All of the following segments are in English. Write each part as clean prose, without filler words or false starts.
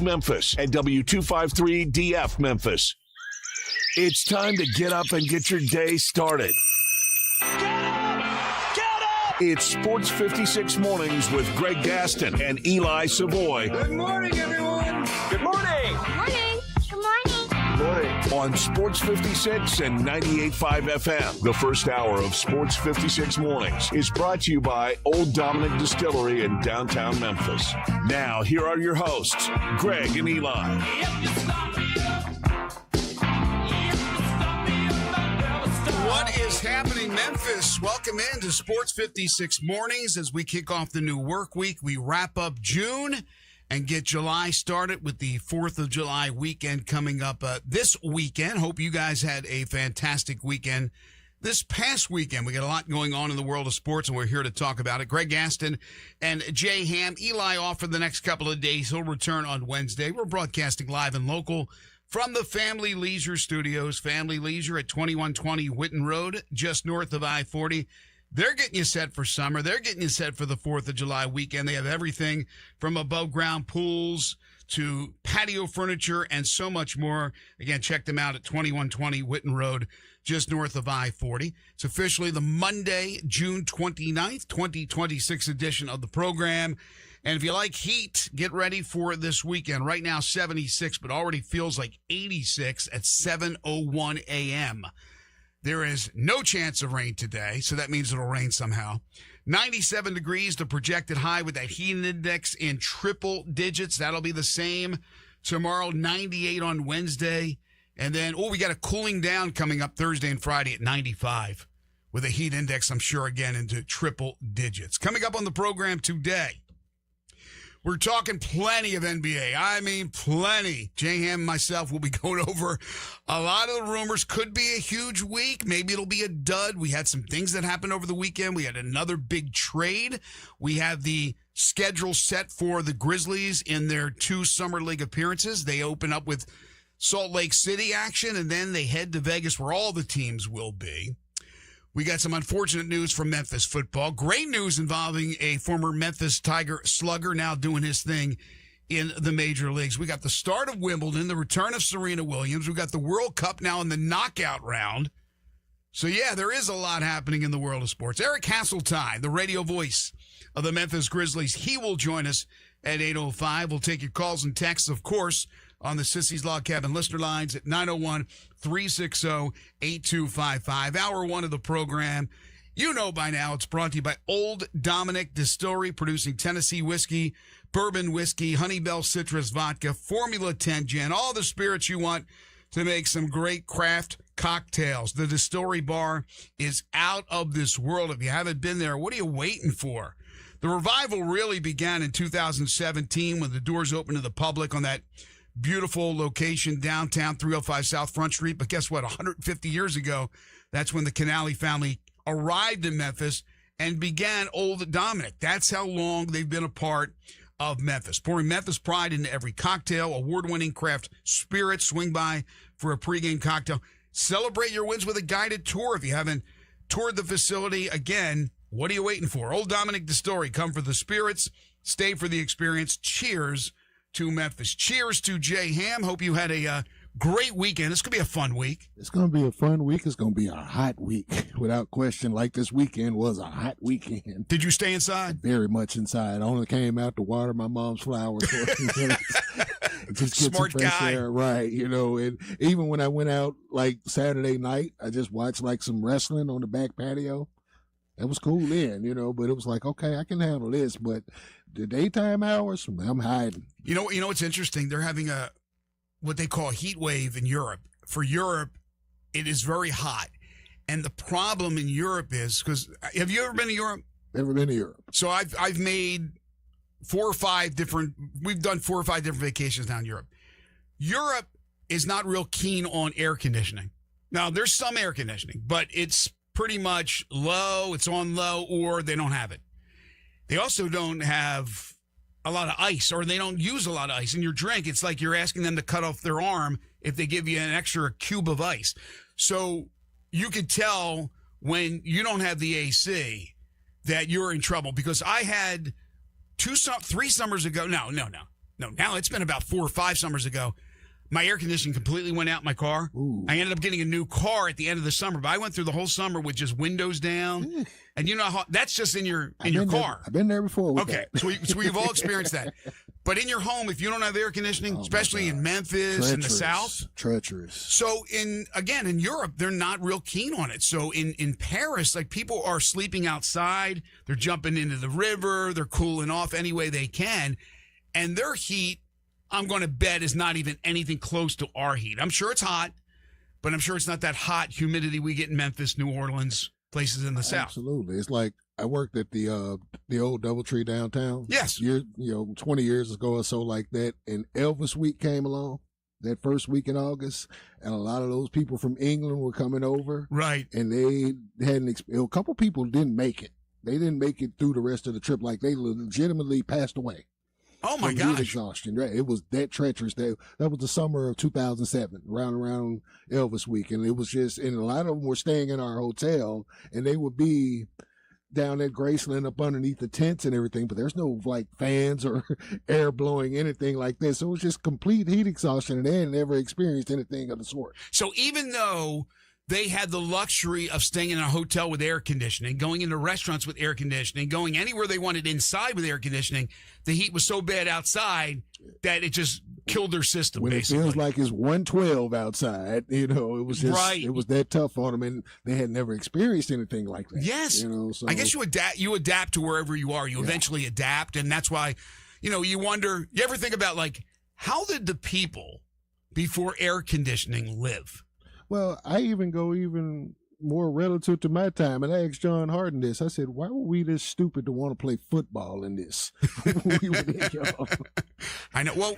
Memphis and W253DF Memphis. It's time to get up and get your day started. Get up! Get up! It's Sports 56 Mornings with Greg Gaston and Eli Savoy. Good morning, everyone. Good morning! Morning. Good morning. Good morning. On Sports 56 and 98.5 FM. The first hour of Sports 56 Mornings is brought to you by Old Dominick Distillery in downtown Memphis. Now, here are your hosts, Greg and Eli. What is happening, Memphis? Welcome in to Sports 56 Mornings as we kick off the new work week. We wrap up June and get July started with the 4th of July weekend coming up this weekend. Hope you guys had a fantastic weekend this past weekend. We got a lot going on in the world of sports, and we're here to talk about it. Greg Gaston and Jay Ham. Eli off for the next couple of days. He'll return on Wednesday. We're broadcasting live and local from the Family Leisure Studios. Family Leisure at 2120 Whitten Road, just north of I-40. They're getting you set for summer. They're getting you set for the 4th of July weekend. They have everything from above-ground pools to patio furniture and so much more. Again, check them out at 2120 Whitten Road, just north of I-40. It's officially the Monday, June 29th, 2026 edition of the program. And if you like heat, get ready for this weekend. Right now, 76, but already feels like 86 at 7:01 a.m. There is no chance of rain today, so that means it'll rain somehow. 97 degrees, the projected high with that heat index in triple digits. That'll be the same tomorrow, 98 on Wednesday. And then, we got a cooling down coming up Thursday and Friday at 95 with a heat index, I'm sure, again, into triple digits. Coming up on the program today, we're talking plenty of NBA. I mean, plenty. Jay Ham and myself will be going over a lot of the rumors. Could be a huge week. Maybe it'll be a dud. We had some things that happened over the weekend. We had another big trade. We have the schedule set for the Grizzlies in their 2 Summer League appearances. They open up with Salt Lake City action, and then they head to Vegas where all the teams will be. We got some unfortunate news from Memphis football. Great news involving a former Memphis Tiger slugger now doing his thing in the major leagues. We got the start of Wimbledon, the return of Serena Williams. We got the World Cup now in the knockout round. So, yeah, there is a lot happening in the world of sports. Eric Hasseltine, the radio voice of the Memphis Grizzlies, he will join us at 8:05. We'll take your calls and texts, of course, on the Sissy's Log Cabin listener lines at 901-360-8255. Hour 1 of the program. You know by now it's brought to you by Old Dominick Distillery, producing Tennessee whiskey, bourbon whiskey, Honeybell citrus vodka, Formula 10 gin, all the spirits you want to make some great craft cocktails. The distillery bar is out of this world. If you haven't been there, what are you waiting for? The revival really began in 2017 when the doors opened to the public on that beautiful location downtown, 305 South Front Street. But guess what? 150 years ago, that's when the Canali family arrived in Memphis and began Old Dominick. That's how long they've been a part of Memphis. Pouring Memphis pride into every cocktail, award-winning craft spirits. Swing by for a pregame cocktail. Celebrate your wins with a guided tour. If you haven't toured the facility, again, what are you waiting for? Old Dominick Distillery. Come for the spirits. Stay for the experience. Cheers to Memphis. Cheers to Jay Ham. Hope you had a great weekend. This could be a fun week. It's going to be a fun week. It's going to be a hot week, without question. Like this weekend was a hot weekend. Did you stay inside? Very much inside. I only came out to water my mom's flowers. Just get Smart some fresh guy. air, right? And even when I went out like Saturday night, I just watched like some wrestling on the back patio. It was cool then, but it was like, okay, I can handle this. But the daytime hours, I'm hiding. You know what's interesting? They're having what they call a heat wave in Europe. For Europe, it is very hot. And the problem in Europe is, because have you ever been to Europe? Never been to Europe. So I've made we've done 4 or 5 different vacations down in Europe. Europe is not real keen on air conditioning. Now, there's some air conditioning, but it's pretty much low, it's on low, or they don't have it. They also don't have a lot of ice, or they don't use a lot of ice in your drink. It's like you're asking them to cut off their arm if they give you an extra cube of ice. So you could tell when you don't have the AC that you're in trouble, because I had 3 summers ago. No. no, now it's been about 4 or 5 summers ago. My air conditioning completely went out in my car. Ooh. I ended up getting a new car at the end of the summer, but I went through the whole summer with just windows down. And you know how that's just in your car. I've been there before. With Okay, that. so we've all experienced that. But in your home, if you don't have air conditioning, especially in Memphis and the South, treacherous. So in Europe, they're not real keen on it. So in Paris, like people are sleeping outside, they're jumping into the river, they're cooling off any way they can, and their heat, I'm going to bet, is not even anything close to our heat. I'm sure it's hot, but I'm sure it's not that hot humidity we get in Memphis, New Orleans, places in the South. Absolutely. It's like I worked at the old DoubleTree downtown. Yes. 20 years ago or so like that. And Elvis Week came along that first week in August. And a lot of those people from England were coming over. Right. And they hadn't, a couple people didn't make it. They didn't make it through the rest of the trip. Like they legitimately passed away. Oh my heat gosh. exhaustion. Right. It was that treacherous. That was the summer of 2007, around Elvis Week. And it was just, and a lot of them were staying in our hotel, and they would be down at Graceland up underneath the tents and everything, but there's no like fans or air blowing anything like this. So it was just complete heat exhaustion, and they had never experienced anything of the sort. So even though they had the luxury of staying in a hotel with air conditioning, going into restaurants with air conditioning, going anywhere they wanted inside with air conditioning, the heat was so bad outside that it just killed their system, when basically. It feels like it's 112 outside, it was just, right. It was that tough on them, and they had never experienced anything like that. Yes. So I guess you adapt to wherever you are. You eventually adapt, and that's why, you wonder, you ever think about, like, how did the people before air conditioning live? Well, I even go more relative to my time, and I asked John Harden this. I said, why were we this stupid to want to play football in this? We were young. I know. Well,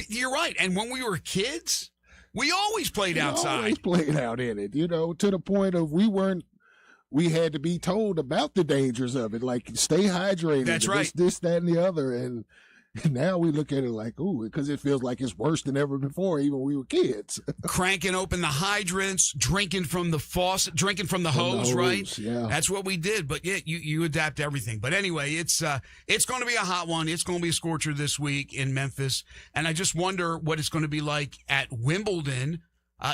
you're right. And when we were kids, we always played outside. Always played out in it, to the point of we had to be told about the dangers of it, like stay hydrated. That's right. This, that, and the other. And now we look at it like, ooh, because it feels like it's worse than ever before, even when we were kids. Cranking open the hydrants, drinking from the faucet, drinking from the hose, right? Yeah. That's what we did. But yeah, you adapt to everything. But anyway, it's going to be a hot one. It's going to be a scorcher this week in Memphis. And I just wonder what it's going to be like at Wimbledon,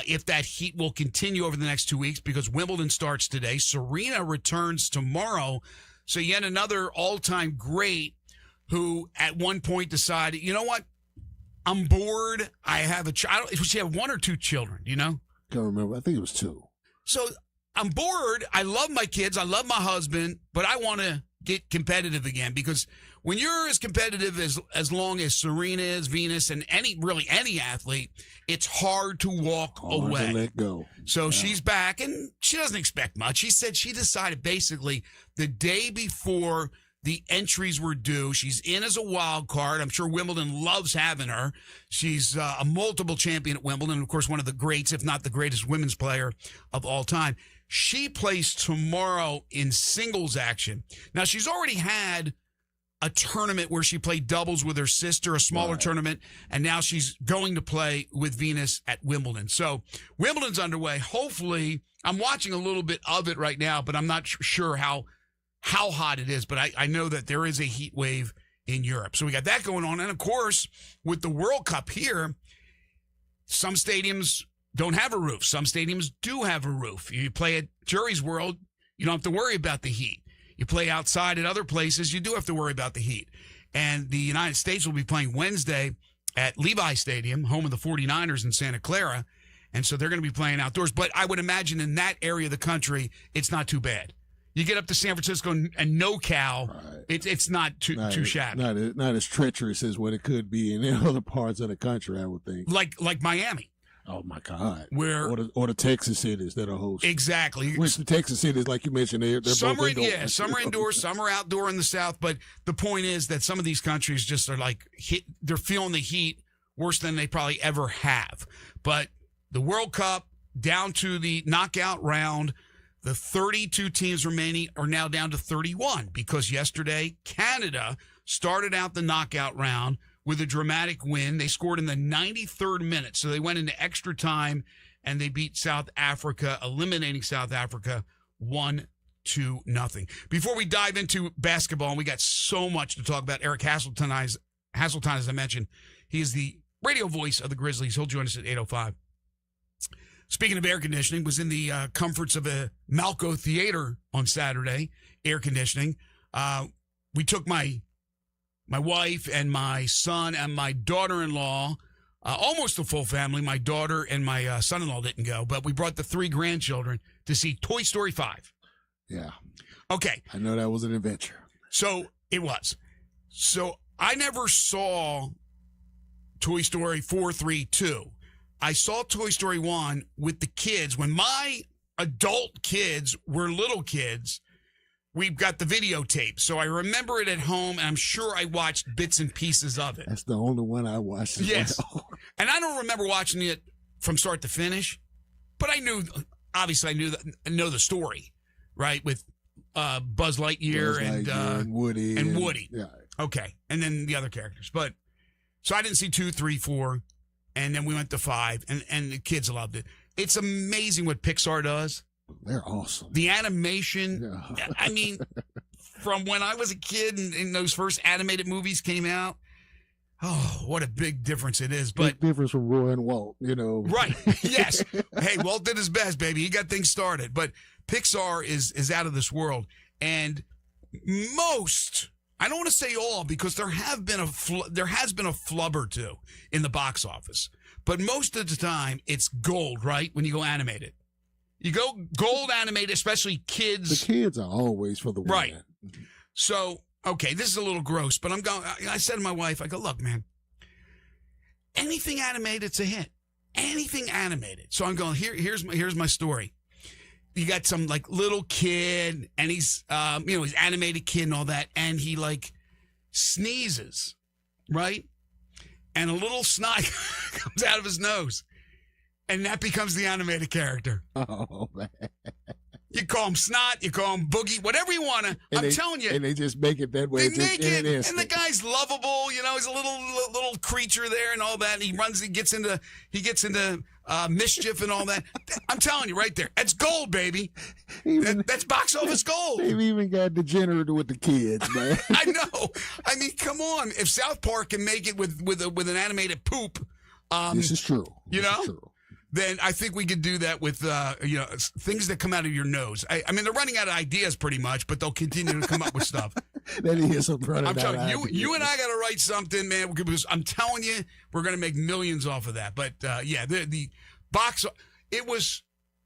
if that heat will continue over the next 2 weeks, because Wimbledon starts today. Serena returns tomorrow. So yet another all-time great who at one point decided, you know what? I'm bored. I have a child. She had 1 or 2 children, Can't remember. I think it was 2. So I'm bored. I love my kids. I love my husband, but I want to get competitive again, because when you're as competitive as long as Serena is, Venus, and any athlete, it's hard to walk away. Hard to let go. So she's back, and she doesn't expect much. She said she decided basically the day before the entries were due. She's in as a wild card. I'm sure Wimbledon loves having her. She's a multiple champion at Wimbledon, of course, one of the greats, if not the greatest women's player of all time. She plays tomorrow in singles action. Now, she's already had a tournament where she played doubles with her sister, a smaller tournament, and now she's going to play with Venus at Wimbledon. So Wimbledon's underway. Hopefully, I'm watching a little bit of it right now, but I'm not sure how hot it is, but I know that there is a heat wave in Europe. So we got that going on. And, of course, with the World Cup here, some stadiums don't have a roof. Some stadiums do have a roof. You play at Jerry's World, you don't have to worry about the heat. You play outside at other places, you do have to worry about the heat. And the United States will be playing Wednesday at Levi Stadium, home of the 49ers in Santa Clara. And so they're going to be playing outdoors. But I would imagine in that area of the country, it's not too bad. You get up to San Francisco and NoCal, right. It's not too shabby. Not as treacherous as what it could be in other parts of the country, I would think. Like Miami. Oh my God! Where or the Texas cities that are hosting. Exactly. Which the Texas cities, like you mentioned, they're some both indoors. Yeah, some are indoors, some are outdoor in the South. But the point is that some of these countries just are like they're feeling the heat worse than they probably ever have. But the World Cup down to the knockout round. The 32 teams remaining are now down to 31 because yesterday Canada started out the knockout round with a dramatic win. They scored in the 93rd minute, so they went into extra time, and they beat South Africa, eliminating South Africa 1-0. Before we dive into basketball, and we got so much to talk about, Eric Hasseltine, as I mentioned, He is the radio voice of the Grizzlies. He'll join us at 8:05. Speaking of air conditioning, was in the comforts of a Malco Theater on Saturday, air conditioning. We took my wife and my son and my daughter-in-law, almost a full family. My daughter and my son-in-law didn't go, but we brought the 3 grandchildren to see Toy Story 5. Yeah. Okay. I know that was an adventure. So it was. So I never saw Toy Story 4, 3, 2. I saw Toy Story 1 with the kids. When my adult kids were little kids, we've got the videotape. So I remember it at home, and I'm sure I watched bits and pieces of it. That's the only one I watched. Yes. And I don't remember watching it from start to finish, but I knew, obviously I know the story, right? With Buzz Lightyear and Woody. And Woody. Yeah. Okay. And then the other characters. But so I didn't see 2, 3, 4. And then we went to 5, and the kids loved it. It's amazing what Pixar does. They're awesome. The animation, Yeah. I mean, from when I was a kid and those first animated movies came out, oh, what a big difference it is. But big difference from Roy and Walt, you know. Right, yes. Hey, Walt did his best, baby. He got things started. But Pixar is out of this world. And most... I don't want to say all, because there has been a flub or two in the box office, but most of the time it's gold, right? When you go animated, you go gold animated, especially kids. The kids are always for the win. Right. So, okay, this is a little gross, but I said to my wife, I go, look, man, anything animated, it's a hit. Anything animated. So I'm going, here's my story. You got some like little kid, and he's he's animated kid and all that, and he like sneezes, right? And a little snot comes out of his nose, and that becomes the animated character. Oh man! You call him Snot, you call him Boogie, whatever you want to. I'm telling you, and they just make it that way. They make it, and the guy's lovable. You know, he's a little creature there and all that. And he gets into mischief and all that. I'm telling you right there. That's gold, baby. That's box office gold. They've even got degenerate with the kids, man. I know. I mean, come on. If South Park can make it with an animated poop, this is true. You this know, is true. Then I think we could do that with things that come out of your nose. I mean, they're running out of ideas pretty much, but they'll continue to come up with stuff. That is a running I'm out telling of you and I got to write something, man. Because I'm telling you, we're going to make millions off of that. But the box, it was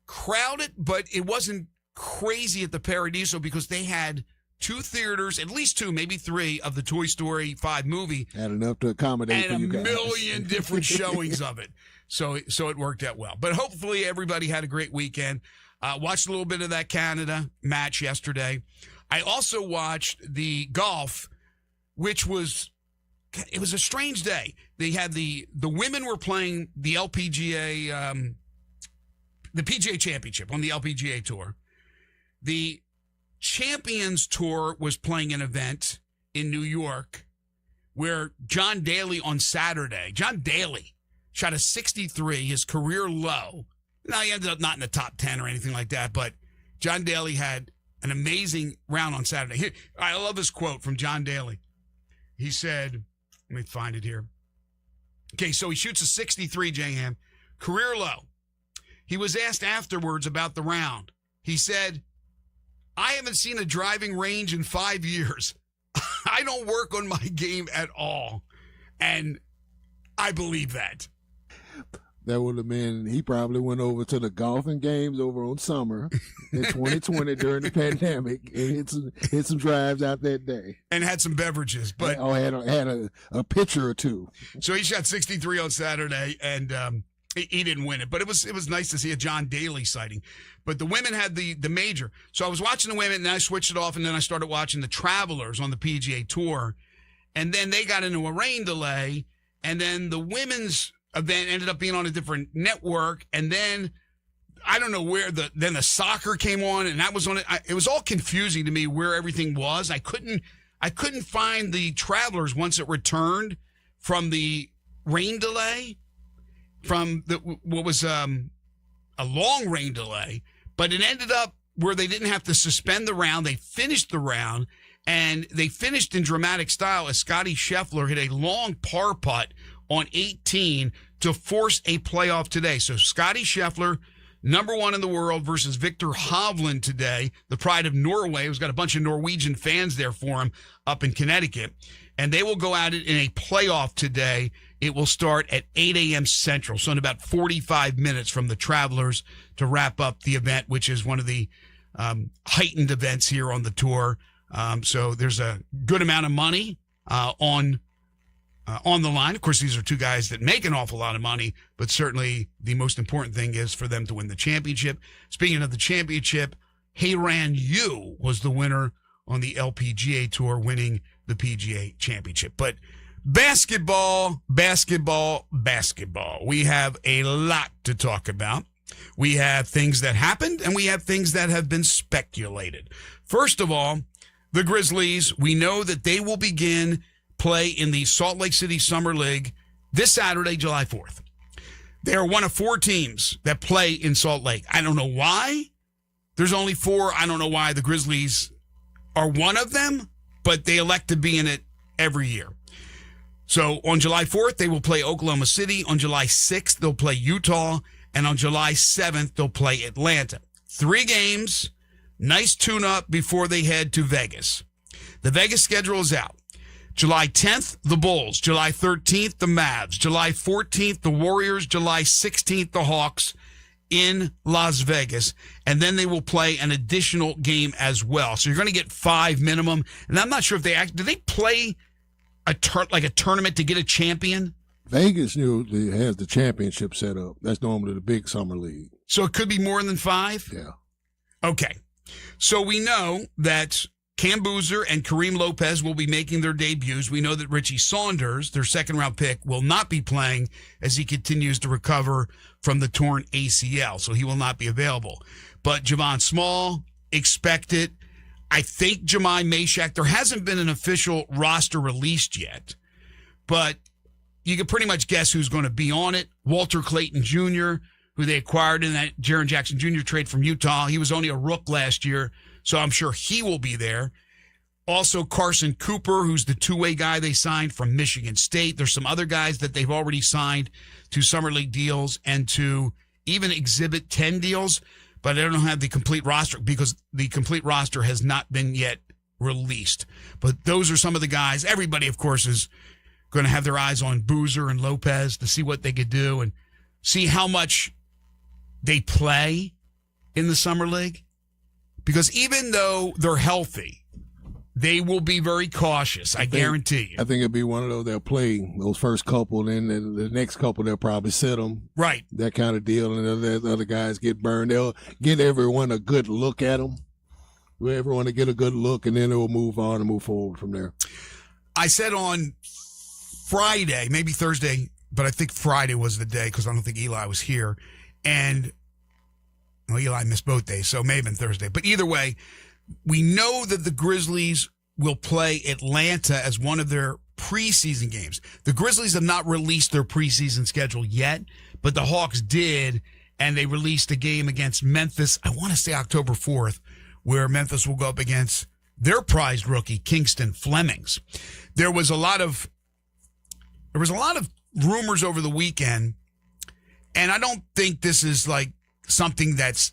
crowded, but it wasn't crazy at the Paradiso because they had 2 theaters, at least 2, maybe 3 of the Toy Story 5 movie. Had enough to accommodate and for you guys. And a million different showings of it. So it worked out well. But hopefully everybody had a great weekend. Watched a little bit of that Canada match yesterday. I also watched the golf, which was a strange day. They had the women were playing the LPGA, the PGA Championship on the LPGA Tour. The Champions Tour was playing an event in New York where John Daly on Saturday, John Daly shot a 63, his career low. Now, he ended up not in the top 10 or anything like that, but John Daly had an amazing round on Saturday. Here, I love this quote from John Daly. He said, let me find it here. Okay, so he shoots a 63, J-Ham, career low. He was asked afterwards about the round. He said, I haven't seen a driving range in 5 years. I don't work on my game at all. And I believe that. That would have been, he probably went over to the golfing games over on Summer in 2020 during the pandemic and hit some drives out that day. And had some beverages. But had a pitcher or 2. So he shot 63 on Saturday, and he didn't win it. But it was nice to see a John Daly sighting. But the women had the major. So I was watching the women, and then I switched it off, and then I started watching the Travelers on the PGA Tour. And then they got into a rain delay, and then the women's event ended up being on a different network, and then I don't know where the soccer came on, and that was on it. It was all confusing to me where everything was. I couldn't find the Travelers once it returned from the rain delay, from what was a long rain delay, but it ended up where they didn't have to suspend the round. They finished the round, and they finished in dramatic style as Scotty Scheffler hit a long par putt on 18 to force a playoff today. So Scotty Scheffler, number 1 in the world, versus Victor Hovland today, the pride of Norway, who's got a bunch of Norwegian fans there for him up in Connecticut. And they will go at it in a playoff today. It will start at 8 a.m. Central, so in about 45 minutes from the Travelers to wrap up the event, which is one of the heightened events here on the tour. So there's a good amount of money on the line. Of course, these are two guys that make an awful lot of money, but certainly the most important thing is for them to win the championship. Speaking of the championship, Heyran Yu was the winner on the LPGA Tour, winning the PGA Championship. But basketball. We have a lot to talk about. We have things that happened, and we have things that have been speculated. First of all, the Grizzlies, we know that they will begin play in the Salt Lake City Summer League this Saturday, July 4th. They are one of 4 teams that play in Salt Lake. I don't know why. There's only 4. I don't know why the Grizzlies are one of them, but they elect to be in it every year. So on July 4th, they will play Oklahoma City. On July 6th, they'll play Utah. And on July 7th, they'll play Atlanta. 3 games, nice tune-up before they head to Vegas. The Vegas schedule is out. July 10th, the Bulls. July 13th, the Mavs. July 14th, the Warriors. July 16th, the Hawks in Las Vegas. And then they will play an additional game as well. So you're going to get 5 minimum. And I'm not sure if do they play a tournament to get a champion? Vegas has the championship set up. That's normally the big summer league. So it could be more than 5? Yeah. Okay. So we know that Cam Boozer and Kareem Lopez will be making their debuts. We know that Richie Saunders, their second-round pick, will not be playing as he continues to recover from the torn ACL, so he will not be available. But Javon Small, expected. I think Jemai Meshack, there hasn't been an official roster released yet, but you can pretty much guess who's going to be on it. Walter Clayton Jr., who they acquired in that Jaren Jackson Jr. trade from Utah. He was only a rook last year, so I'm sure he will be there. Also, Carson Cooper, who's the two-way guy they signed from Michigan State. There's some other guys that they've already signed to Summer League deals and to even Exhibit 10 deals, but I don't have the complete roster because the complete roster has not been yet released. But those are some of the guys. Everybody, of course, is going to have their eyes on Boozer and Lopez to see what they could do and see how much they play in the Summer League. Because even though they're healthy, they will be very cautious, I guarantee you. I think it'll be one of those, they'll play those first couple, and then the next couple they'll probably sit them. Right. That kind of deal, and the other guys get burned. They'll get everyone a good look at them. Everyone to get a good look, and then they'll move on and move forward from there. I said on Friday, maybe Thursday, but I think Friday was the day because I don't think Eli was here. And Eli missed both days, so it may have been Thursday. But either way, we know that the Grizzlies will play Atlanta as one of their preseason games. The Grizzlies have not released their preseason schedule yet, but the Hawks did, and they released a game against Memphis, I want to say October 4th, where Memphis will go up against their prized rookie, Kingston Flemings. There was a lot of rumors over the weekend, and I don't think this is like something that's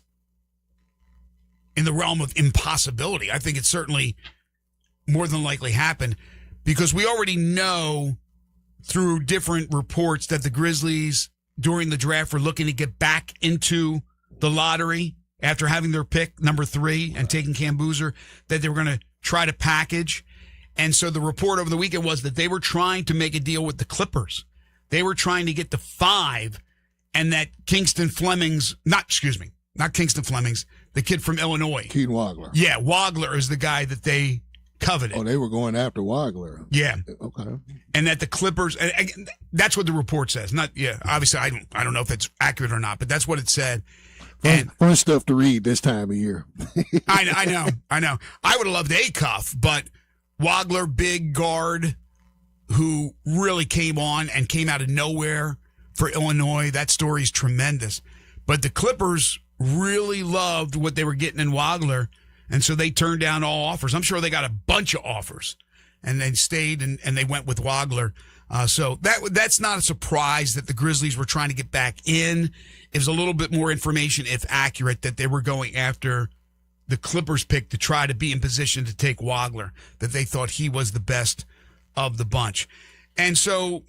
in the realm of impossibility. I think it's certainly more than likely happened because we already know through different reports that the Grizzlies during the draft were looking to get back into the lottery after having their pick, number 3, and taking Cam Boozer, that they were going to try to package. And so the report over the weekend was that they were trying to make a deal with the Clippers. They were trying to get to 5, and that Kingston Flemings, not Kingston Flemings, the kid from Illinois. Keaton Wagler. Yeah, Wagler is the guy that they coveted. Oh, they were going after Wagler. Yeah. Okay. And that the Clippers, and that's what the report says. Obviously, I don't know if it's accurate or not, but that's what it said. Fun stuff to read this time of year. I know. I would have loved Acuff, but Wagler, big guard, who really came on and came out of nowhere for Illinois. That story's tremendous. But the Clippers really loved what they were getting in Wagler, and so they turned down all offers. I'm sure they got a bunch of offers, and they stayed and they went with Wagler. So that's not a surprise that the Grizzlies were trying to get back in. It was a little bit more information, if accurate, that they were going after the Clippers pick to try to be in position to take Wagler, that they thought he was the best of the bunch. And so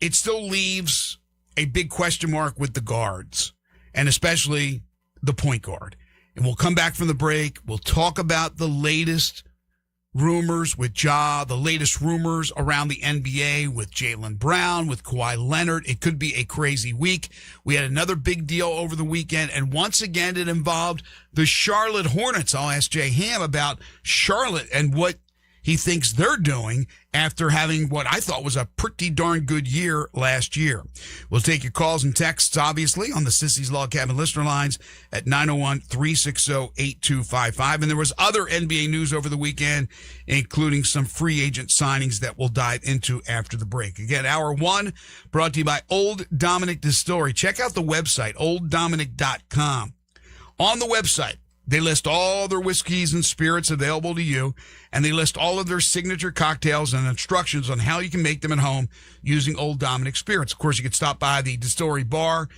it still leaves a big question mark with the guards, and especially the point guard. And we'll come back from the break. We'll talk about the latest rumors with Ja, the latest rumors around the NBA with Jaylen Brown, with Kawhi Leonard. It could be a crazy week. We had another big deal over the weekend, and once again, it involved the Charlotte Hornets. I'll ask Jay Ham about Charlotte and what he thinks they're doing after having what I thought was a pretty darn good year last year. We'll take your calls and texts, obviously, on the Sissy's Log Cabin listener lines at 901-360-8255. And there was other NBA news over the weekend, including some free agent signings that we'll dive into after the break. Again, hour one brought to you by Old Dominick Distillery. Check out the website, olddominick.com. On the website, they list all their whiskeys and spirits available to you, and they list all of their signature cocktails and instructions on how you can make them at home using Old Dominick spirits. Of course, you could stop by the distillery bar,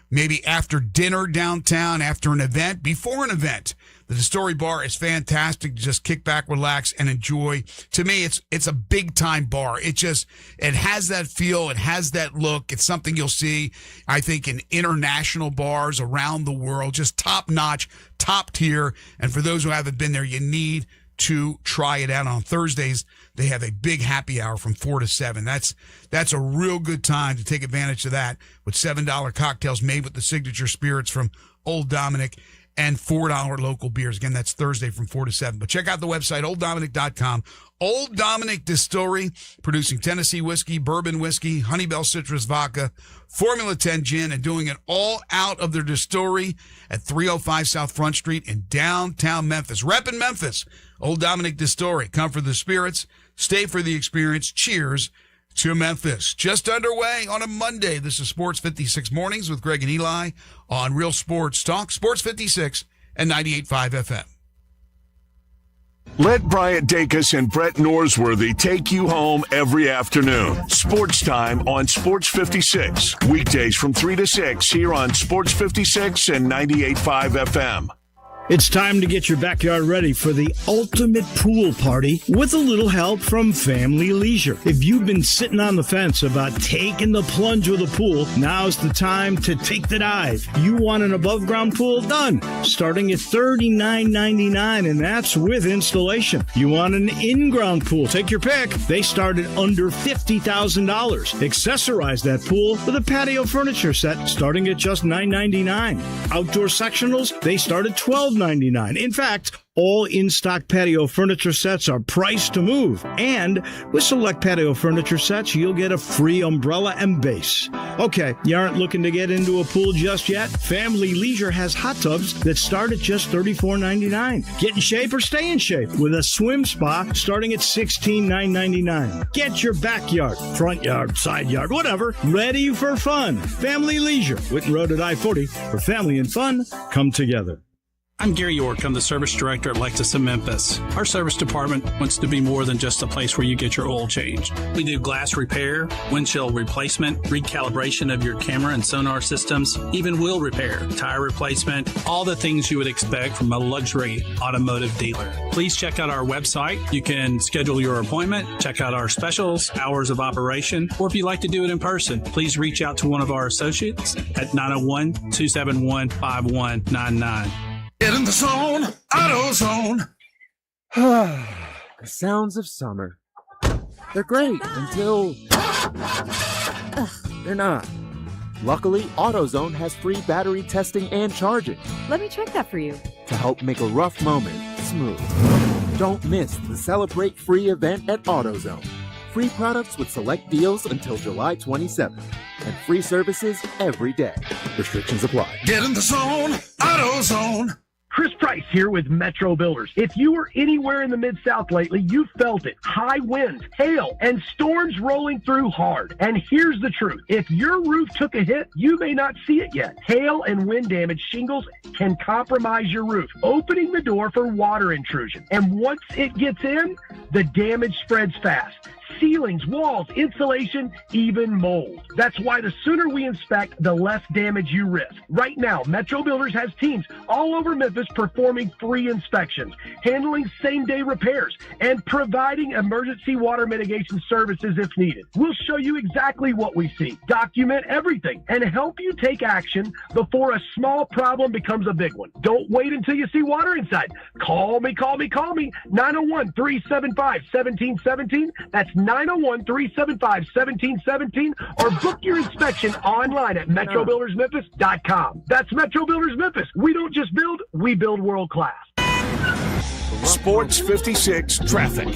maybe after dinner downtown, after an event, before an event. The distillery bar is fantastic to just kick back, relax, and enjoy. To me, it's a big-time bar. It has that feel. It has that look. It's something you'll see, I think, in international bars around the world. Just top-notch, top-tier. And for those who haven't been there, you need to try it out. On Thursdays, they have a big happy hour from 4 to 7. That's a real good time to take advantage of that with $7 cocktails made with the signature spirits from Old Dominick and $4 local beers. Again, that's Thursday from 4 to 7. But check out the website, olddominick.com. Old Dominick Distillery, producing Tennessee whiskey, bourbon whiskey, Honeybell citrus vodka, Formula 10 gin, and doing it all out of their distillery at 305 South Front Street in downtown Memphis. Reppin' Memphis, Old Dominick Distillery. Come for the spirits, stay for the experience. Cheers to Memphis. Just underway on a Monday. This is Sports 56 Mornings with Greg and Eli on Real Sports Talk, Sports 56 and 98.5 FM. Let Bryant Dacus and Brett Norsworthy take you home every afternoon. Sports Time on Sports 56. Weekdays from 3 to 6 here on Sports 56 and 98.5 FM. It's time to get your backyard ready for the ultimate pool party with a little help from Family Leisure. If you've been sitting on the fence about taking the plunge with a pool, now's the time to take the dive. You want an above-ground pool? Done. Starting at $39.99, and that's with installation. You want an in-ground pool? Take your pick. They start at under $50,000. Accessorize that pool with a patio furniture set starting at just $9.99. Outdoor sectionals, they start at $12.99. In fact, all in-stock patio furniture sets are priced to move. And with select patio furniture sets, you'll get a free umbrella and base. Okay, you aren't looking to get into a pool just yet? Family Leisure has hot tubs that start at just $34.99. Get in shape or stay in shape with a swim spa starting at $16,999. Get your backyard, front yard, side yard, whatever, ready for fun. Family Leisure, Whitten Road at I-40, where family and fun come together. I'm Gary York. I'm the service director at Lexus of Memphis. Our service department wants to be more than just a place where you get your oil changed. We do glass repair, windshield replacement, recalibration of your camera and sonar systems, even wheel repair, tire replacement, all the things you would expect from a luxury automotive dealer. Please check out our website. You can schedule your appointment, check out our specials, hours of operation, or if you'd like to do it in person, please reach out to one of our associates at 901-271-5199. Get in the zone, AutoZone. The sounds of summer. They're great until they're not. Luckily, AutoZone has free battery testing and charging Let me check that for you. to help make a rough moment smooth. Don't miss the Celebrate Free event at AutoZone. Free products with select deals until July 27th. And free services every day. Restrictions apply. Get in the zone, AutoZone. Chris Price here with Metro Builders. If you were anywhere in the Mid-South lately, you felt it. High winds, hail, and storms rolling through hard. And here's the truth. If your roof took a hit, you may not see it yet. Hail and wind damage shingles can compromise your roof, opening the door for water intrusion. And once it gets in, the damage spreads fast. ceilings, walls, insulation, even mold. That's why the sooner we inspect, the less damage you risk. Right now, Metro Builders has teams all over Memphis performing free inspections, handling same-day repairs, and providing emergency water mitigation services if needed. We'll show you exactly what we see, document everything, and help you take action before a small problem becomes a big one. Don't wait until you see water inside. Call me. 901-375-1717. That's 901-375-1717, or book your inspection online at metrobuildersmemphis.com. That's Metro Builders Memphis. We don't just build, we build world class. Sports 56 traffic.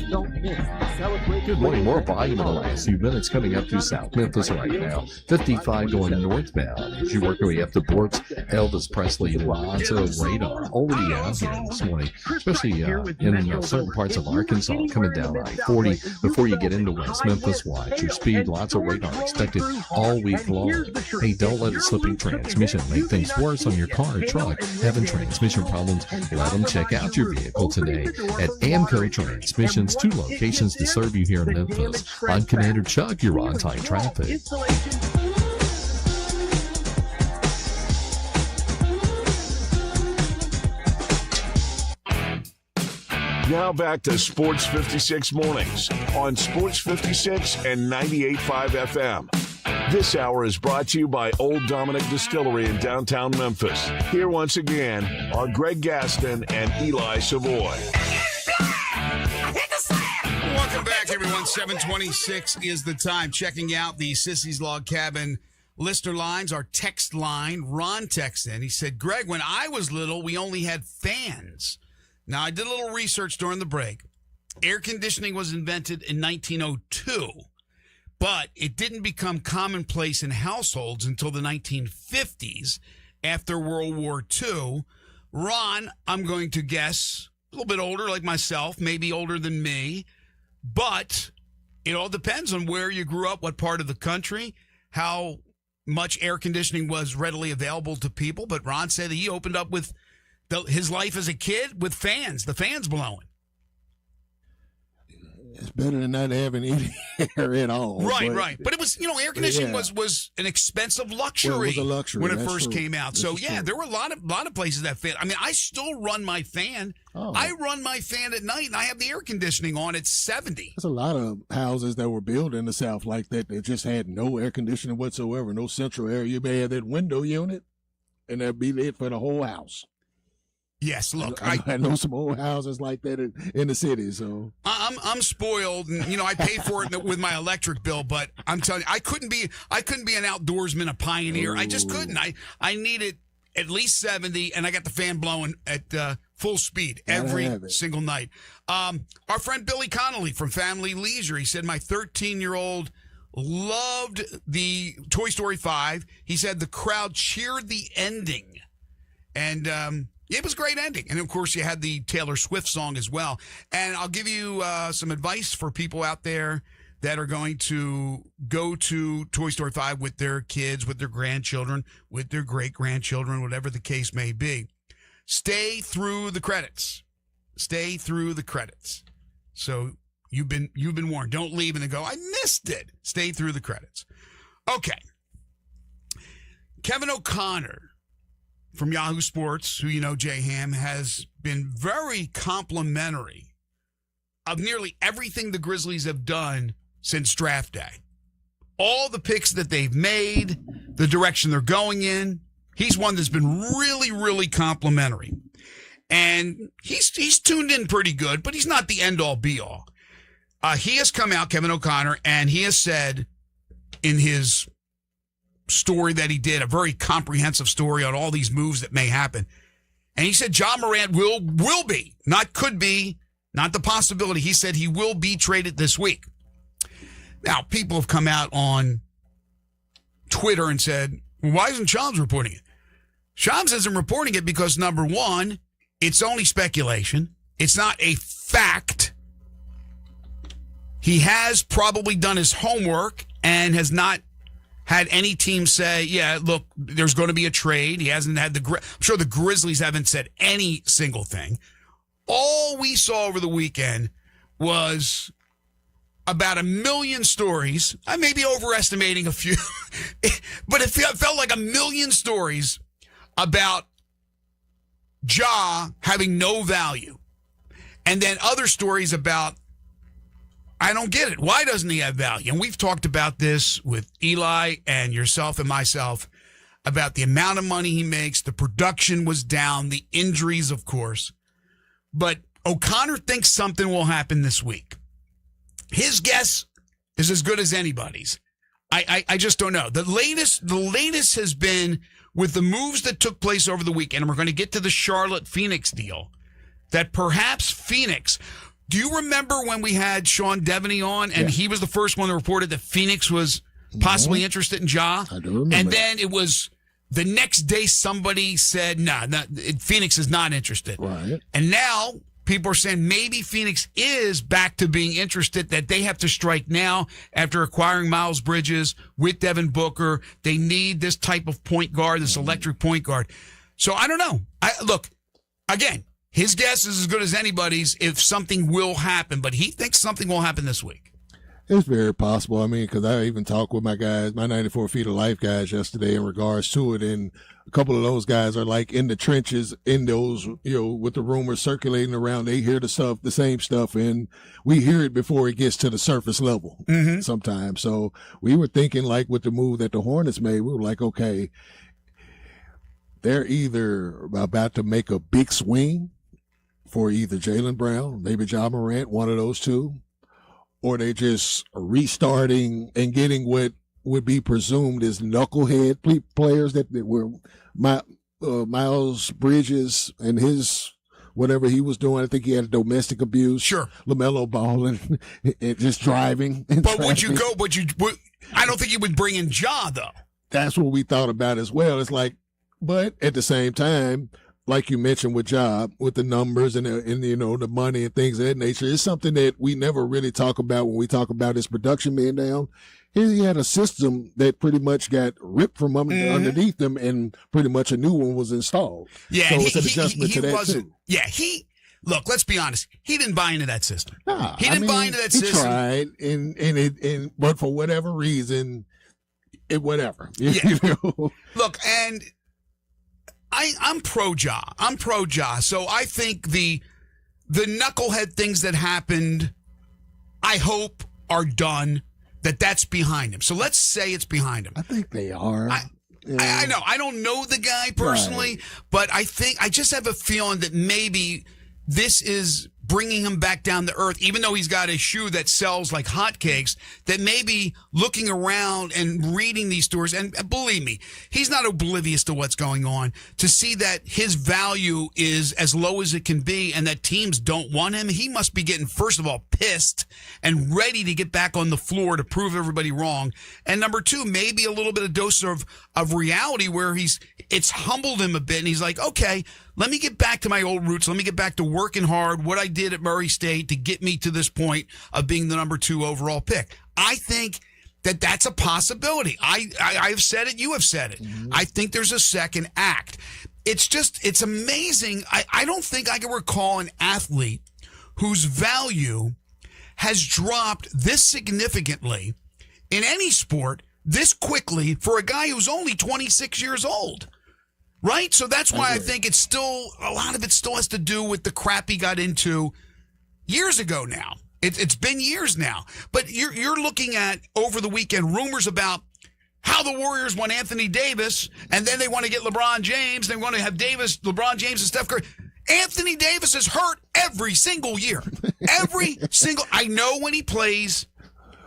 Good morning. More volume in the last few minutes coming up to South Memphis right now. 55 going northbound. As you work your way up to Brooks, Elvis Presley, lots of radar already out here this morning, especially in certain parts of Arkansas, coming down I-40 before you get into West Memphis. Watch your speed. Lots of radar expected all week long. Hey, don't let a slipping transmission make things worse on your car or truck. Having transmission problems, let them check out your vehicle today at Amco Transmissions, 2 locations to serve you here in Memphis. I'm Commander Chuck. You're on time traffic. Now back to Sports 56 mornings on Sports 56 and 98.5 FM. This hour is brought to you by Old Dominick Distillery in downtown Memphis. Here once again are Greg Gaston and Eli Savoy. Welcome back, everyone. 7:26 is the time. Checking out the Sissy's Log Cabin listener lines, our text line. Ron texted in. He said, Greg, when I was little, we only had fans. Now, I did a little research during the break. Air conditioning was invented in 1902. But it didn't become commonplace in households until the 1950s after World War II. Ron, I'm going to guess, a little bit older like myself, maybe older than me, but it all depends on where you grew up, what part of the country, how much air conditioning was readily available to people. But Ron said that he opened up with his life as a kid with fans, the fans blowing. It's better than not having any air at all. Right. But it was, air conditioning was an expensive luxury, it was a luxury when it That's first true. came out. This There were a lot of places that fit. I mean, I still run my fan. Oh. I run my fan at night, and I have the air conditioning on at 70. There's a lot of houses that were built in the South like that just had no air conditioning whatsoever, no central air. You may have that window unit, and that'd be it for the whole house. Yes, look, I know some old houses like that in the city. So I'm spoiled, and I pay for it with my electric bill. But I'm telling you, I couldn't be an outdoorsman, a pioneer. I just couldn't. I needed at least 70, and I got the fan blowing at full speed every single night. Our friend Billy Connolly from Family Leisure, he said my 13-year-old loved the Toy Story 5. He said the crowd cheered the ending, and it was a great ending. And, of course, you had the Taylor Swift song as well. And I'll give you some advice for people out there that are going to go to Toy Story 5 with their kids, with their grandchildren, with their great-grandchildren, whatever the case may be. Stay through the credits. Stay through the credits. So you've been warned. Don't leave and then go, I missed it. Stay through the credits. Okay. Kevin O'Connor from Yahoo Sports, who Jay Ham, has been very complimentary of nearly everything the Grizzlies have done since draft day. All the picks that they've made, the direction they're going in. He's one that's been really, really complimentary. And he's tuned in pretty good, but he's not the end-all, be-all. He has come out, Kevin O'Connor, and he has said in his story that he did, a very comprehensive story on all these moves that may happen. And he said Ja Morant will be, not could be, not the possibility. He said he will be traded this week. Now, people have come out on Twitter and said, well, why isn't Shams reporting it? Shams isn't reporting it because, number one, it's only speculation. It's not a fact. He has probably done his homework and has not had any team say, yeah, look, there's going to be a trade. He hasn't had I'm sure the Grizzlies haven't said any single thing. All we saw over the weekend was about 1 million stories. I may be overestimating a few, but it felt like 1 million stories about Ja having no value. And then other stories about, I don't get it. Why doesn't he have value? And we've talked about this with Eli and yourself and myself about the amount of money he makes. The production was down, the injuries, of course. But O'Connor thinks something will happen this week. His guess is as good as anybody's. I just don't know. The latest has been with the moves that took place over the weekend, and we're going to get to the Charlotte-Phoenix deal, that perhaps Phoenix, do you remember when we had Sean Devaney on, and he was the first one that reported that Phoenix was possibly interested in Ja? I do remember. And then it was the next day somebody said, nah, Phoenix is not interested. Right. And now people are saying maybe Phoenix is back to being interested, that they have to strike now after acquiring Miles Bridges with Devin Booker. They need this type of point guard, this electric point guard. So I don't know. Look, again, his guess is as good as anybody's if something will happen, but he thinks something will happen this week. It's very possible. I mean, because I even talked with my guys, my 94 Feet of Life guys yesterday in regards to it. And a couple of those guys are like in the trenches, in those, with the rumors circulating around. They hear the same stuff, and we hear it before it gets to the surface level sometimes. So we were thinking, like, with the move that the Hornets made, we were like, okay, they're either about to make a big swing for either Jaylen Brown, maybe Ja Morant, one of those two, or they just restarting and getting what would be presumed as knucklehead players that were Miles Bridges and his whatever he was doing. I think he had domestic abuse. Sure. LaMelo Ball and just driving. But I don't think you would bring in Ja, though. That's what we thought about as well. It's like, but at the same time, like you mentioned with Ja, with the numbers and the money and things of that nature, it's something that we never really talk about when we talk about his production being down. He had a system that pretty much got ripped from underneath him, and pretty much a new one was installed. Yeah, so it's an adjustment to that too. Yeah, look, let's be honest. He didn't buy into that system. Nah, he didn't buy into that system. He tried, but for whatever reason, whatever. Yeah. Look, and I'm pro Ja. I'm pro Ja. So I think the knucklehead things that happened, I hope are done, that's behind him. So let's say it's behind him. I think they are. I know. I don't know the guy personally, but I just have a feeling that maybe this is bringing him back down to earth, even though he's got a shoe that sells like hotcakes, that maybe looking around and reading these stories, and believe me, he's not oblivious to what's going on, to see that his value is as low as it can be and that teams don't want him. He must be getting, first of all, pissed and ready to get back on the floor to prove everybody wrong. And number two, maybe a little bit of dose of reality where it's humbled him a bit, and he's like, okay, let me get back to my old roots. Let me get back to working hard, what I did at Murray State to get me to this point of being the number 2 overall pick. I think that's a possibility. I've said it. You have said it. Mm-hmm. I think there's a second act. It's amazing. I don't think I can recall an athlete whose value has dropped this significantly in any sport this quickly for a guy who's only 26 years old. Right? So that's why I think it's still, a lot of it still has to do with the crap he got into years ago now. It's been years now. But you're looking at, over the weekend, rumors about how the Warriors want Anthony Davis, and then they want to get LeBron James. They want to have LeBron James and Steph Curry. Anthony Davis is hurt every single year. I know when he plays,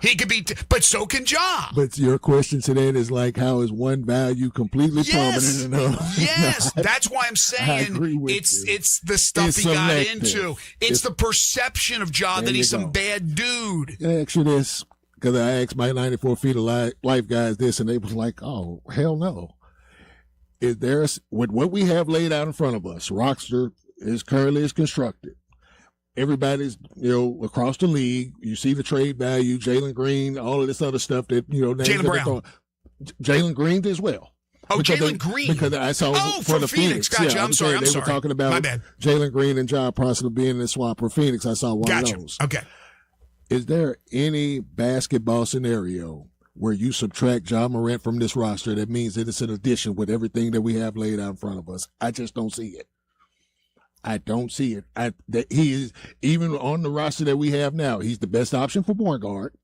he could be, but so can Ja. But your question today is like, how is one value completely prominent enough? Yes, that's why I'm saying it's the stuff he got into. It's the perception of Ja that he's some bad dude. Actually, this, because I asked my 94 Feet of Life guys this, and they was like, oh, hell no. Is there, with what we have laid out in front of us, Rockster currently is constructed. Everybody's, across the league. You see the trade value, Jalen Green, all of this other stuff that, Jaylen Brown. Jalen Green as well. Oh, Jalen Green. Because I saw for the Phoenix. Gotcha. Yeah, I'm sorry. They were talking about Jalen Green and Ja possibly being in the swap for Phoenix. I saw one of those. Okay. Is there any basketball scenario where you subtract Ja Morant from this roster that means that it's an addition with everything that we have laid out in front of us? I just don't see it. I don't see it. That he is, even on the roster that we have now, he's the best option for point guard.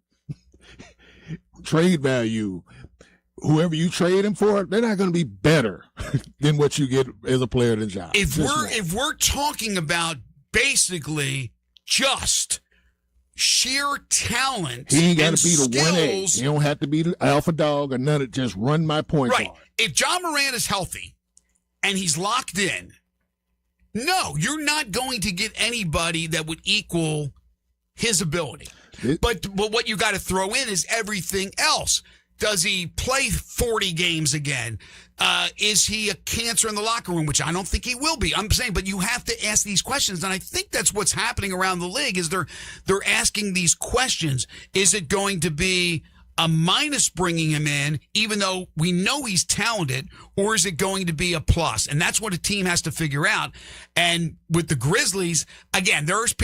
Trade value, whoever you trade him for, they're not going to be better than what you get as a player than Ja. If we're talking about basically just sheer talent, he ain't got to be the skills, 1A. He don't have to be the alpha dog or none of it. Just run my point right. guard. If Ja Morant is healthy and he's locked in, no, you're not going to get anybody that would equal his ability. But what you got to throw in is everything else. Does he play 40 games again? Is he a cancer in the locker room, which I don't think he will be. I'm saying, but you have to ask these questions, and I think that's what's happening around the league is they're asking these questions. Is it going to be a minus bringing him in, even though we know he's talented, or is it going to be a plus? And that's what a team has to figure out. And with the Grizzlies, again, there's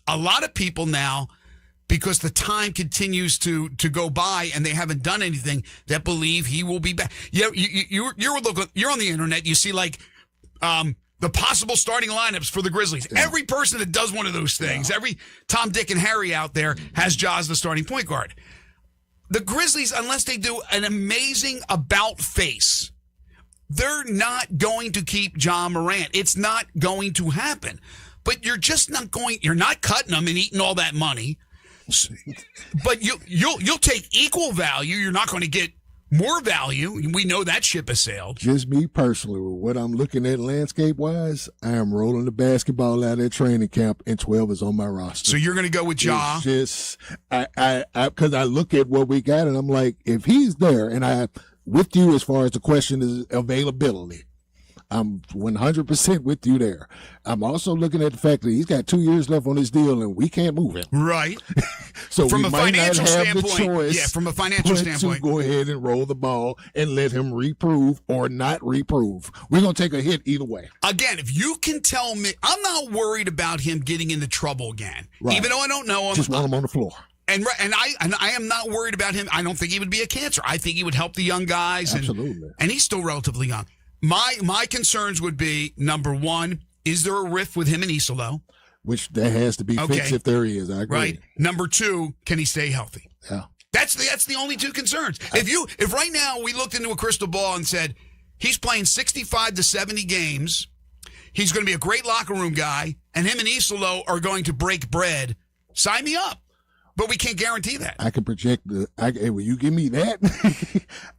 a lot of people now, because the time continues to go by and they haven't done anything, that believe he will be back. You're on the internet, you see like the possible starting lineups for the Grizzlies. Yeah. Every person that does one of those things, every Tom, Dick, and Harry out there has Ja as the starting point guard. The Grizzlies, unless they do an amazing about face, they're not going to keep Ja Morant. It's not going to happen. But you're not cutting them and eating all that money. But you'll take equal value. You're not going to get more value. We know that ship has sailed. Just me personally, with what I'm looking at landscape-wise, I am rolling the basketball out at training camp, and 12 is on my roster. So you're going to go with Ja? It's just, because I look at what we got, and I'm like, if he's there, and I, with you as far as the question is availability, I'm 100% with you there. I'm also looking at the fact that he's got 2 years left on his deal, and we can't move him. Right. So from we a might financial not have standpoint, the choice. yeah, from a financial standpoint, to go ahead and roll the ball and let him reprove or not reprove. We're gonna take a hit either way. Again, if you can tell me, I'm not worried about him getting into trouble again, right. Even though I don't know him. Just want him on the floor. And I am not worried about him. I don't think he would be a cancer. I think he would help the young guys. Absolutely. And he's still relatively young. My concerns would be, number one, is there a rift with him and Isolo? Which that has to be fixed if there is. I agree. Right. Number two, can he stay healthy? Yeah. That's the only two concerns. If right now we looked into a crystal ball and said he's playing 65 to 70 games, he's going to be a great locker room guy, and him and Isolo are going to break bread, sign me up. But we can't guarantee that. I can project when you give me that,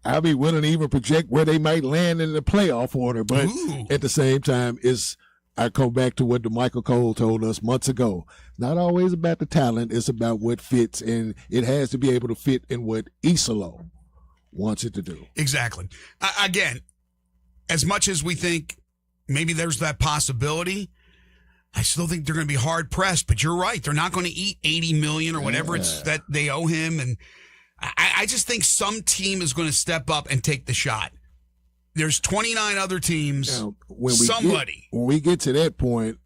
I'll be willing to even project where they might land in the playoff order. But at the same time, I go back to what Michael Cole told us months ago. Not always about the talent. It's about what fits, and it has to be able to fit in what Isolo wants it to do. Exactly. Again, as much as we think maybe there's that possibility, I still think they're going to be hard pressed. But you're right; they're not going to eat $80 million or whatever it's that they owe him. And I just think some team is going to step up and take the shot. There's 29 other teams. Now, when we get to that point,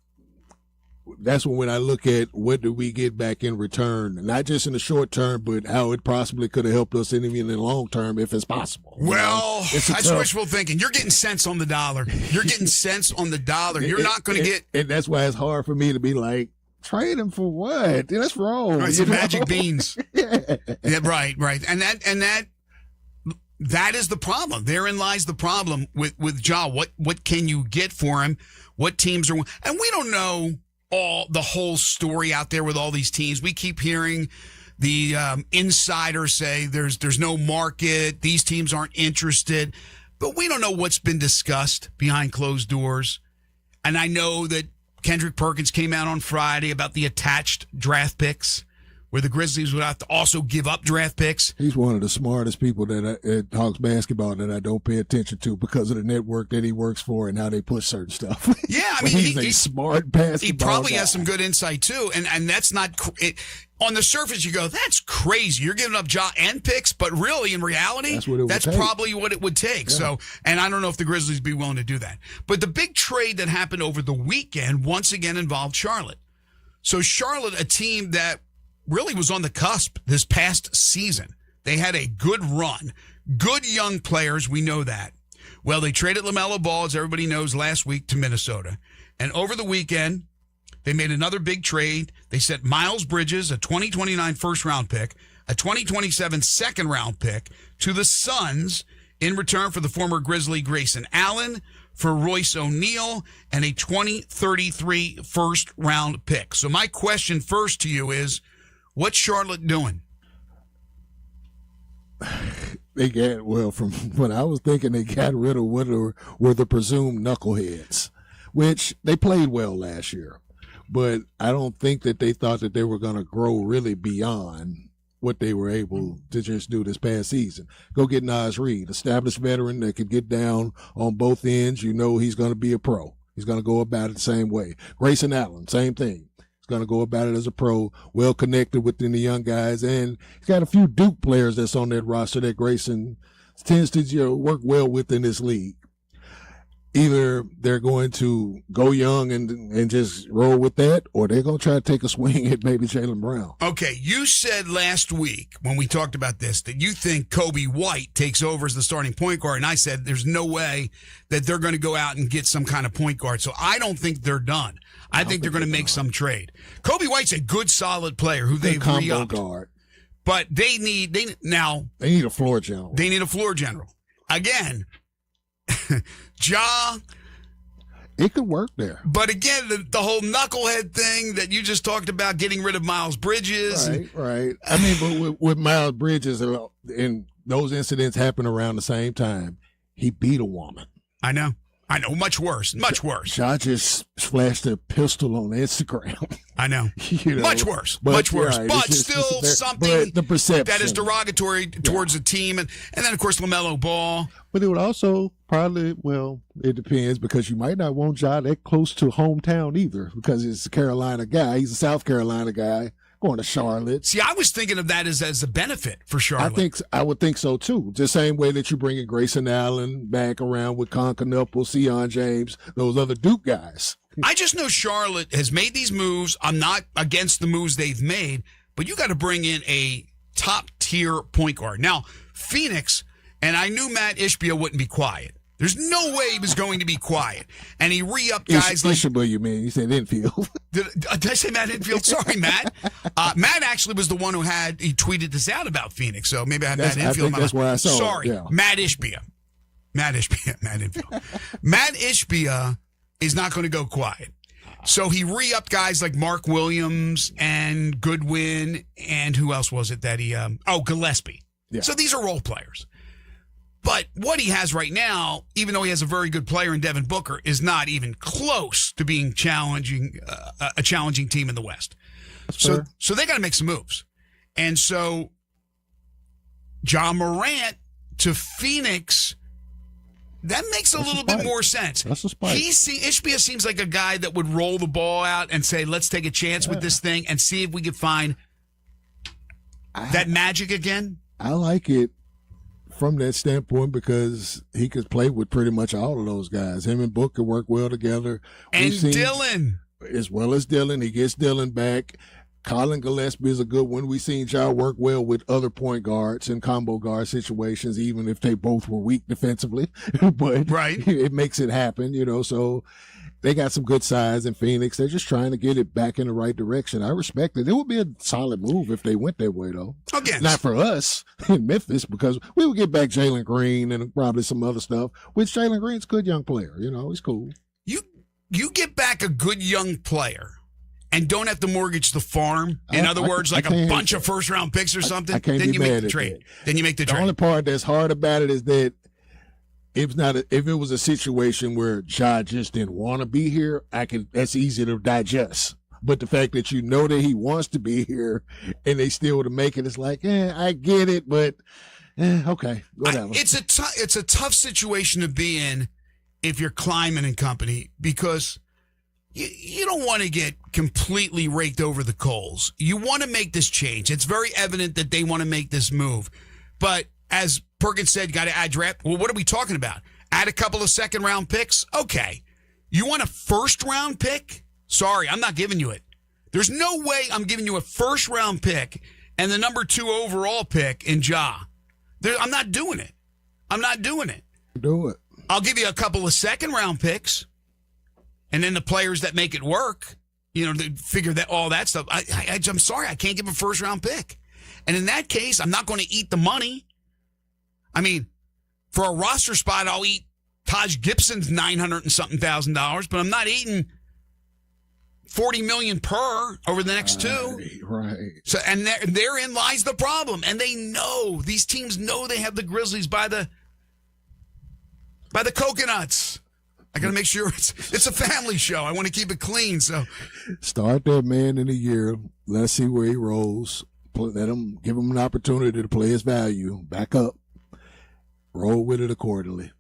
that's when I look at what do we get back in return, not just in the short term, but how it possibly could have helped us even in the long term if it's possible. Well, that's wishful thinking. You're getting cents on the dollar. You're getting cents on the dollar. You're not going to get. And that's why it's hard for me to be like, trade him for what? That's wrong. Right, some magic beans. Yeah, right. And that is the problem. Therein lies the problem with Ja. What can you get for him? What teams are, and we don't know the whole story out there with all these teams. We keep hearing the insiders say there's no market. These teams aren't interested, but we don't know what's been discussed behind closed doors. And I know that Kendrick Perkins came out on Friday about the attached draft picks, where the Grizzlies would have to also give up draft picks. He's one of the smartest people that talks basketball that I don't pay attention to because of the network that he works for and how they push certain stuff. Yeah, I mean, he's a smart basketball He probably guy. has some good insight too, and that's not on the surface. You go, that's crazy. You're giving up Ja and picks, but really, in reality, that's probably what it would take. Yeah. So, and I don't know if the Grizzlies be willing to do that. But the big trade that happened over the weekend once again involved Charlotte. So Charlotte, a team that really was on the cusp this past season. They had a good run, good young players. We know that. Well, they traded LaMelo Ball, as everybody knows, last week to Minnesota. And over the weekend, they made another big trade. They sent Miles Bridges, a 2029 first-round pick, a 2027 second-round pick, to the Suns in return for the former Grizzly Grayson Allen, for Royce O'Neal, and a 2033 first-round pick. So my question first to you is, what's Charlotte doing? They got, well, from what I was thinking, they got rid of what were the presumed knuckleheads, which they played well last year. But I don't think that they thought that they were going to grow really beyond what they were able to just do this past season. Go get Naz Reid, established veteran that could get down on both ends. You know he's going to be a pro. He's going to go about it the same way. Grayson Allen, same thing. He's going to go about it as a pro, well connected within the young guys. And he's got a few Duke players that's on that roster that Grayson tends to work well with in this league. Either they're going to go young and just roll with that, or they're going to try to take a swing at maybe Jaylen Brown. Okay, you said last week when we talked about this that you think Kobe White takes over as the starting point guard, and I said there's no way that they're going to go out and get some kind of point guard. So I don't think they're done. I think they're going to make some trade. Kobe White's a good, solid player who they've re-upped. Guard. But they need a floor general. They need a floor general. Again, Ja. It could work there. But again, the whole knucklehead thing that you just talked about, getting rid of Miles Bridges. Right. I mean, but with Miles Bridges, and those incidents happen around the same time, he beat a woman. I know. Much worse. Ja just flashed a pistol on Instagram. I know. Much worse. But Still something the perception that is derogatory towards the team. And then, of course, LaMelo Ball. But it would also probably, it depends, because you might not want Ja that close to hometown either, because he's a Carolina guy. He's a South Carolina guy going to Charlotte. See, I was thinking of that as a benefit for Charlotte. I would think so too. The same way that you bring in Grayson Allen back around with Concanupple, Sion James, those other Duke guys. I just know Charlotte has made these moves. I'm not against the moves they've made, but you got to bring in a top tier point guard. Now, Phoenix, and I knew Matt Ishbia wouldn't be quiet. There's no way he was going to be quiet. And he re-upped guys like... Ishbia, you mean? You said Infield. Did I say Matt Infield? Sorry, Matt. Matt actually was the one he tweeted this out about Phoenix, so maybe I had Matt Infield. That's where I saw Sorry, it. Matt Ishbia. Matt Infield. Matt Ishbia is not going to go quiet. So he re-upped guys like Mark Williams and Goodwin, and who else was it that he... Gillespie. Yeah. So these are role players. But what he has right now, even though he has a very good player in Devin Booker, is not even close to being a challenging team in the West. So they got to make some moves. And so Ja Morant to Phoenix, that makes a little bit more sense. That's a spike. Ishbia seems like a guy that would roll the ball out and say, let's take a chance with this thing and see if we can find that magic again. I like it from that standpoint because he could play with pretty much all of those guys. Him and Booker work well together. And Dillon. As well as Dillon. He gets Dillon back. Colin Gillespie is a good one. We've seen Ja work well with other point guards in combo guard situations, even if they both were weak defensively. But it makes it happen, so they got some good size in Phoenix. They're just trying to get it back in the right direction. I respect it. It would be a solid move if they went that way, though. Again, not for us in Memphis, because we would get back Jalen Green and probably some other stuff, which Jalen Green's a good young player. He's cool. You get back a good young player and don't have to mortgage the farm. In other words, like a bunch of first-round picks or something, then you make the trade. Then you make the trade. The only part that's hard about it is that if it was a situation where Ja just didn't want to be here, that's easy to digest. But the fact that that he wants to be here and they still to make it, it's like, I get it, but okay, whatever. It's a tough situation to be in if you're Kleiman and company, because you don't want to get completely raked over the coals. You want to make this change. It's very evident that they want to make this move. But as Perkins said, got to add draft. Well, what are we talking about? Add a couple of second-round picks? Okay. You want a first-round pick? Sorry, I'm not giving you it. There's no way I'm giving you a first-round pick and the number 2 overall pick in Ja. I'm not doing it. I'm not doing it. Do it. I'll give you a couple of second-round picks, and then the players that make it work, they figure that all that stuff. I'm sorry, I can't give a first-round pick. And in that case, I'm not going to eat the money. I mean, for a roster spot, I'll eat Taj Gibson's $900 and something thousand, but I'm not eating $40 million per over the next 2. Right. So, and therein lies the problem. And they know, these teams know they have the Grizzlies by the coconuts. I got to make sure it's a family show. I want to keep it clean. So start that man in a year. Let's see where he rolls. Let him, give him an opportunity to play his value. Back up. Roll with it accordingly.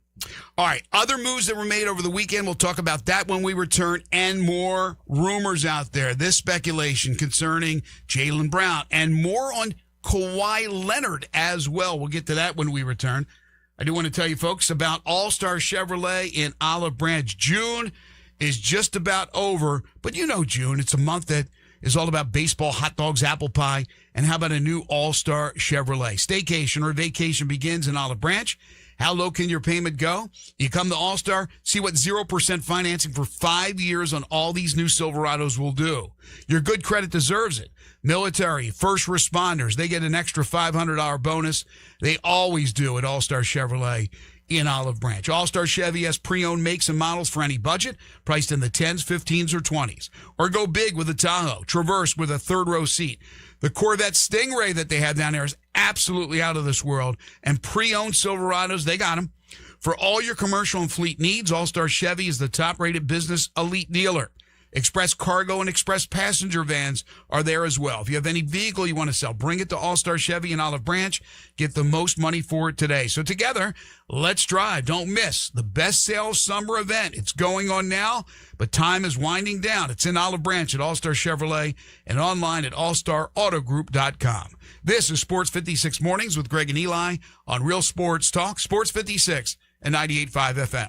All right. Other moves that were made over the weekend. We'll talk about that when we return, and more rumors out there. This speculation concerning Jaylen Brown and more on Kawhi Leonard as well. We'll get to that when we return. I do want to tell you, folks, about All-Star Chevrolet in Olive Branch. June is just about over, but you know June. It's a month that is all about baseball, hot dogs, apple pie, and how about a new All-Star Chevrolet? Staycation or vacation begins in Olive Branch. How low can your payment go? You come to All-Star, see what 0% financing for 5 years on all these new Silverados will do. Your good credit deserves it. Military, first responders, they get an extra $500 bonus. They always do at All-Star Chevrolet in Olive Branch. All-Star Chevy has pre-owned makes and models for any budget, priced in the 10s, 15s, or 20s. Or go big with the Tahoe, Traverse with a third-row seat. The Corvette Stingray that they have down there is absolutely out of this world. And pre-owned Silverados, they got them. For all your commercial and fleet needs, All-Star Chevy is the top-rated business elite dealer. Express cargo and express passenger vans are there as well. If you have any vehicle you want to sell, bring it to All-Star Chevy in Olive Branch. Get the most money for it today. So together, let's drive. Don't miss the best sales summer event. It's going on now, but time is winding down. It's in Olive Branch at All-Star Chevrolet and online at allstarautogroup.com. This is Sports 56 Mornings with Greg and Eli on Real Sports Talk, Sports 56 and 98.5 FM.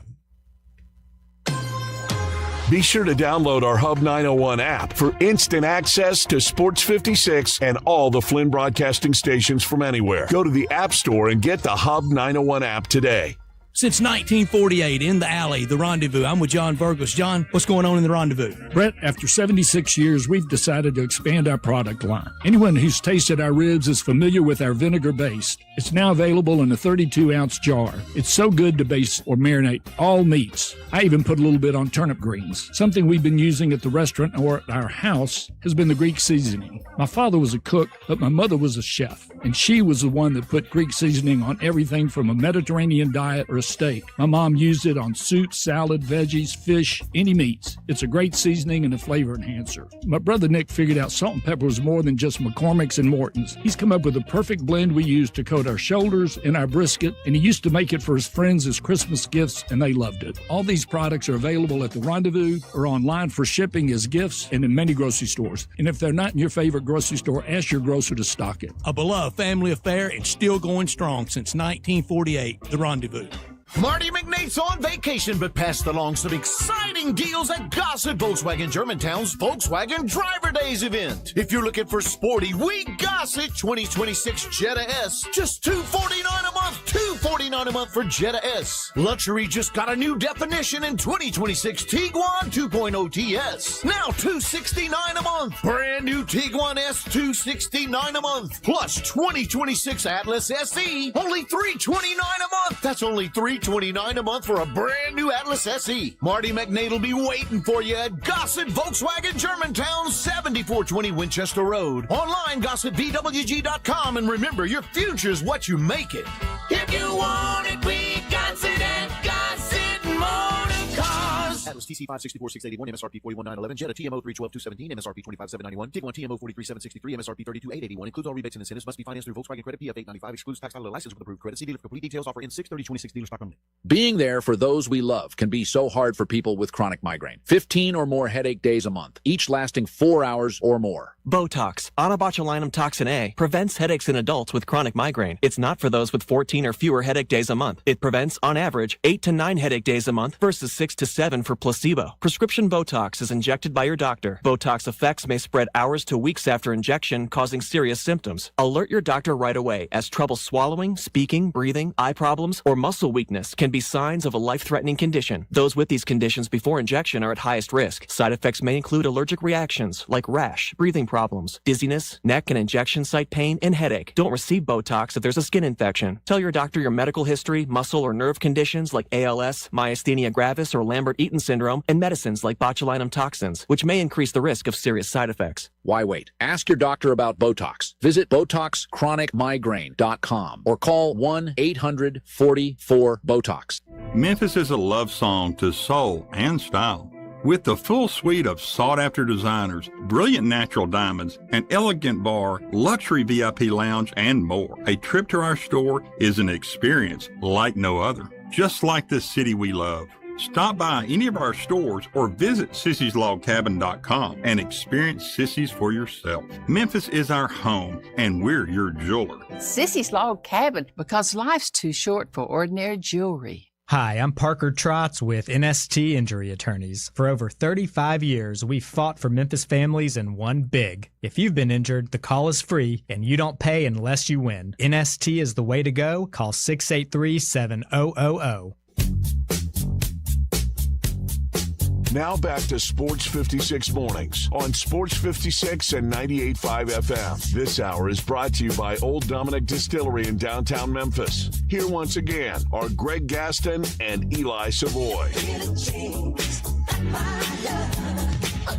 Be sure to download our Hub 901 app for instant access to Sports 56 and all the Flynn broadcasting stations from anywhere. Go to the App Store and get the Hub 901 app today. Since 1948, in the alley, the Rendezvous. I'm with John Burgos. John, what's going on in the Rendezvous? Brett, after 76 years, we've decided to expand our product line. Anyone who's tasted our ribs is familiar with our vinegar base. It's now available in a 32-ounce jar. It's so good to base or marinate all meats. I even put a little bit on turnip greens. Something we've been using at the restaurant or at our house has been the Greek seasoning. My father was a cook, but my mother was a chef, and she was the one that put Greek seasoning on everything from a Mediterranean diet or a steak. My mom used it on soup, salad, veggies, fish, any meats. It's a great seasoning and a flavor enhancer. My brother Nick figured out salt and pepper was more than just McCormick's and Morton's. He's come up with a perfect blend we use to coat our shoulders and our brisket, and he used to make it for his friends as Christmas gifts, and they loved it. All these products are available at the Rendezvous or online for shipping as gifts and in many grocery stores. And if they're not in your favorite grocery store, ask your grocer to stock it. A beloved family affair and still going strong since 1948, the Rendezvous. Marty McNate's on vacation, but passed along some exciting deals at Gossett Volkswagen Germantown's Volkswagen Driver Days event. If you're looking for sporty, we Gossett 2026 Jetta S. Just $249 a month. $249 a month for Jetta S. Luxury just got a new definition in 2026 Tiguan 2.0 TS. Now $269 a month. Brand new Tiguan S $269 a month. Plus 2026 Atlas SE. Only $329 a month. That's only $329 a month for a brand new Atlas SE. Marty McNate will be waiting for you at Gossett Volkswagen Germantown, 7420 Winchester Road. Online, GossettVWG.com, and remember, your future's what you make it. If you want it, we got it at Gossett Motor Cars. Atlas TC 564,681, MSRP 41,911, Jetta TMO 312,217, MSRP 25,791, Tiguan TMO 43,763, MSRP 32,881. Includes all rebates and incentives. Must be financed through Volkswagen Credit PF 895. Excludes tax title license with approved credit. See dealer for complete details. Offer in 6/30/26. Dealer stock only. Being there for those we love can be so hard for people with chronic migraine. 15 or more headache days a month, each lasting 4 hours or more. Botox, onabotulinum toxin A, prevents headaches in adults with chronic migraine. It's not for those with 14 or fewer headache days a month. It prevents, on average, 8 to 9 headache days a month versus 6 to 7 for placebo placebo. Prescription Botox is injected by your doctor. Botox effects may spread hours to weeks after injection, causing serious symptoms. Alert your doctor right away, as trouble swallowing, speaking, breathing, eye problems, or muscle weakness can be signs of a life-threatening condition. Those with these conditions before injection are at highest risk. Side effects may include allergic reactions like rash, breathing problems, dizziness, neck and injection site pain, and headache. Don't receive Botox if there's a skin infection. Tell your doctor your medical history, muscle or nerve conditions like ALS, myasthenia gravis, or Lambert-Eaton syndrome, and medicines like botulinum toxins, which may increase the risk of serious side effects. Why wait? Ask your doctor about Botox. Visit BotoxChronicMigraine.com or call 1-800-44-BOTOX. Memphis is a love song to soul and style. With the full suite of sought-after designers, brilliant natural diamonds, an elegant bar, luxury VIP lounge, and more, a trip to our store is an experience like no other. Just like the city we love. Stop by any of our stores or visit Sissy'sLogCabin.com and experience Sissy's for yourself. Memphis is our home, and we're your jeweler. Sissy's Log Cabin, because life's too short for ordinary jewelry. Hi, I'm Parker Trotz with NST Injury Attorneys. For over 35 years, we've fought for Memphis families and won big. If you've been injured, the call is free, and you don't pay unless you win. NST is the way to go. Call 683-7000. Now back to Sports 56 Mornings on Sports 56 and 98.5 FM. This hour is brought to you by Old Dominick Distillery in downtown Memphis. Here once again are Greg Gaston and Eli Savoy.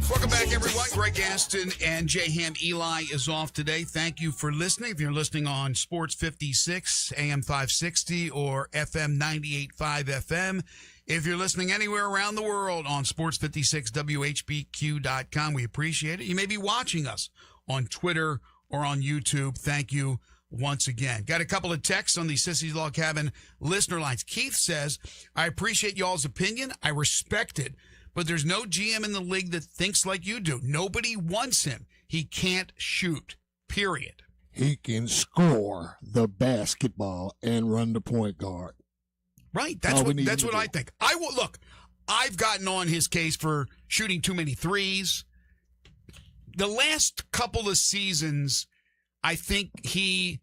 Welcome back, everyone. Greg Gaston and Jay Ham. Eli is off today. Thank you for listening. If you're listening on Sports 56, AM 560, or FM 98.5 FM, if you're listening anywhere around the world on Sports56WHBQ.com, we appreciate it. You may be watching us on Twitter or on YouTube. Thank you once again. Got a couple of texts on the Sissy's Log Cabin listener lines. Keith says, I appreciate y'all's opinion. I respect it. But there's no GM in the league that thinks like you do. Nobody wants him. He can't shoot, period. He can score the basketball and run the point guard. Right. That's what I think. I've gotten on his case for shooting too many threes. The last couple of seasons, I think he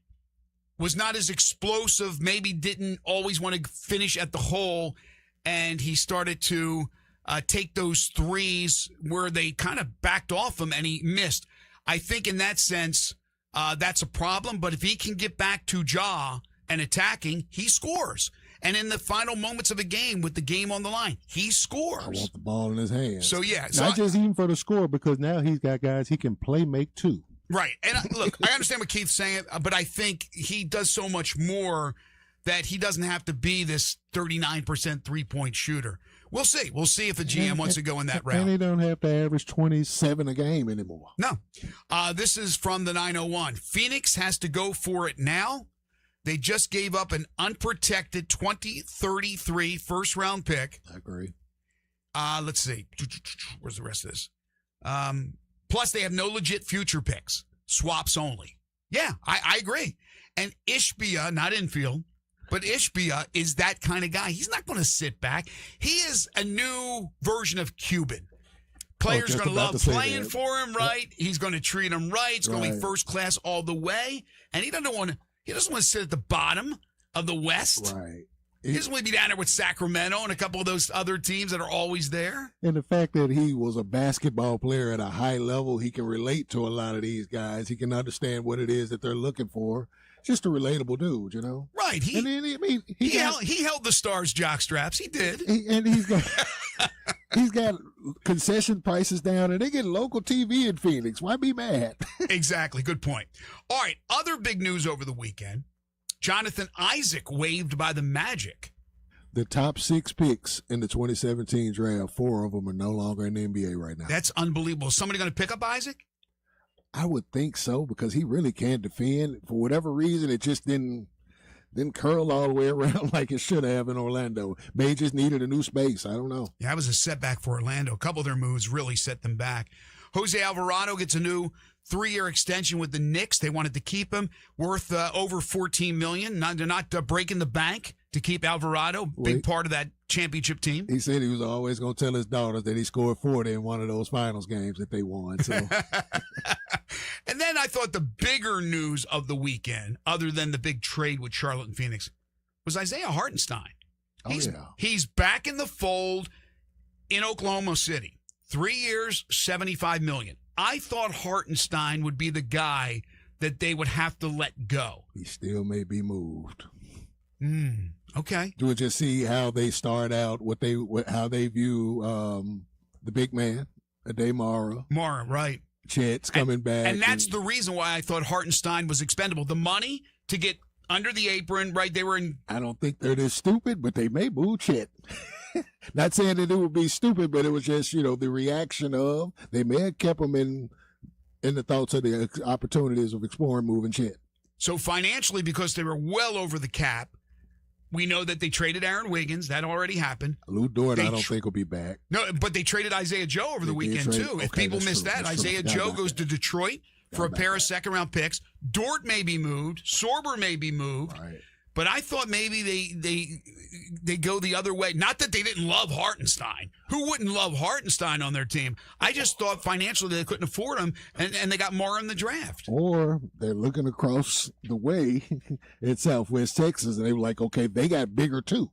was not as explosive, maybe didn't always want to finish at the hole, and he started to take those threes where they kind of backed off him and he missed. I think in that sense, that's a problem, but if he can get back to Ja and attacking, he scores. And in the final moments of a game with the game on the line, he scores. I want the ball in his hands. So, yeah. Not just even for the score, because now he's got guys he can play make too. Right. And look, I understand what Keith's saying, but I think he does so much more that he doesn't have to be this 39% three-point shooter. We'll see. We'll see if a GM wants to go in that route. And he don't have to average 27 a game anymore. No. This is from the 901. Phoenix has to go for it now. They just gave up an unprotected 2033 first-round pick. I agree. Let's see. Where's the rest of this? Plus, they have no legit future picks. Swaps only. Yeah, I agree. And Ishbia, not infield, but Ishbia is that kind of guy. He's not going to sit back. He is a new version of Cuban. Players are going to love playing for him, right? He's going to treat them right. It's going to be first class all the way. And he doesn't want to sit at the bottom of the West. Right. He doesn't want to be down there with Sacramento and a couple of those other teams that are always there. And the fact that he was a basketball player at a high level, he can relate to a lot of these guys. He can understand what it is that they're looking for. Just a relatable dude, you know? Right. He held the Stars jockstraps. He did. He's got concession prices down, and they get local TV in Phoenix. Why be mad? Exactly. Good point. All right. Other big news over the weekend. Jonathan Isaac waived by the Magic. The top 6 picks in the 2017 draft, 4 of them are no longer in the NBA right now. That's unbelievable. Is somebody going to pick up Isaac? I would think so, because he really can defend. For whatever reason, it just didn't curl all the way around like it should have in Orlando. They just needed a new space. I don't know. Yeah, that was a setback for Orlando. A couple of their moves really set them back. Jose Alvarado gets a new 3-year extension with the Knicks. They wanted to keep him, worth over $14 million. They're not breaking the bank to keep Alvarado, big part of that championship team. He said he was always going to tell his daughters that he scored 40 in one of those finals games that they won. So. And then I thought the bigger news of the weekend, other than the big trade with Charlotte and Phoenix, was Isaiah Hartenstein. He's back in the fold in Oklahoma City. 3 years, $75 million. I thought Hartenstein would be the guy that they would have to let go. He still may be moved. Okay. We'll just see how they start out, how they view the big man, Ade Mara. Right. Chet's coming back. And that's the reason why I thought Hartenstein was expendable. The money to get under the apron, right? They were in. I don't think they're this stupid, but they may move Chet. Not saying that it would be stupid, but it was just, the reaction of, they may have kept him in the thoughts of the opportunities of exploring moving Chet. So financially, because they were well over the cap, we know that they traded Aaron Wiggins. That already happened. Lou Dort, I don't think will be back. No, but they traded Isaiah Joe over the weekend, too. If people missed that, Isaiah Joe goes to Detroit for a pair of second-round picks. Dort may be moved. Sorber may be moved. Right. But I thought maybe they go the other way. Not that they didn't love Hartenstein. Who wouldn't love Hartenstein on their team? I just thought financially they couldn't afford him, and they got more in the draft. Or they're looking across the way in Southwest Texas, and they were like, okay, they got bigger too.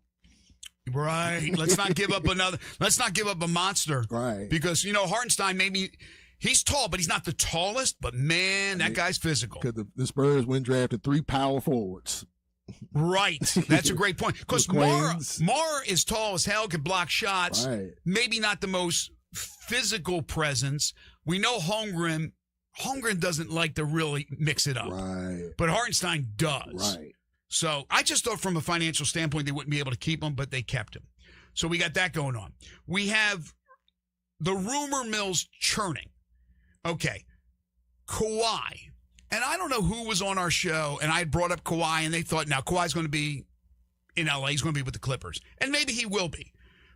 Right. Let's not give up a monster. Right. Because, Hartenstein he's tall, but he's not the tallest. But, man, that guy's physical. Because the Spurs drafted 3 power forwards. Right. That's a great point. Because Mara is tall as hell, can block shots. Right. Maybe not the most physical presence. We know Holmgren doesn't like to really mix it up. Right. But Hartenstein does. Right. So I just thought from a financial standpoint they wouldn't be able to keep him, but they kept him. So we got that going on. We have the rumor mill's churning. Okay. Kawhi. And I don't know who was on our show, and I had brought up Kawhi, and they thought, now Kawhi's going to be in L.A. He's going to be with the Clippers. And maybe he will be.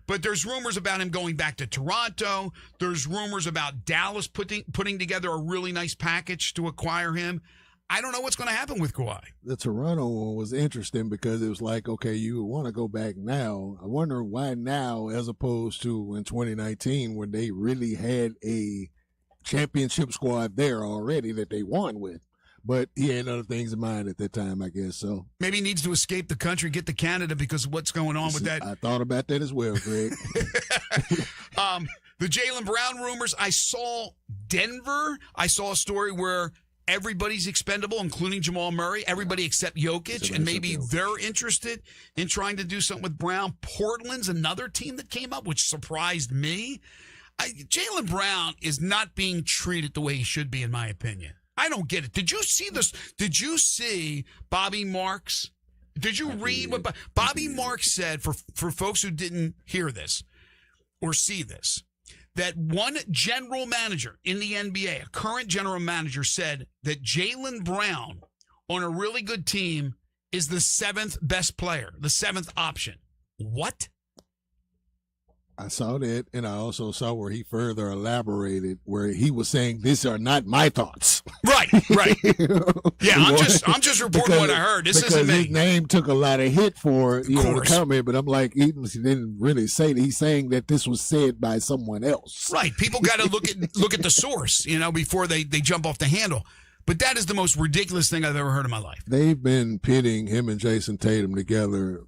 But there's rumors about him going back to Toronto. There's rumors about Dallas putting together a really nice package to acquire him. I don't know what's going to happen with Kawhi. The Toronto one was interesting because it was like, okay, you want to go back now. I wonder why now as opposed to in 2019 when they really had a championship squad there already that they won with. But he had other things in mind at that time, I guess. So maybe he needs to escape the country, get to Canada because of what's going on with that. I thought about that as well, Greg. The Jaylen Brown rumors. I saw Denver. I saw a story where everybody's expendable, including Jamal Murray. Everybody except Jokic, and maybe they're interested in trying to do something with Brown. Portland's another team that came up, which surprised me. Jaylen Brown is not being treated the way he should be, in my opinion. I don't get it. Did you see this? Did you see Bobby Marks? Did you read what Bobby Marks said for folks who didn't hear this or see this? That one general manager in the NBA, a current general manager, said that Jaylen Brown on a really good team is the 7th best player, the 7th option. What? I saw that, and I also saw where he further elaborated, where he was saying, "These are not my thoughts." Right. Yeah, I'm just reporting what I heard. This isn't me. His name took a lot of hit for the comment, but I'm like, he didn't really say that. He's saying that this was said by someone else. Right. People got to look at the source, before they jump off the handle. But that is the most ridiculous thing I've ever heard in my life. They've been pitting him and Jason Tatum together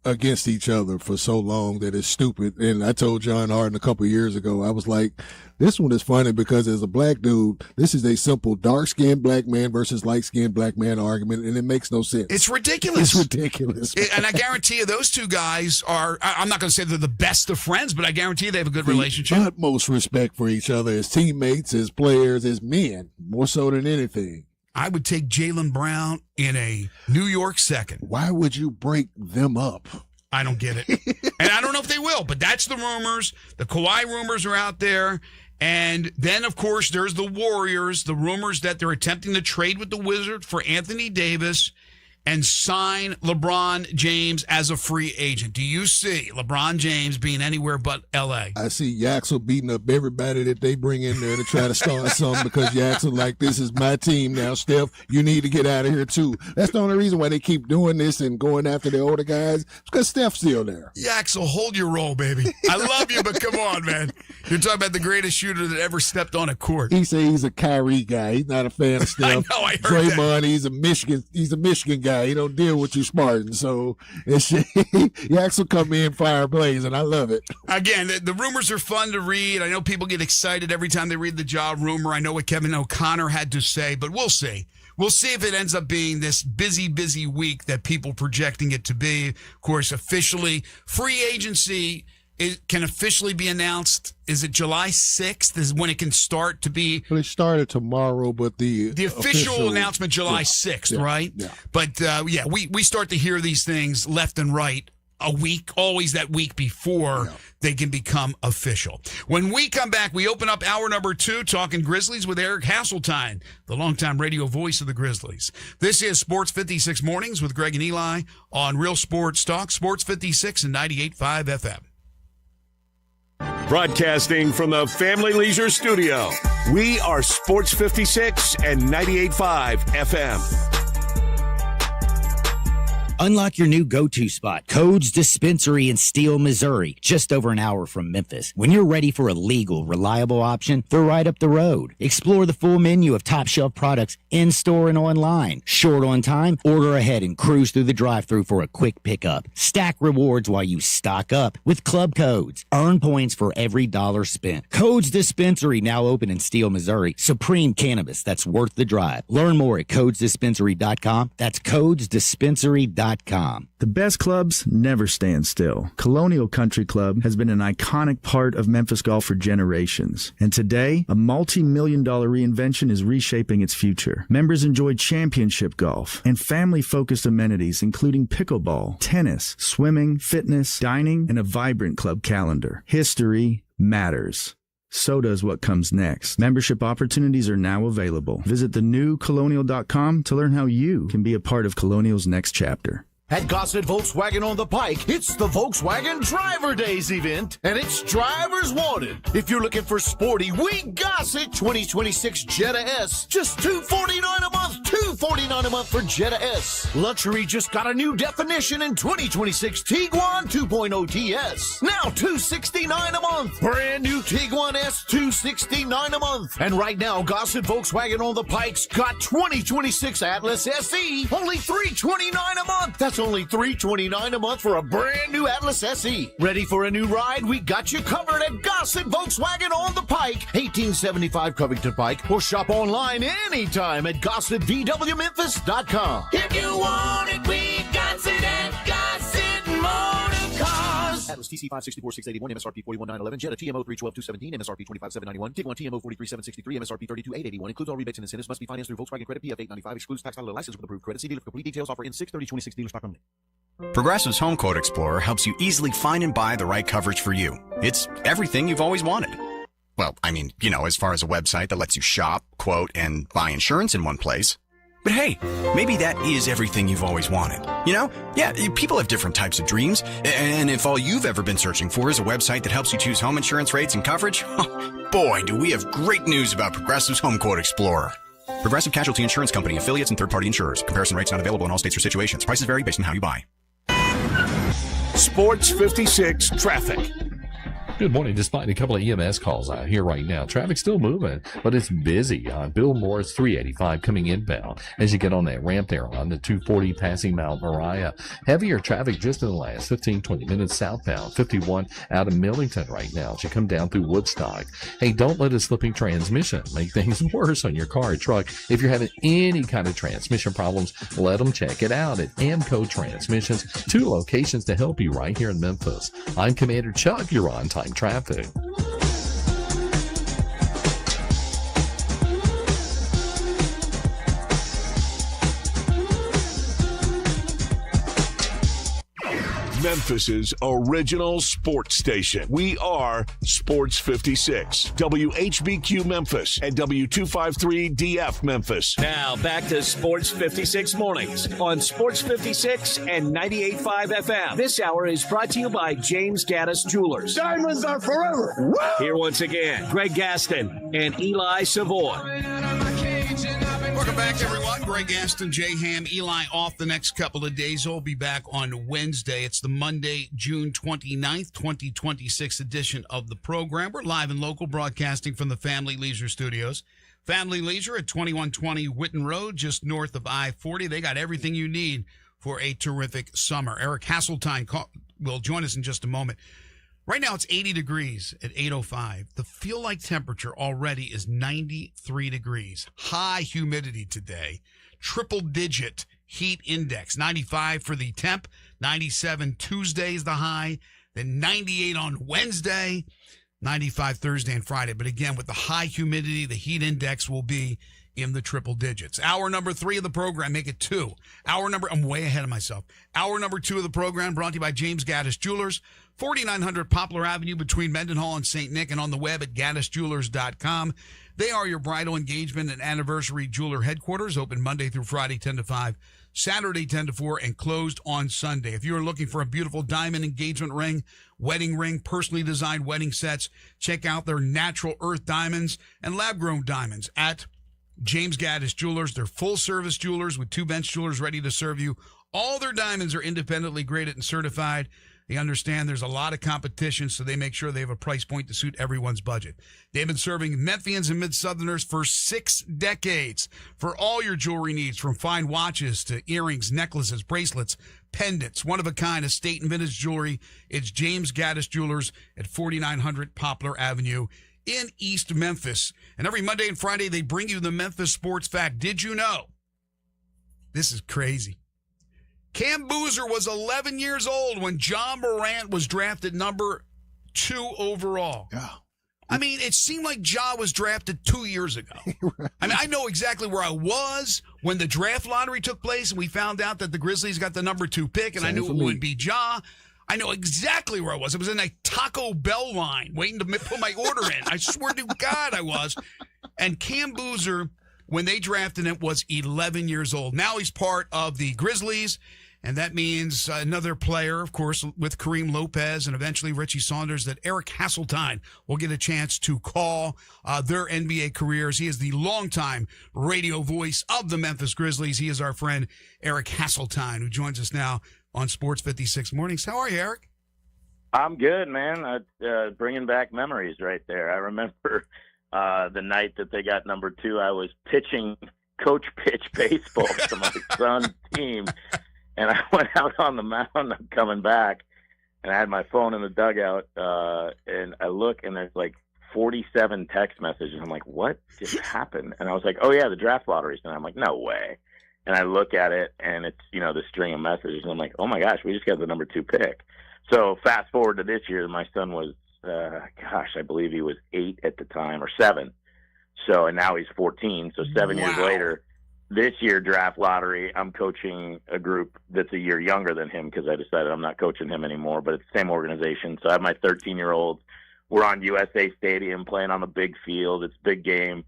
against each other for so long that it's stupid. And I told John Harden a couple of years ago, I was like, this one is funny because as a black dude, this is a simple dark-skinned black man versus light-skinned black man argument, and it makes no sense. It's ridiculous. It's ridiculous. And I guarantee you those two guys are, I'm not going to say they're the best of friends, but I guarantee you they have a good relationship. Utmost respect for each other as teammates, as players, as men, more so than anything. I would take Jaylen Brown in a New York second. Why would you break them up? I don't get it. And I don't know if they will, but that's the rumors. The Kawhi rumors are out there. And then, of course, there's the Warriors, the rumors that they're attempting to trade with the Wizards for Anthony Davis. and sign LeBron James as a free agent? Do you see LeBron James being anywhere but L.A.? I see Yaxel beating up everybody that they bring in there to try to start something because Yaxel like, this is my team now, Steph. You need to get out of here, too. That's the only reason why they keep doing this and going after the older guys, because Steph's still there. Yaxel, hold your roll, baby. I love you, but come on, man. You're talking about the greatest shooter that ever stepped on a court. He say he's a Kyrie guy. He's not a fan of Steph. I know, I heard Draymond, that. he's a Michigan guy. He don't deal with you Spartans. So Yaxel come in fire blazing. I love it. Again, the rumors are fun to read. I know people get excited every time they read the Ja rumor. I know what Kevin O'Connor had to say, but we'll see. We'll see if it ends up being this busy week that people projecting it to be. Of course, officially, free agency can officially be announced. Is it July 6th is when it can start to be? Well, it started tomorrow, but the official announcement July 6th, right? Yeah. But, we start to hear these things left and right a week, always that week before they can become official. When we come back, we open up hour number 2, talking Grizzlies with Eric Hasseltine, the longtime radio voice of the Grizzlies. This is Sports 56 Mornings with Greg and Eli on Real Sports Talk, Sports 56 and 98.5 FM. Broadcasting from the Family Leisure Studio, we are Sports 56 and 98.5 FM. Unlock your new go-to spot, Codes Dispensary in Steele, Missouri, just over an hour from Memphis. When you're ready for a legal, reliable option, they're right up the road. Explore the full menu of top-shelf products in-store and online. Short on time? Order ahead and cruise through the drive-thru for a quick pickup. Stack rewards while you stock up with Club Codes. Earn points for every dollar spent. Codes Dispensary, now open in Steele, Missouri. Supreme cannabis that's worth the drive. Learn more at CodesDispensary.com. That's CodesDispensary.com. The best clubs never stand still. Colonial Country Club has been an iconic part of Memphis golf for generations. And today, a multi-million-dollar reinvention is reshaping its future. Members enjoy championship golf and family-focused amenities including pickleball, tennis, swimming, fitness, dining, and a vibrant club calendar. History matters. So does what comes next. Membership opportunities are now available. Visit thenewcolonial.com to learn how you can be a part of Colonial's next chapter. At Gossett Volkswagen on the Pike, it's the Volkswagen Driver Days event, and it's drivers wanted. If you're looking for sporty, we Gossett 2026 Jetta S. Just $249 a month, $249 a month for Jetta S. Luxury just got a new definition in 2026 Tiguan 2.0 TS. Now $269 a month. Brand new Tiguan S, $269 a month. And right now, Gossett Volkswagen on the Pike's got 2026 Atlas SE, only $329 a month. That's only $329 a month for a brand new Atlas SE. Ready for a new ride? We got you covered at Gossett Volkswagen on the Pike, 1875 Covington Pike, or shop online anytime at GossettVWMemphis.com. If you want it, we got it at Gossett Motor Cars. Atlas TC 564,681, MSRP 41,911, Jetta TMO 312,217, MSRP 25,791, Tiguan TMO 43,763, MSRP 32,881. Includes all rebates and incentives. Must be financed through Volkswagen Credit PF 895. Excludes tax title license with approved credit. See dealer for complete details. Offer in 6/30/26 dealer stock only. Progressive's Home Quote Explorer helps you easily find and buy the right coverage for you. It's everything you've always wanted. Well, I mean, as far as a website that lets you shop, quote, and buy insurance in one place. But hey, maybe that is everything you've always wanted. Yeah, people have different types of dreams. And if all you've ever been searching for is a website that helps you choose home insurance rates and coverage, boy, do we have great news about Progressive's Home Quote Explorer. Progressive Casualty Insurance Company, affiliates, and third-party insurers. Comparison rates not available in all states or situations. Prices vary based on how you buy. Sports 56 Traffic. Good morning. Despite a couple of EMS calls out here right now, traffic's still moving, but it's busy on Bill Morris 385 coming inbound as you get on that ramp there on the 240 passing Mount Moriah. Heavier traffic just in the last 15-20 minutes southbound 51 out of Millington right now as you come down through Woodstock. Hey, don't let a slipping transmission make things worse on your car or truck. If you're having any kind of transmission problems, let them check it out at Amco Transmissions. 2 locations to help you right here in Memphis. I'm Commander Chuck. You're on time traffic. Memphis's original sports station. We are Sports 56, WHBQ Memphis, and W253DF Memphis. Now back to Sports 56 mornings on Sports 56 and 98.5 FM. This hour is brought to you by James Gaddis Jewelers. Diamonds are forever. Woo! Here once again, Greg Gaston and Eli Savoy. Welcome back, everyone. Greg Gaston, Jay Ham, Eli off the next couple of days. We'll be back on Wednesday. It's the Monday, June 29th, 2026 edition of the program. We're live and local, broadcasting from the Family Leisure Studios. Family Leisure at 2120 Whitten Road, just north of I-40. They got everything you need for a terrific summer. Eric Hasseltine will join us in just a moment. Right now, it's 80 degrees at 8:05. The feel-like temperature already is 93 degrees. High humidity today. Triple-digit heat index. 95 for the temp. 97 Tuesday is the high. Then 98 on Wednesday. 95 Thursday and Friday. But again, with the high humidity, the heat index will be in the triple digits. Hour number 3 of the program, make it 2. I'm way ahead of myself. Hour number 2 of the program brought to you by James Gaddis Jewelers, 4900 Poplar Avenue between Mendenhall and St. Nick, and on the web at gaddisjewelers.com. They are your bridal engagement and anniversary jeweler headquarters, open Monday through Friday, 10 to 5, Saturday, 10 to 4, and closed on Sunday. If you are looking for a beautiful diamond engagement ring, wedding ring, personally designed wedding sets, check out their natural earth diamonds and lab-grown diamonds at James Gaddis Jewelers. They're full-service jewelers with 2 bench jewelers ready to serve you. All their diamonds are independently graded and certified. They understand there's a lot of competition, so they make sure they have a price point to suit everyone's budget. They've been serving Memphians and Mid-Southerners for 6 decades. For all your jewelry needs, from fine watches to earrings, necklaces, bracelets, pendants, one-of-a-kind estate and vintage jewelry, it's James Gaddis Jewelers at 4900 Poplar Avenue in East Memphis. And every Monday and Friday, they bring you the Memphis Sports Fact. Did you know? This is crazy. Cam Boozer was 11 years old when John Morant was drafted number 2 overall. Yeah. I mean, it seemed like Ja was drafted 2 years ago. Right. I mean, I know exactly where I was when the draft lottery took place and we found out that the Grizzlies got the number 2 pick, and I knew it would be Ja. I know exactly where I was. I was in a Taco Bell line waiting to put my order in. I swear to God I was. And Cam Boozer, when they drafted him, was 11 years old. Now he's part of the Grizzlies, and that means another player, of course, with Kareem Lopez and eventually Richie Saunders, that Eric Hasseltine will get a chance to call their NBA careers. He is the longtime radio voice of the Memphis Grizzlies. He is our friend Eric Hasseltine, who joins us now on Sports 56 Mornings. How are you, Eric? I'm good, man. Bringing back memories right there. I remember the night that they got number 2, I was pitching coach pitch baseball to my son's team, and I went out on the mound. I'm coming back, and I had my phone in the dugout, and I look, and there's like 47 text messages. I'm like, what just happened? And I was like, oh, yeah, the draft lotteries. And I'm like, no way. And I look at it, and it's, the string of messages. And I'm like, oh, my gosh, we just got the number 2 pick. So fast forward to this year, my son was, I believe he was 8 at the time, or 7. So, and now he's 14. So 7 years later, this year draft lottery, I'm coaching a group that's a year younger than him because I decided I'm not coaching him anymore, but it's the same organization. So I have my 13-year-old. We're on USA Stadium playing on the big field. It's a big game.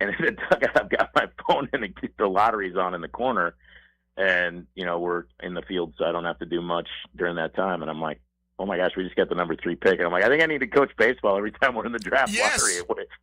And in the dugout, I've got my phone and the lottery's on in the corner. And, we're in the field, so I don't have to do much during that time. And I'm like, oh, my gosh, we just got the number 3 pick. And I'm like, I think I need to coach baseball every time we're in the draft lottery.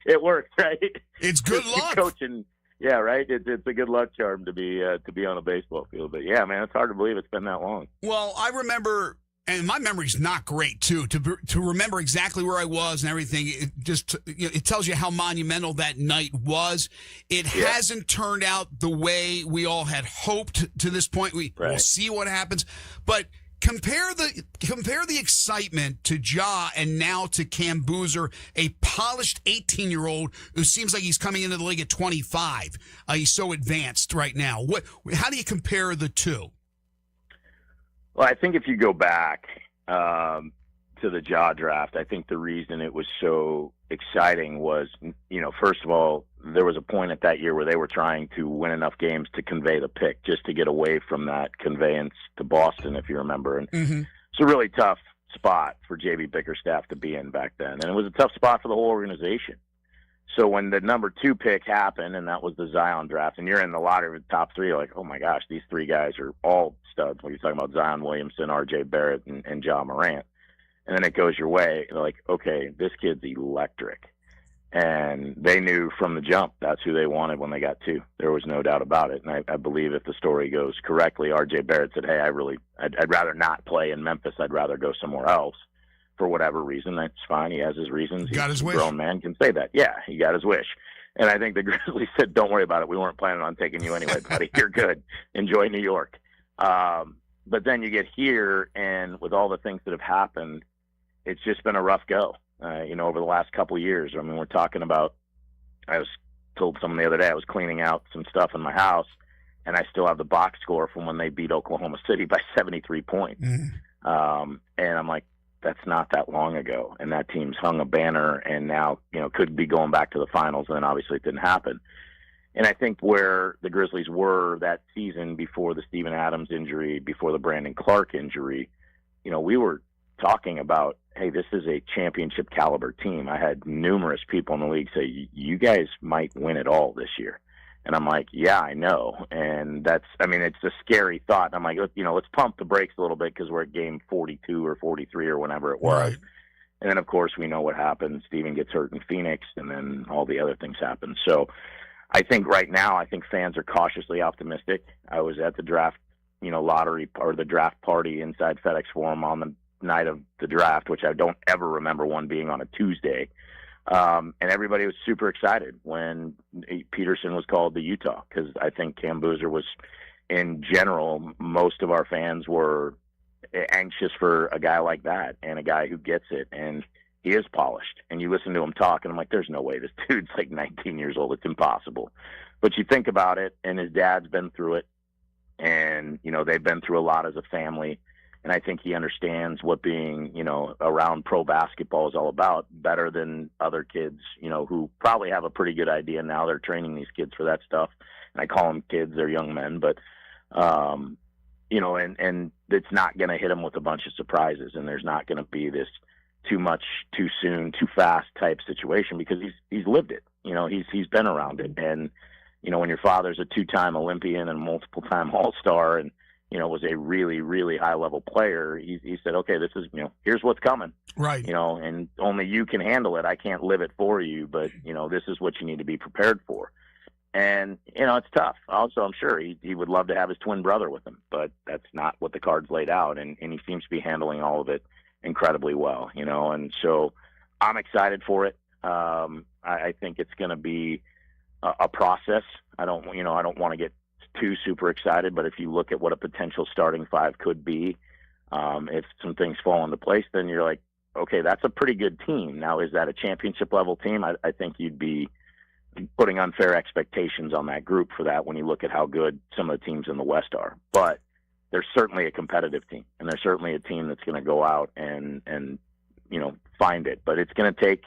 It works, right? It's good luck. Coaching, yeah, right? It's a good luck charm to be on a baseball field. But, yeah, man, it's hard to believe it's been that long. Well, I remember, and my memory's not great, too, to remember exactly where I was and everything. It just it tells you how monumental that night was. It hasn't turned out the way we all had hoped to this point. We'll see what happens. But compare the excitement to Ja and now to Cam Boozer, a polished 18-year-old who seems like he's coming into the league at 25. He's so advanced right now. How do you compare the two? Well, I think if you go back to the Ja draft, I think the reason it was so exciting was, first of all, there was a point at that year where they were trying to win enough games to convey the pick, just to get away from that conveyance to Boston, if you remember. And a really tough spot for JB Bickerstaff to be in back then. And it was a tough spot for the whole organization. So when the number 2 pick happened, and that was the Zion draft, and you're in the lottery with the top 3, you're like, oh my gosh, these 3 guys are all studs. When you're talking about Zion Williamson, RJ Barrett, and John Morant. And then it goes your way. They're like, okay, this kid's electric. And they knew from the jump that's who they wanted when they got 2. There was no doubt about it. And I believe if the story goes correctly, RJ Barrett said, hey, I'd rather not play in Memphis. I'd rather go somewhere else for whatever reason. That's fine. He has his reasons. Got his wish. A grown man can say that. Yeah, he got his wish. And I think the Grizzlies said, don't worry about it. We weren't planning on taking you anyway, buddy. You're good. Enjoy New York. But then you get here, and with all the things that have happened, it's just been a rough go. Over the last couple of years. I mean, we're talking about, I was told someone the other day, I was cleaning out some stuff in my house, and I still have the box score from when they beat Oklahoma City by 73 points. And I'm like, that's not that long ago. And that team's hung a banner and now, could be going back to the finals. And then obviously it didn't happen. And I think where the Grizzlies were that season before the Steven Adams injury, before the Brandon Clark injury, we were talking about, hey, this is a championship caliber team. I had numerous people in the league say, you guys might win it all this year. And I'm like, yeah, I know. And it's a scary thought. And I'm like, let's pump the brakes a little bit because we're at game 42 or 43 or whenever it was. Right. And then, of course, we know what happened. Steven gets hurt in Phoenix, and then all the other things happen. So I think right now, fans are cautiously optimistic. I was at the draft, lottery or the draft party inside FedEx Forum on the night of the draft, which I don't ever remember one being on a Tuesday. And everybody was super excited when Peterson was called to Utah, because I think Cam Boozer was, in general, most of our fans were anxious for a guy like that and a guy who gets it. And he is polished. And you listen to him talk, and I'm like, there's no way this dude's like 19 years old. It's impossible. But you think about it, and his dad's been through it, and, they've been through a lot as a family. And I think he understands what being, around pro basketball is all about better than other kids, who probably have a pretty good idea now. They're training these kids for that stuff. And I call them kids, they're young men, but, and it's not going to hit them with a bunch of surprises. And there's not going to be this too much, too soon, too fast type situation, because he's lived it. He's been around it. And, when your father's a 2-time Olympian and multiple-time All-Star and, was a really, really high-level player, he said, okay, this is, here's what's coming. Right. And only you can handle it. I can't live it for you, but, this is what you need to be prepared for. And, it's tough. Also, I'm sure he would love to have his twin brother with him, but that's not what the cards laid out. And he seems to be handling all of it incredibly well, and so I'm excited for it. I think it's going to be a process. I don't want to get too super excited, but if you look at what a potential starting 5 could be, if some things fall into place, then you're like, okay, that's a pretty good team. Now, is that a championship level team? I think you'd be putting unfair expectations on that group for that when you look at how good some of the teams in the West are. But they're certainly a competitive team, and they're certainly a team that's going to go out and find it. But it's going to take,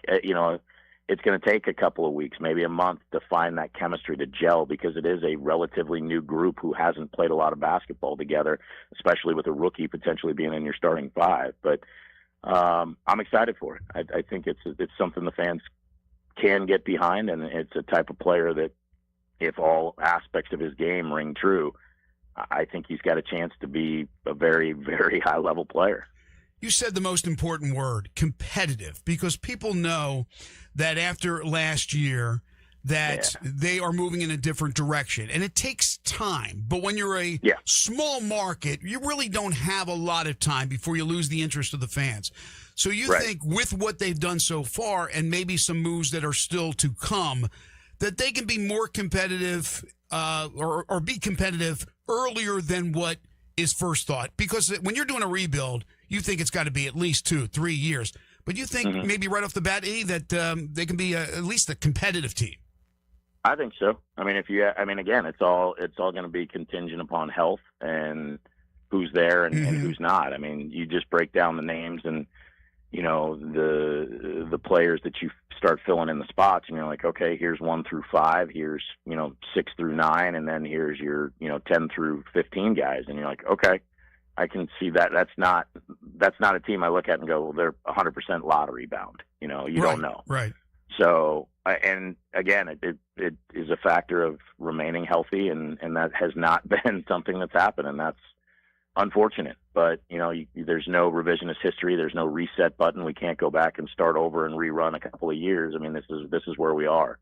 it's going to take a couple of weeks, maybe a month, to find that chemistry to gel, because it is a relatively new group who hasn't played a lot of basketball together, especially with a rookie potentially being in your starting 5. But I'm excited for it. I think it's something the fans can get behind, and it's a type of player that, if all aspects of his game ring true, I think he's got a chance to be a very, very high-level player. You said the most important word, competitive, because people know that after last year that they are moving in a different direction, and it takes time. But when you're a small market, you really don't have a lot of time before you lose the interest of the fans. So you think with what they've done so far, and maybe some moves that are still to come, that they can be more competitive or be competitive earlier than what is first thought? Because when you're doing a rebuild, you think it's got to be at least 2-3 years. But you think maybe right off the bat, that they can be at least a competitive team? I think so. Again, it's all going to be contingent upon health and who's there and who's not. I mean, you just break down the names and, the players that you start filling in the spots, and you're like, okay, here's 1 through 5, here's, 6 through 9, and then here's your, 10 through 15 guys. And you're like, okay, I can see that. That's not that's not a team I look at and go, well, they're 100% lottery bound. You know, you don't know. Right. So, and again, it is a factor of remaining healthy, and that has not been something that's happened, and that's unfortunate. But, you know, there's no revisionist history. There's no reset button. We can't go back and start over and rerun a couple of years. I mean, this is where we are.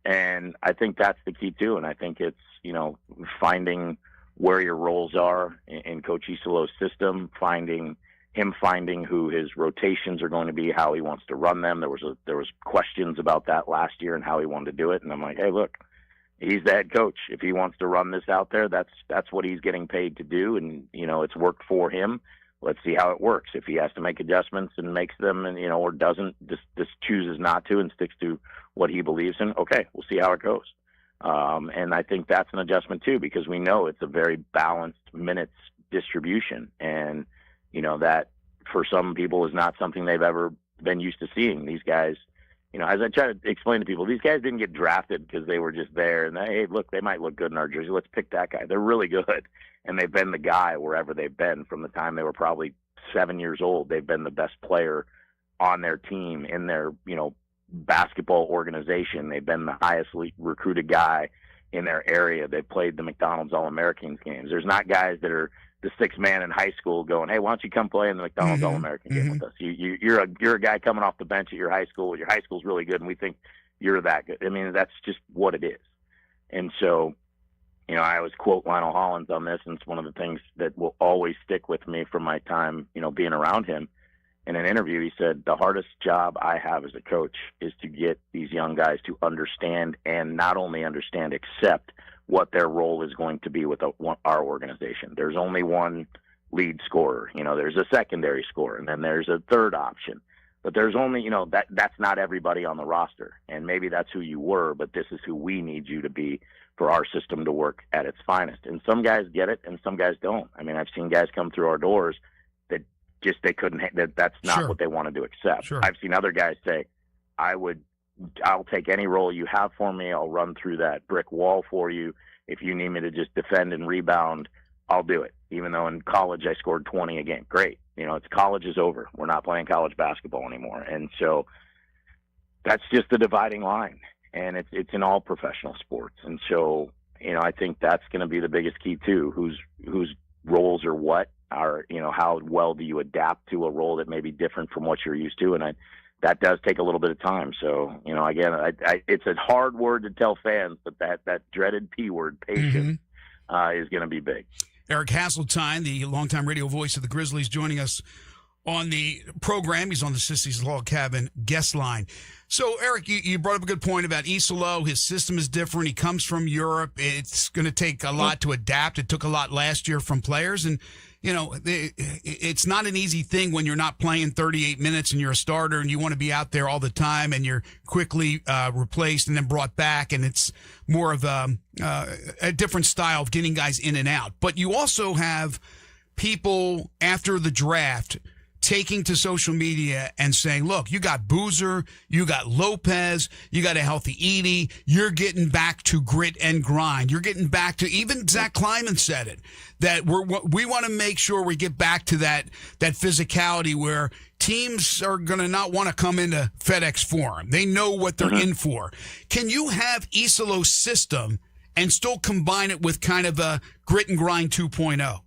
And I think that's the key too. And I think it's, you know, finding where your roles are in Coach Iserloh's system, finding who his rotations are going to be, how he wants to run them. There was questions about that last year and how he wanted to do it. And I'm like, hey, look, he's the head coach. If he wants to run this out there, that's what he's getting paid to do. And, you know, it's worked for him. Let's see how it works. If he has to make adjustments and makes them, and, you know, or doesn't, just chooses not to and sticks to what he believes in, okay, we'll see how it goes. And I think that's an adjustment too, because we know it's a very balanced minutes distribution. And, you know, that for some people is not something they've ever been used to seeing. These guys, you know, as I try to explain to people, these guys didn't get drafted because they were just there and hey, look, they might look good in our jersey. Let's pick that guy. They're really good. And they've been the guy wherever they've been from the time they were probably 7 years old. They've been the best player on their team in their, you know, basketball organization. They've been the highest recruited guy in their area. They played the McDonald's All-Americans games. There's not guys that are the sixth man in high school going, hey, why don't you come play in the McDonald's All-American game with us? You're a guy coming off the bench at your high school. Your high school's really good, and we think you're that good. I mean, that's just what it is. And so, you know, I always quote Lionel Hollins on this, and it's one of the things that will always stick with me from my time, you know, being around him. In an interview, he said, the hardest job I have as a coach is to get these young guys to understand, and not only understand, accept what their role is going to be with our organization. There's only one lead scorer. You know, there's a secondary scorer, and then there's a third option. But there's only, you know, that's not everybody on the roster. And maybe that's who you were, but this is who we need you to be for our system to work at its finest. And some guys get it, and some guys don't. I mean, I've seen guys come through our doors that just they couldn't. That's not what they wanted to accept. I've seen other guys say, I'll take any role you have for me. I'll run through that brick wall for you. If you need me to just defend and rebound, I'll do it. Even though in college I scored 20 a game. Great. You know, college is over. We're not playing college basketball anymore. And so that's just the dividing line. And it's in all professional sports. And so, you know, I think that's going to be the biggest key too. Whose roles are what are, you know, how well do you adapt to a role that may be different from what you're used to? And that does take a little bit of time. So, you know, again, it's a hard word to tell fans, but that dreaded P word, patience, is going to be big. Eric Hasseltine, the longtime radio voice of the Grizzlies, joining us on the program. He's on the Sissy's Log Cabin guest line. So, Eric, you brought up a good point about Iserloh. His system is different. He comes from Europe. It's going to take a lot to adapt. It took a lot last year from players. And, you know, it's not an easy thing when you're not playing 38 minutes and you're a starter and you want to be out there all the time and you're quickly replaced and then brought back. And it's more of a different style of getting guys in and out. But you also have people after the draft taking to social media and saying, look, you got Boozer, you got Lopez, you got a healthy Edey, you're getting back to grit and grind. You're getting back to, even Zach Kleiman said it, that we want to make sure we get back to that physicality where teams are going to not want to come into FedEx Forum. They know what they're in for. Can you have Iserloh's system and still combine it with kind of a grit and grind 2.0?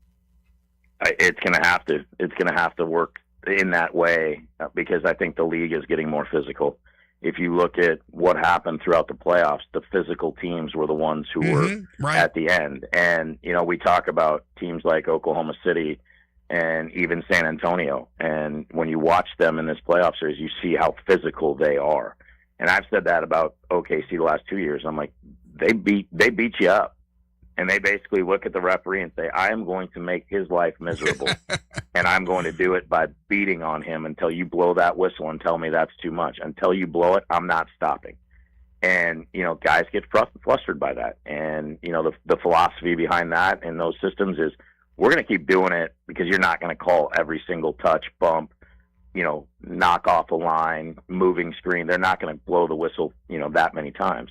It's going to have to. It's going to have to work in that way because I think the league is getting more physical. If you look at what happened throughout the playoffs, the physical teams were the ones who were at the end. And, you know, we talk about teams like Oklahoma City and even San Antonio. And when you watch them in this playoff series, you see how physical they are. And I've said that about OKC the last 2 years. I'm like, they beat you up. And they basically look at the referee and say, I am going to make his life miserable, and I'm going to do it by beating on him until you blow that whistle and tell me that's too much. Until you blow it, I'm not stopping. And, you know, guys get flustered by that. And, you know, the philosophy behind that and those systems is we're going to keep doing it because you're not going to call every single touch, bump, you know, knock off a line, moving screen. They're not going to blow the whistle, you know, that many times.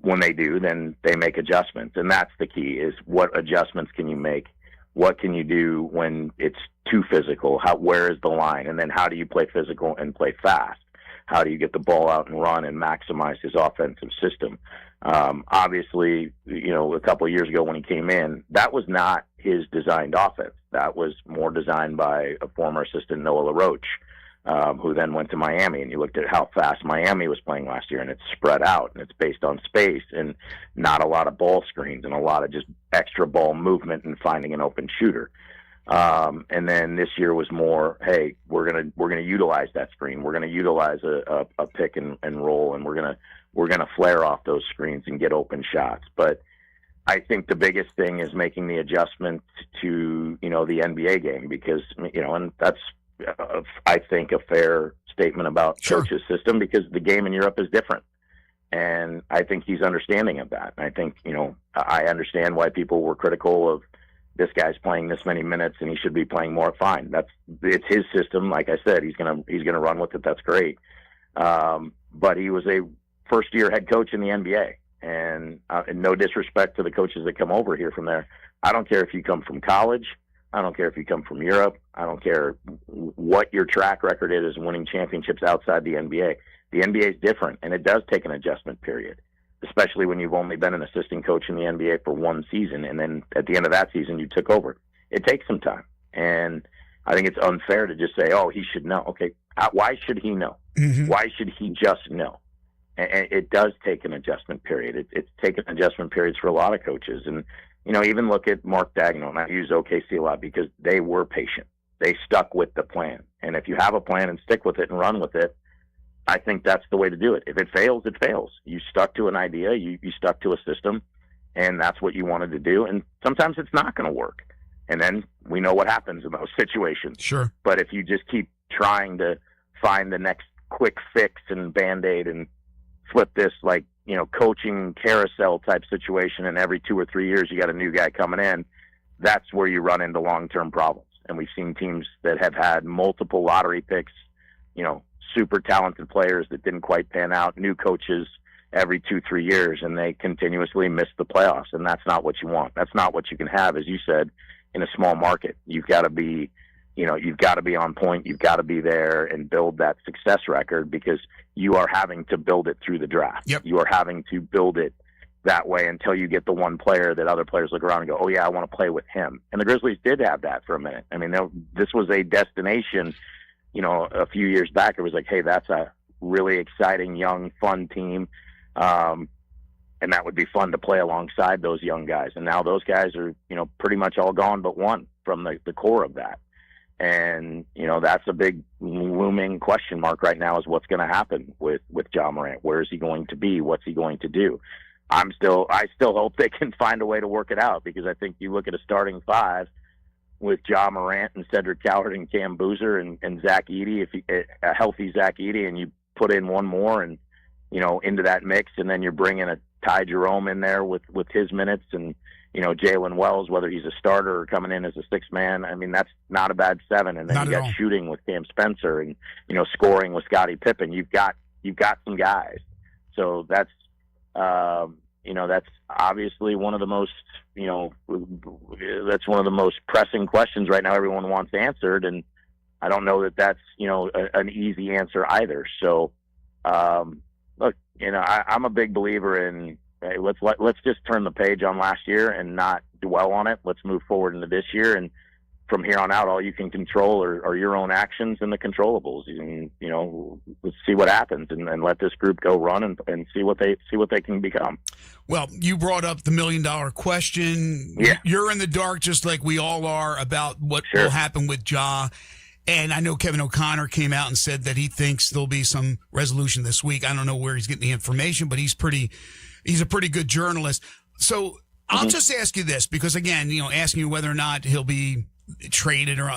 When they do, then they make adjustments. And that's the key is what adjustments can you make what can you do when it's too physical? Where is the line? And then how do you play physical and play fast? How do you get the ball out and run and maximize his offensive system? Obviously, a couple of years ago when he came in, that was not his designed offense. That was more designed by a former assistant, Noah LaRoche, who then went to Miami. And you looked at how fast Miami was playing last year, and it's spread out, and it's based on space and not a lot of ball screens and a lot of just extra ball movement and finding an open shooter. And then this year was more, hey, we're gonna utilize that screen. We're gonna utilize a pick and roll, and we're gonna flare off those screens and get open shots. But I think the biggest thing is making the adjustment to the NBA game, because and that's I think a fair statement about Coach's system, because the game in Europe is different. And I think he's understanding of that. And I think, I understand why people were critical of this guy's playing this many minutes and he should be playing more. Fine. It's his system. Like I said, he's going to run with it. That's great. But he was a first year head coach in the NBA, and no disrespect to the coaches that come over here from there. I don't care if you come from college. I don't care if you come from Europe. I don't care what your track record is winning championships outside the NBA. The NBA is different, and it does take an adjustment period, especially when you've only been an assistant coach in the NBA for one season, and then at the end of that season you took over. It takes some time, and I think it's unfair to just say, oh, he should know. Okay, why should he know? Mm-hmm. Why should he just know? And it does take an adjustment period. It's taken adjustment periods for a lot of coaches, and even look at Mark Daigneault, and I use OKC a lot because they were patient. They stuck with the plan, and if you have a plan and stick with it and run with it, I think that's the way to do it. If it fails, it fails. You stuck to an idea, you stuck to a system, and that's what you wanted to do. And sometimes it's not going to work. And then we know what happens in those situations. Sure. But if you just keep trying to find the next quick fix and Band-Aid and flip this coaching carousel type situation, and every 2 or 3 years you got a new guy coming in, that's where you run into long-term problems. And we've seen teams that have had multiple lottery picks, super talented players that didn't quite pan out, new coaches every 2-3 years, and they continuously miss the playoffs. And that's not what you want. That's not what you can have, as you said, in a small market. You've got to be, you've got to be on point. You've got to be there and build that success record, because you are having to build it through the draft. Yep. You are having to build it that way until you get the one player that other players look around and go, oh yeah, I want to play with him. And the Grizzlies did have that for a minute. I mean, this was a destination. A few years back, it was like, hey, that's a really exciting, young, fun team. And that would be fun to play alongside those young guys. And now those guys are, pretty much all gone but one from the core of that. And, that's a big looming question mark right now, is what's going to happen with Ja Morant. Where is he going to be? What's he going to do? I still hope they can find a way to work it out, because I think you look at a starting five with Ja Morant and Cedric Coward and Cam Boozer and Zach Edey, a healthy Zach Edey, and you put in one more and, into that mix, and then you're bringing a Ty Jerome in there with his minutes, and, Jalen Wells, whether he's a starter or coming in as a sixth man. I mean, that's not a bad seven. And then you got shooting with Cam Spencer and, scoring with Scottie Pippen. You've got some guys. So that's obviously one of the most, that's one of the most pressing questions right now everyone wants answered. And I don't know that that's, an easy answer either. So, look, I'm a big believer in, hey, let's just turn the page on last year and not dwell on it. Let's move forward into this year. And from here on out, all you can control are your own actions and the controllables. And, let's see what happens, and let this group go run and see what they can become. Well, you brought up the $1 million question. Yeah. You're in the dark, just like we all are, about what will happen with Ja. And I know Kevin O'Connor came out and said that he thinks there'll be some resolution this week. I don't know where he's getting the information, but he's a pretty good journalist. So I'll just ask you this, because again, asking you whether or not he'll be traded, or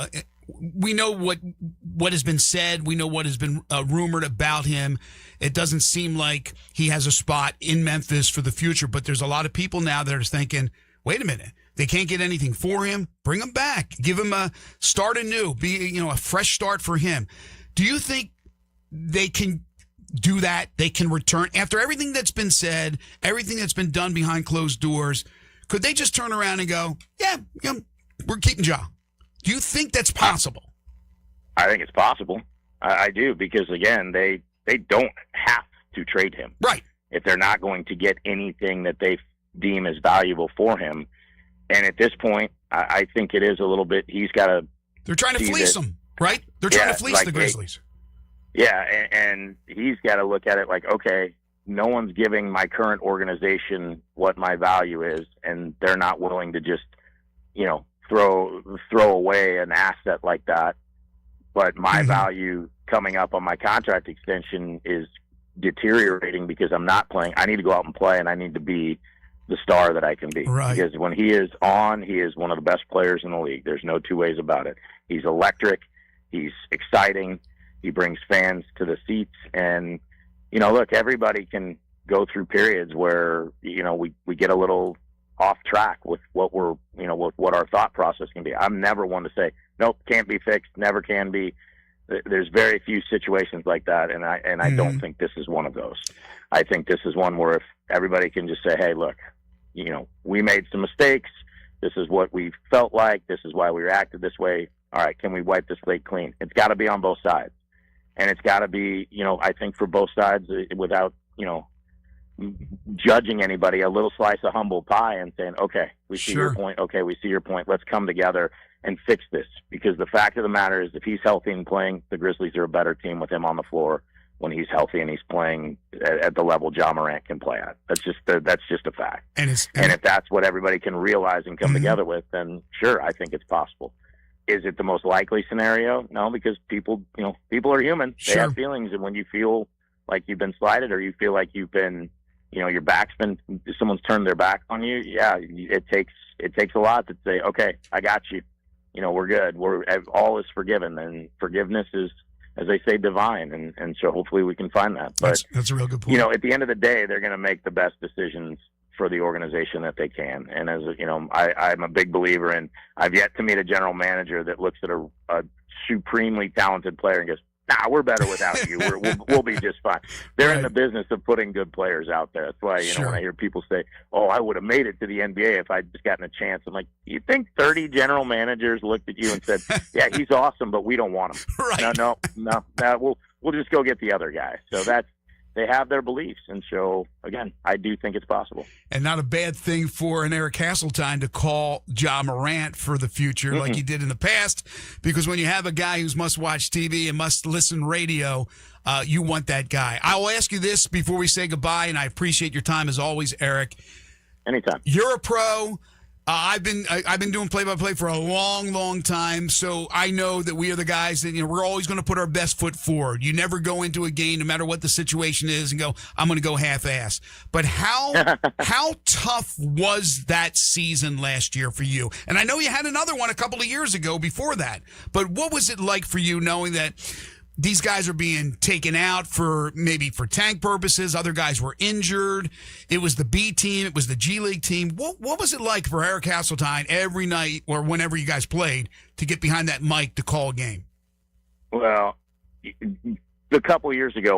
we know what has been said. We know what has been rumored about him. It doesn't seem like he has a spot in Memphis for the future, but there's a lot of people now that are thinking, wait a minute, they can't get anything for him. Bring him back. Give him a start anew. Be, a fresh start for him. Do you think they can do that? They can return after everything that's been said, everything that's been done behind closed doors? Could they just turn around and go, yeah, we're keeping Ja. Do you think that's possible? I think it's possible. I do, because again, they don't have to trade him. Right. If they're not going to get anything that they deem as valuable for him. And at this point, I think it is a little bit, he's got to. They're trying to fleece him, right? They're trying to fleece the Grizzlies. Yeah, and he's got to look at it like, okay, no one's giving my current organization what my value is, and they're not willing to just, throw away an asset like that. But my value coming up on my contract extension is deteriorating because I'm not playing. I need to go out and play, and I need to be the star that I can be. Right. Because when he is on, he is one of the best players in the league. There's no two ways about it. He's electric. He's exciting. He brings fans to the seats. And, look, everybody can go through periods where, we get a little off track with what we're, what our thought process can be. I'm never one to say, nope, can't be fixed, never can be. There's very few situations like that, and I don't think this is one of those. I think this is one where if everybody can just say, hey, look, we made some mistakes. This is what we felt like. This is why we reacted this way. All right, can we wipe the slate clean? It's got to be on both sides. And it's got to be, I think for both sides without, judging anybody, a little slice of humble pie and saying, okay, we see your point. Okay, we see your point. Let's come together and fix this. Because the fact of the matter is, if he's healthy and playing, the Grizzlies are a better team with him on the floor when he's healthy and he's playing at the level Ja Morant can play at. That's just a fact. And if that's what everybody can realize and come together with, then sure, I think it's possible. Is it the most likely scenario? No, because people are human. They have feelings, and when you feel like you've been slighted or you feel like you've been, your back's been, someone's turned their back on you. Yeah, it takes a lot to say, okay, I got you. We're good. All is forgiven, and forgiveness is, as they say, divine. And so hopefully we can find that. But that's a real good point. At the end of the day, they're going to make the best decisions for the organization that they can. And as I'm a big believer in, I've yet to meet a general manager that looks at a supremely talented player and goes, nah, we're better without you. We'll be just fine. They're in the business of putting good players out there. That's why, when I hear people say, oh, I would have made it to the NBA if I'd just gotten a chance. I'm like, you think 30 general managers looked at you and said, yeah, he's awesome, but we don't want him. Right. No, we'll just go get the other guy. So they have their beliefs. And so, again, I do think it's possible. And not a bad thing for an Eric Hasseltine to call Ja Morant for the future like he did in the past, because when you have a guy who's must-watch TV and must-listen radio, you want that guy. I will ask you this before we say goodbye, and I appreciate your time as always, Eric. Anytime. You're a pro. I've been doing play-by-play for a long, long time, so I know that we are the guys that we're always going to put our best foot forward. You never go into a game, no matter what the situation is, and go, I'm going to go half-ass. But how tough was that season last year for you? And I know you had another one a couple of years ago before that, but what was it like for you knowing that these guys are being taken out for tank purposes? Other guys were injured. It was the B team. It was the G League team. What was it like for Eric Hasseltine every night or whenever you guys played to get behind that mic to call a game? Well, a couple of years ago,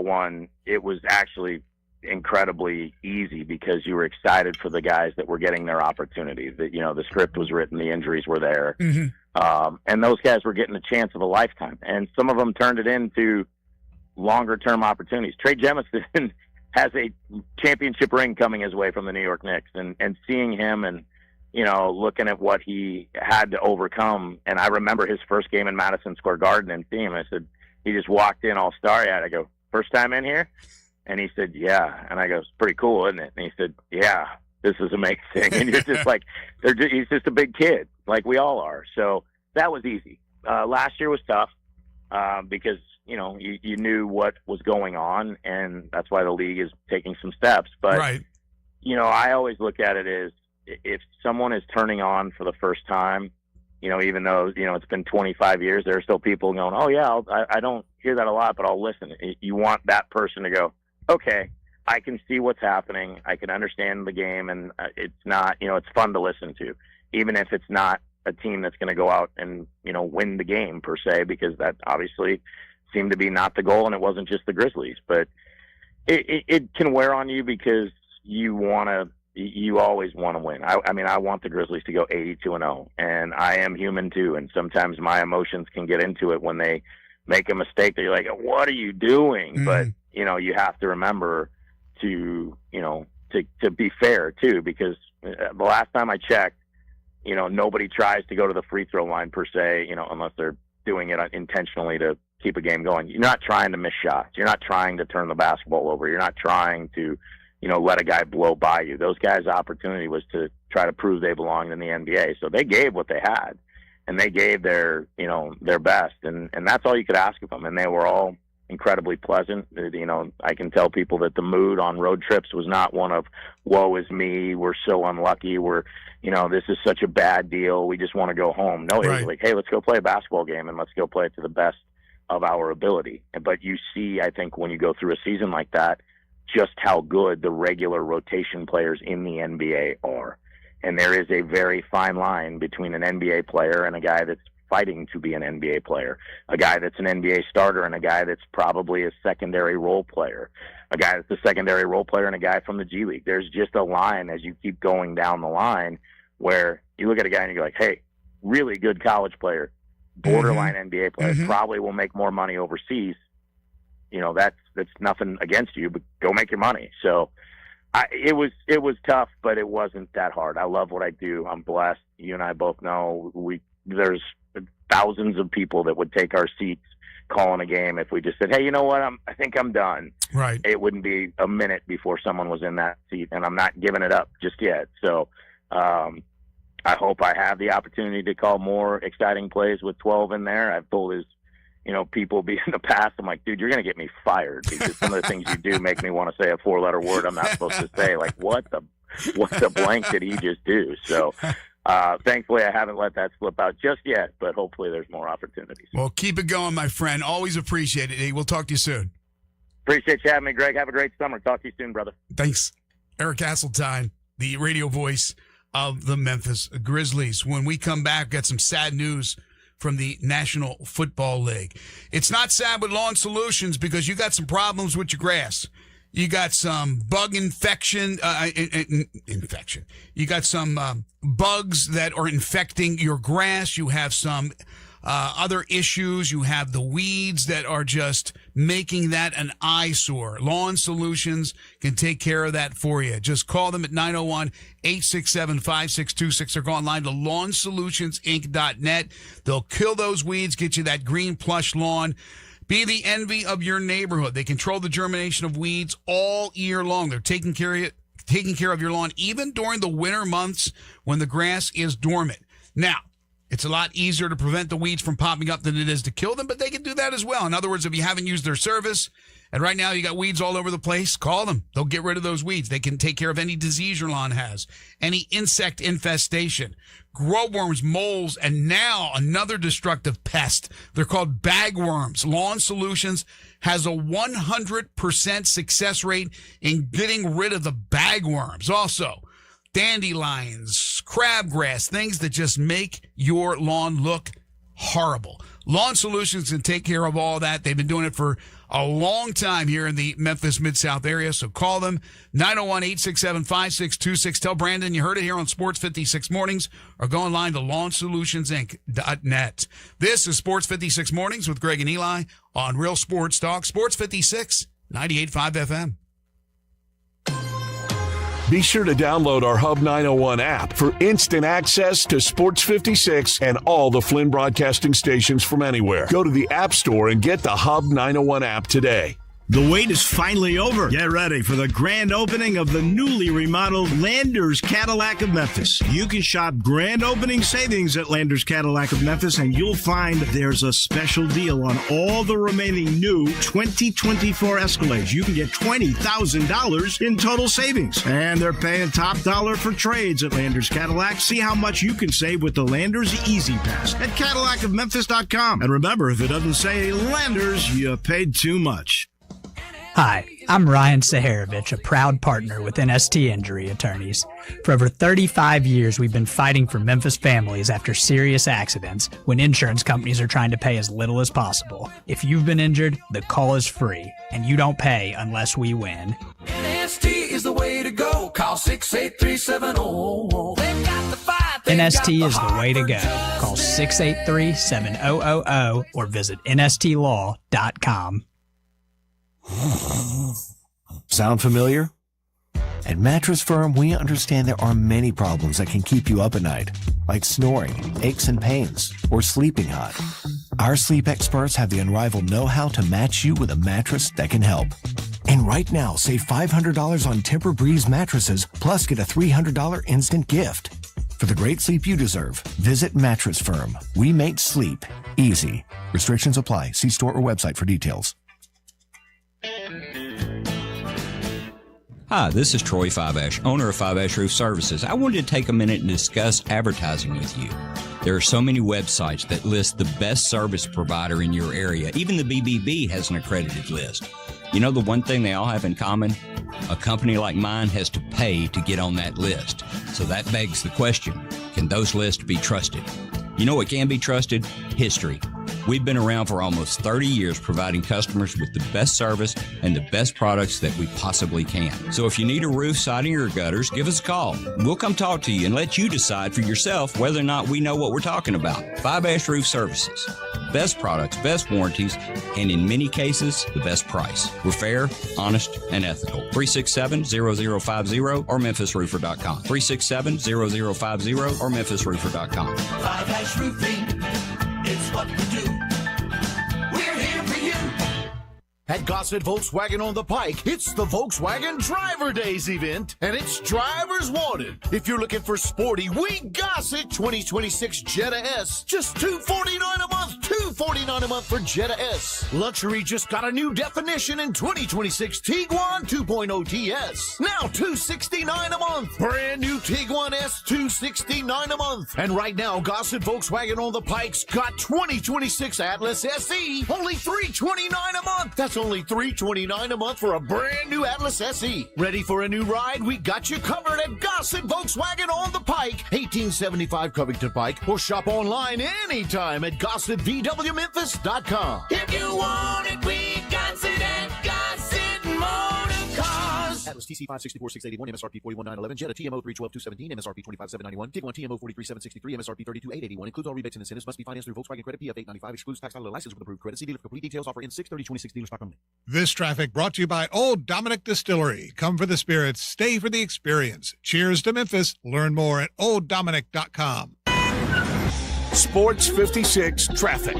it was actually incredibly easy because you were excited for the guys that were getting their opportunities. That the script was written, the injuries were there. Mm-hmm. And those guys were getting a chance of a lifetime. And some of them turned it into longer-term opportunities. Trey Jemison has a championship ring coming his way from the New York Knicks. And seeing him and, looking at what he had to overcome. And I remember his first game in Madison Square Garden and seeing him. I said, he just walked in all starry-eyed. I go, first time in here? And he said, yeah. And I go, it's pretty cool, isn't it? And he said, yeah, this is amazing. And you're just like, he's just a big kid, like we all are. So that was easy. Last year was tough because, you knew what was going on, and that's why the league is taking some steps. But, right. I always look at it as if someone is turning on for the first time, even though, it's been 25 years, there are still people going, oh, yeah, I don't hear that a lot, but I'll listen. You want that person to go, okay, I can see what's happening. I can understand the game, and it's not, it's fun to listen to, even if it's not a team that's going to go out and, win the game per se, because that obviously seemed to be not the goal, and it wasn't just the Grizzlies. But it can wear on you because you want to, you always want to win. I mean, I want the Grizzlies to go 82-0, and I am human too. And sometimes my emotions can get into it when they make a mistake that you're like, what are you doing? But, you have to remember to be fair too, because the last time I checked, nobody tries to go to the free throw line per se, unless they're doing it intentionally to keep a game going. You're not trying to miss shots. You're not trying to turn the basketball over. You're not trying to, let a guy blow by you. Those guys' opportunity was to try to prove they belonged in the NBA. So they gave what they had, and they gave their best, and that's all you could ask of them. And they were all incredibly pleasant. I can tell people that the mood on road trips was not one of, woe is me, we're so unlucky, this is such a bad deal, we just want to go home. No, it was like, hey, let's go play a basketball game, and let's go play it to the best of our ability. But you see, I think, when you go through a season like that, just how good the regular rotation players in the NBA are. And there is a very fine line between an NBA player and a guy that's fighting to be an NBA player, a guy that's an NBA starter and a guy that's probably a secondary role player, a guy that's a secondary role player and a guy from the G League. There's just a line as you keep going down the line where you look at a guy and you're like, hey, really good college player, borderline NBA player, probably will make more money overseas. That's nothing against you, but go make your money. So it was tough, but it wasn't that hard. I love what I do. I'm blessed. You and I both know there's thousands of people that would take our seats calling a game if we just said, hey, you know what? I think I'm done. Right. It wouldn't be a minute before someone was in that seat, and I'm not giving it up just yet. So I hope I have the opportunity to call more exciting plays with 12 in there. I've told people in the past, I'm like, dude, you're going to get me fired because some of the things you do make me want to say a 4-letter word I'm not supposed to say. Like, what the blank did he just do? So thankfully, I haven't let that slip out just yet, but hopefully there's more opportunities. Well, keep it going, my friend. Always appreciate it. We'll talk to you soon. Appreciate you having me, Greg. Have a great summer. Talk to you soon, brother. Thanks. Eric Hasseltine, the radio voice of the Memphis Grizzlies. When we come back, got some sad news from the National Football League. It's not sad with Lawn Solutions because you got some problems with your grass. You got some bug infection. You got some bugs that are infecting your grass. You have some other issues. You have the weeds that are just making that an eyesore. Lawn Solutions can take care of that for you. Just call them at 901-867-5626 or go online to lawnsolutionsinc.net. They'll kill those weeds, get you that green plush lawn. Be the envy of your neighborhood. They control the germination of weeds all year long. They're taking care of your lawn even during the winter months when the grass is dormant. Now, it's a lot easier to prevent the weeds from popping up than it is to kill them, but they can do that as well. In other words, if you haven't used their service, and right now you got weeds all over the place, call them. They'll get rid of those weeds. They can take care of any disease your lawn has, any insect infestation, grow worms, moles, and now another destructive pest. They're called bagworms. Lawn Solutions has a 100% success rate in getting rid of the bagworms. Also, dandelions, crabgrass, things that just make your lawn look horrible. Lawn Solutions can take care of all that. They've been doing it for a long time here in the Memphis Mid-South area. So call them, 901-867-5626. Tell Brandon you heard it here on Sports 56 Mornings or go online to lawnsolutionsinc.net. This is Sports 56 Mornings with Greg and Eli on Real Sports Talk. Sports 56, 98.5 FM. Be sure to download our Hub 901 app for instant access to Sports 56 and all the Flynn Broadcasting stations from anywhere. Go to the App Store and get the Hub 901 app today. The wait is finally over. Get ready for the grand opening of the newly remodeled Landers Cadillac of Memphis. You can shop grand opening savings at Landers Cadillac of Memphis, and you'll find there's a special deal on all the remaining new 2024 Escalades. You can get $20,000 in total savings. And they're paying top dollar for trades at Landers Cadillac. See how much you can save with the Landers Easy Pass at CadillacofMemphis.com. And remember, if it doesn't say Landers, you paid too much. Hi, I'm Ryan Saharovich, a proud partner with NST Injury Attorneys. For over 35 years, we've been fighting for Memphis families after serious accidents when insurance companies are trying to pay as little as possible. If you've been injured, the call is free, and you don't pay unless we win. NST is the way to go. Call 683-7000. They've got the fight. NST is the way to go. Call 683-7000 or visit nstlaw.com. Sound familiar? At Mattress Firm, we understand there are many problems that can keep you up at night, like snoring, aches and pains, or sleeping hot. Our sleep experts have the unrivaled know-how to match you with a mattress that can help. And right now, save $500 on Tempur-Breeze mattresses, plus get a $300 instant gift. For the great sleep you deserve, visit Mattress Firm. We make sleep easy. Restrictions apply. See store or website for details. Hi, this is Troy Fiveash, owner of Fiveash Roof Services. I wanted to take a minute and discuss advertising with you. There are so many websites that list the best service provider in your area. Even the BBB has an accredited list. You know the one thing they all have in common? A company like mine has to pay to get on that list. So that begs the question, can those lists be trusted? You know what can be trusted? History. We've been around for almost 30 years providing customers with the best service and the best products that we possibly can. So if you need a roof, siding, or gutters, give us a call. We'll come talk to you and let you decide for yourself whether or not we know what we're talking about. Fiveash Roof Services. Best products, best warranties, and in many cases, the best price. We're fair, honest, and ethical. 367-0050 or memphisroofer.com. 367-0050 or memphisroofer.com. Fiveash Roofing, it's what we do. We're here for you. At Gossett Volkswagen on the Pike, it's the Volkswagen Driver Days event, and it's drivers wanted. If you're looking for sporty, we Gossett 2026 Jetta S. Just $249 a month, $249 a month for Jetta S. Luxury just got a new definition in 2026 Tiguan 2.0 TS. Now $269 a month. Brand new Tiguan S, $269 a month. And right now, Gossett Volkswagen on the Pike's got 2026 Atlas SE, only $329 a month. That's only $329 a month for a brand new Atlas SE. Ready for a new ride? We got you covered at Gossett Volkswagen on the Pike, 1875 Covington Pike, or shop online anytime at GossettVWMemphis.com. If you want it, we got it at Gossett Motor Cars. Atlas TC 564,681, MSRP 41,911, Jetta TMO 312,217, MSRP 25,791, Tiguan TMO 43,763, MSRP 32,881. Includes all rebates and incentives. Must be financed through Volkswagen Credit PF 895. Excludes tax title license with approved credit. See dealer for complete details. Offer in 6/30/26 dealer stock only. This traffic brought to you by Old Dominick Distillery. Come for the spirits, stay for the experience. Cheers to Memphis. Learn more at olddominick.com. Sports 56 traffic.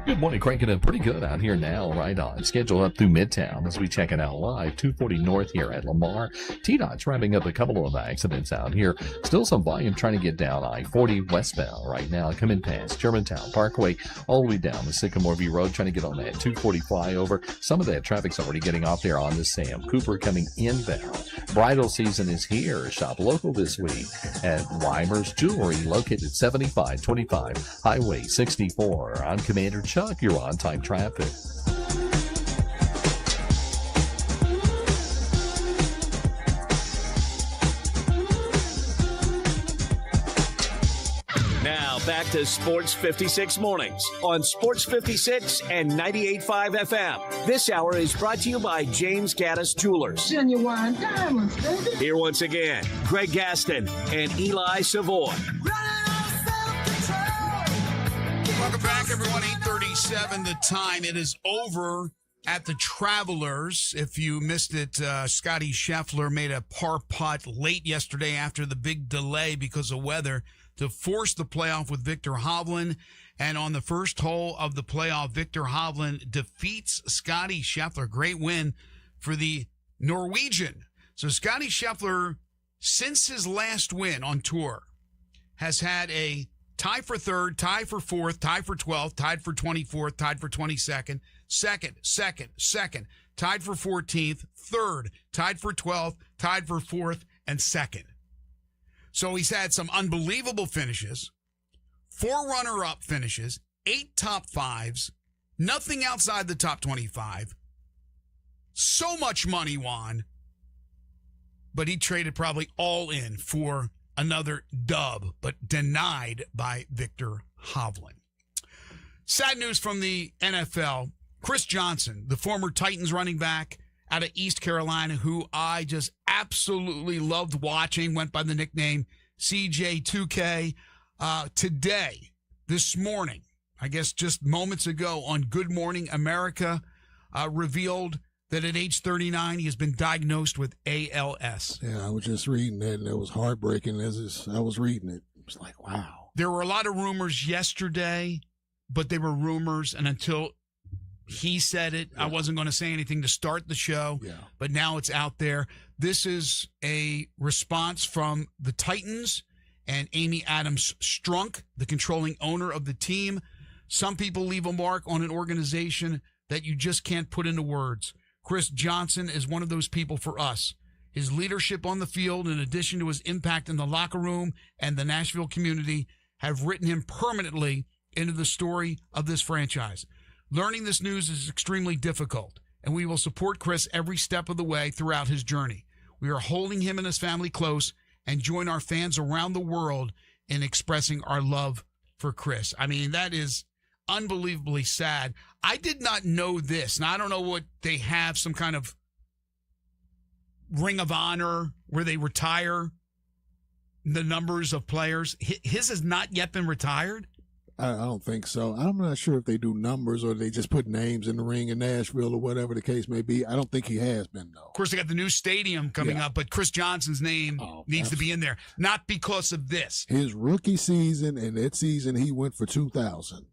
Good morning, cranking it pretty good out here now, right on schedule up through Midtown as we check it out live. 240 north here at Lamar. TDOT's wrapping up a couple of accidents out here. Still some volume trying to get down I-40 westbound right now, coming past Germantown Parkway all the way down to Sycamore View Road, trying to get on that 240 flyover. Some of that traffic's already getting off there on the Sam Cooper coming inbound. Bridal season is here. Shop local this week at Weimer's Jewelry, located 7525 Highway 64. I'm Commander Chuck. You're on time traffic. Now back to Sports 56 Mornings on Sports 56 and 98.5 FM. This hour is brought to you by James Gaddis Jewelers. Genuine diamonds, baby. Here once again, Greg Gaston and Eli Savoy. Welcome back, everyone. 8:37 the time. It is over at the Travelers. If you missed it, Scotty Scheffler made a par putt late yesterday after the big delay because of weather to force the playoff with Victor Hovland. And on the first hole of the playoff, Victor Hovland defeats Scotty Scheffler. Great win for the Norwegian. So Scotty Scheffler, since his last win on tour, has had a tie for third, tie for fourth, tie for 12th, tied for 24th, tied for 22nd, second, tied for 14th, third, tied for 12th, tied for fourth, and second. So he's had some unbelievable finishes, 4 runner-up finishes, 8 top 5s, nothing outside the top 25. So much money won, but he traded probably all in for another dub, but denied by Victor Hovland. Sad news from the NFL. Chris Johnson, the former Titans running back out of East Carolina, who I just absolutely loved watching, went by the nickname CJ2K. Today, this morning, I guess just moments ago on Good Morning America, revealed that at age 39, he has been diagnosed with ALS. Yeah, I was just reading that, and it was heartbreaking as I was reading it. It was like, wow. There were a lot of rumors yesterday, but they were rumors, and until he said it, I wasn't going to say anything to start the show, but now it's out there. This is a response from the Titans and Amy Adams Strunk, the controlling owner of the team. Some people leave a mark on an organization that you just can't put into words. Chris Johnson is one of those people for us. His leadership on the field, in addition to his impact in the locker room and the Nashville community, have written him permanently into the story of this franchise. Learning this news is extremely difficult, and we will support Chris every step of the way throughout his journey. We are holding him and his family close and join our fans around the world in expressing our love for Chris. I mean, that is unbelievably sad. I did not know this. Now, I don't know what they have, some kind of ring of honor where they retire the numbers of players. His has not yet been retired? I don't think so. I'm not sure if they do numbers or they just put names in the ring in Nashville or whatever the case may be. I don't think he has been, though. Of course, they got the new stadium coming up, but Chris Johnson's name needs to be in there. Not because of this. His rookie season and that season he went for 2,000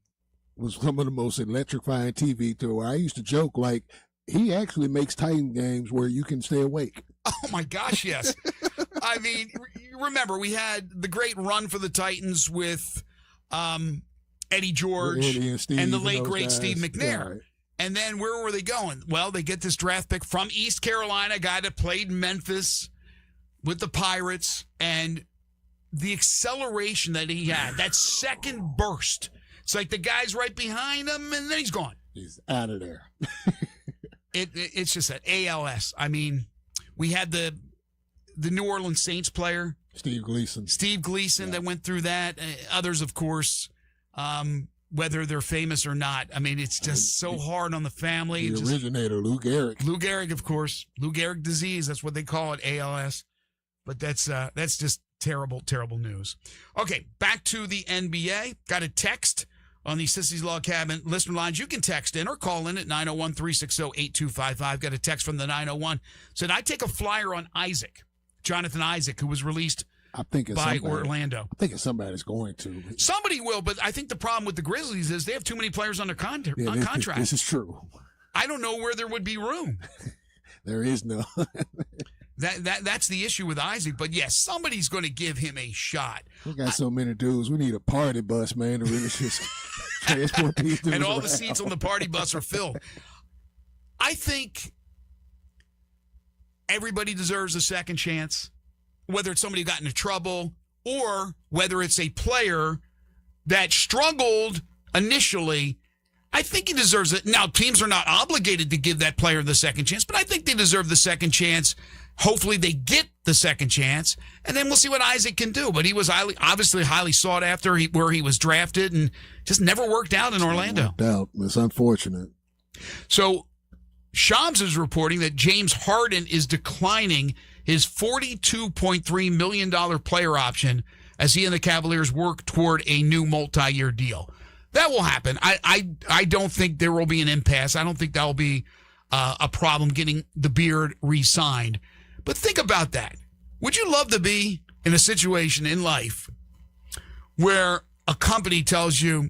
was some of the most electrifying TV tour. I used to joke, like, he actually makes Titan games where you can stay awake. Oh, my gosh, yes. I mean, you remember, we had the great run for the Titans with Eddie George and the late, great Steve McNair. Right. And then where were they going? Well, they get this draft pick from East Carolina, a guy that played Memphis with the Pirates, and the acceleration that he had, that second burst. It's like the guy's right behind him, and then he's gone. He's out of there. It's just that ALS. I mean, we had the New Orleans Saints player, Steve Gleason, that went through that. Others, of course, whether they're famous or not. I mean, it's just so hard on the family. The originator, Lou Gehrig. Lou Gehrig, of course. Lou Gehrig disease. That's what they call it, ALS. But that's just terrible, terrible news. Okay, back to the NBA. Got a text on the Sissy's Log Cabin listener lines. You can text in or call in at 901-360-8255. Got a text from the 901. Said, I take a flyer on Jonathan Isaac, who was released by Orlando. I think somebody's going to. Somebody will, but I think the problem with the Grizzlies is they have too many players under contract. This is true. I don't know where there would be room. There is no. That's the issue with Isaac. But yes, somebody's going to give him a shot. We got so many dudes. We need a party bus, man, to really just transport these dudes and all around. the seats on the party bus are filled. I think everybody deserves a second chance, whether it's somebody who got into trouble or whether it's a player that struggled initially. I think he deserves it. Now, teams are not obligated to give that player the second chance, but I think they deserve the second chance. Hopefully they get the second chance, and then we'll see what Isaac can do. But he was obviously highly sought after where he was drafted and just never worked out in Orlando. It's unfortunate. So Shams is reporting that James Harden is declining his $42.3 million player option as he and the Cavaliers work toward a new multi-year deal. That will happen. I don't think there will be an impasse. I don't think that will be a problem getting the Beard re-signed. But think about that. Would you love to be in a situation in life where a company tells you,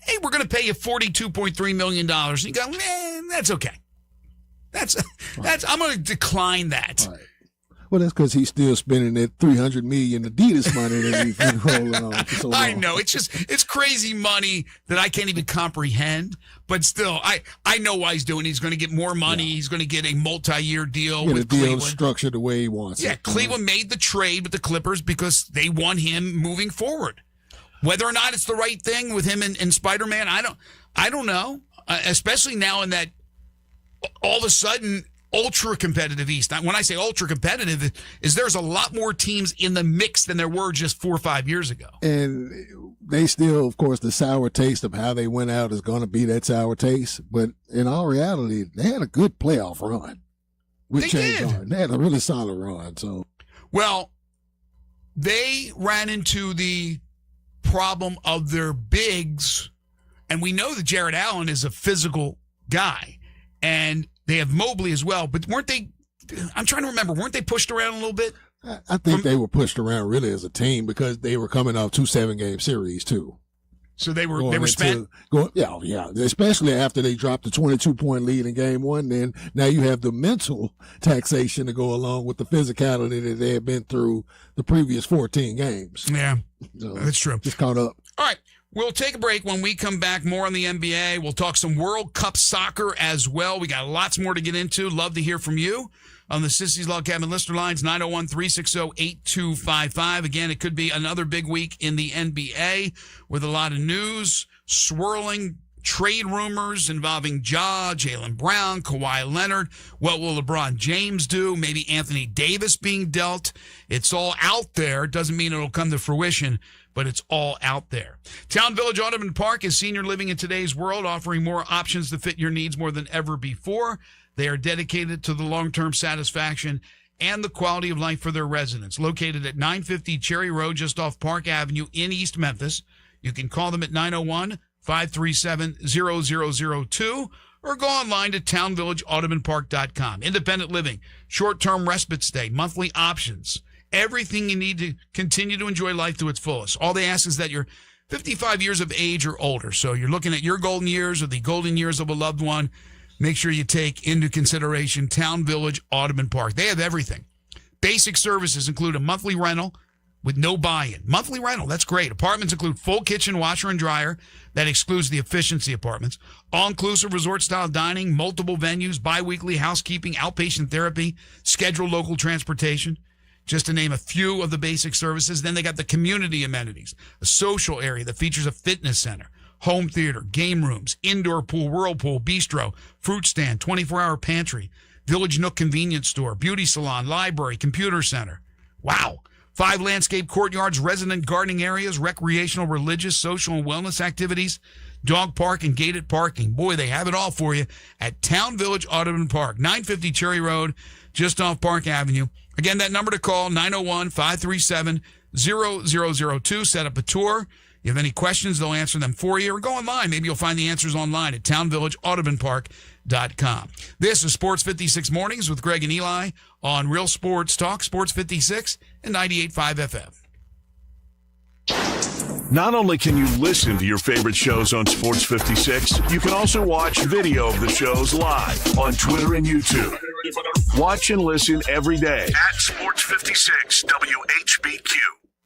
hey, we're going to pay you $42.3 million. And you go, that's okay. I'm going to decline that. Right. Well, that's because he's still spending that $300 million Adidas money that he's been rolling on for so long. I know. It's crazy money that I can't even comprehend. But still, I know why he's doing it. He's going to get more money. Yeah. He's going to get a multi-year deal with Cleveland. Structured the way he wants it. Yeah, Cleveland made the trade with the Clippers because they want him moving forward. Whether or not it's the right thing with him and Spider-Man, I don't know. Especially now in that all of a sudden ultra competitive East. When I say ultra competitive, is there's a lot more teams in the mix than there were just 4 or 5 years ago. And they still, of course, the sour taste of how they went out is going to be that sour taste. But in all reality, they had a good playoff run. with James Harden. They had a really solid run. So, well, they ran into the problem of their bigs, and we know that Jared Allen is a physical guy, and they have Mobley as well. But weren't they? I'm trying to remember. Weren't they pushed around a little bit? I think they were pushed around really as a team because they were coming off 2 7-game series too. So they were spent. Yeah. Especially after they dropped the 22-point lead in game 1. Then now you have the mental taxation to go along with the physicality that they had been through the previous 14 games. Yeah, so that's true. Just caught up. All right. We'll take a break. When we come back, more on the NBA. We'll talk some World Cup soccer as well. We got lots more to get into. Love to hear from you on the Sissy's Log Cabin listener lines, 901-360-8255. Again, it could be another big week in the NBA with a lot of news, swirling trade rumors involving Ja, Jaylen Brown, Kawhi Leonard. What will LeBron James do? Maybe Anthony Davis being dealt. It's all out there. Doesn't mean it'll come to fruition, but it's all out there. Town Village Audubon Park is senior living in today's world, offering more options to fit your needs more than ever before. They are dedicated to the long-term satisfaction and the quality of life for their residents. Located at 950 Cherry Road, just off Park Avenue in East Memphis. You can call them at 901-537-0002 or go online to townvillageaudubonpark.com. Independent living, short-term respite stay, monthly options, everything you need to continue to enjoy life to its fullest. All they ask is that you're 55 years of age or older. So you're looking at your golden years or the golden years of a loved one. Make sure you take into consideration Town Village Audubon Park. They have everything. Basic services include a monthly rental with no buy-in. Monthly rental, that's great. Apartments include full kitchen, washer, and dryer. That excludes the efficiency apartments. All-inclusive resort-style dining, multiple venues, bi-weekly housekeeping, outpatient therapy, scheduled local transportation, just to name a few of the basic services. Then they got the community amenities, a social area that features a fitness center, home theater, game rooms, indoor pool, whirlpool, bistro, fruit stand, 24-hour pantry, Village Nook convenience store, beauty salon, library, computer center. Wow. 5 landscape courtyards, resident gardening areas, recreational, religious, social, and wellness activities, dog park, and gated parking. Boy, they have it all for you at Town Village Audubon Park, 950 Cherry Road, just off Park Avenue. Again, that number to call, 901-537-0002. Set up a tour. You have any questions, they'll answer them for you. Or go online. Maybe you'll find the answers online at townvillageaudubonpark.com. This is Sports 56 Mornings with Greg and Eli on Real Sports Talk, Sports 56 and 98.5 FM. Not only can you listen to your favorite shows on Sports 56, you can also watch video of the shows live on Twitter and YouTube. Watch and listen every day at Sports 56 WHBQ.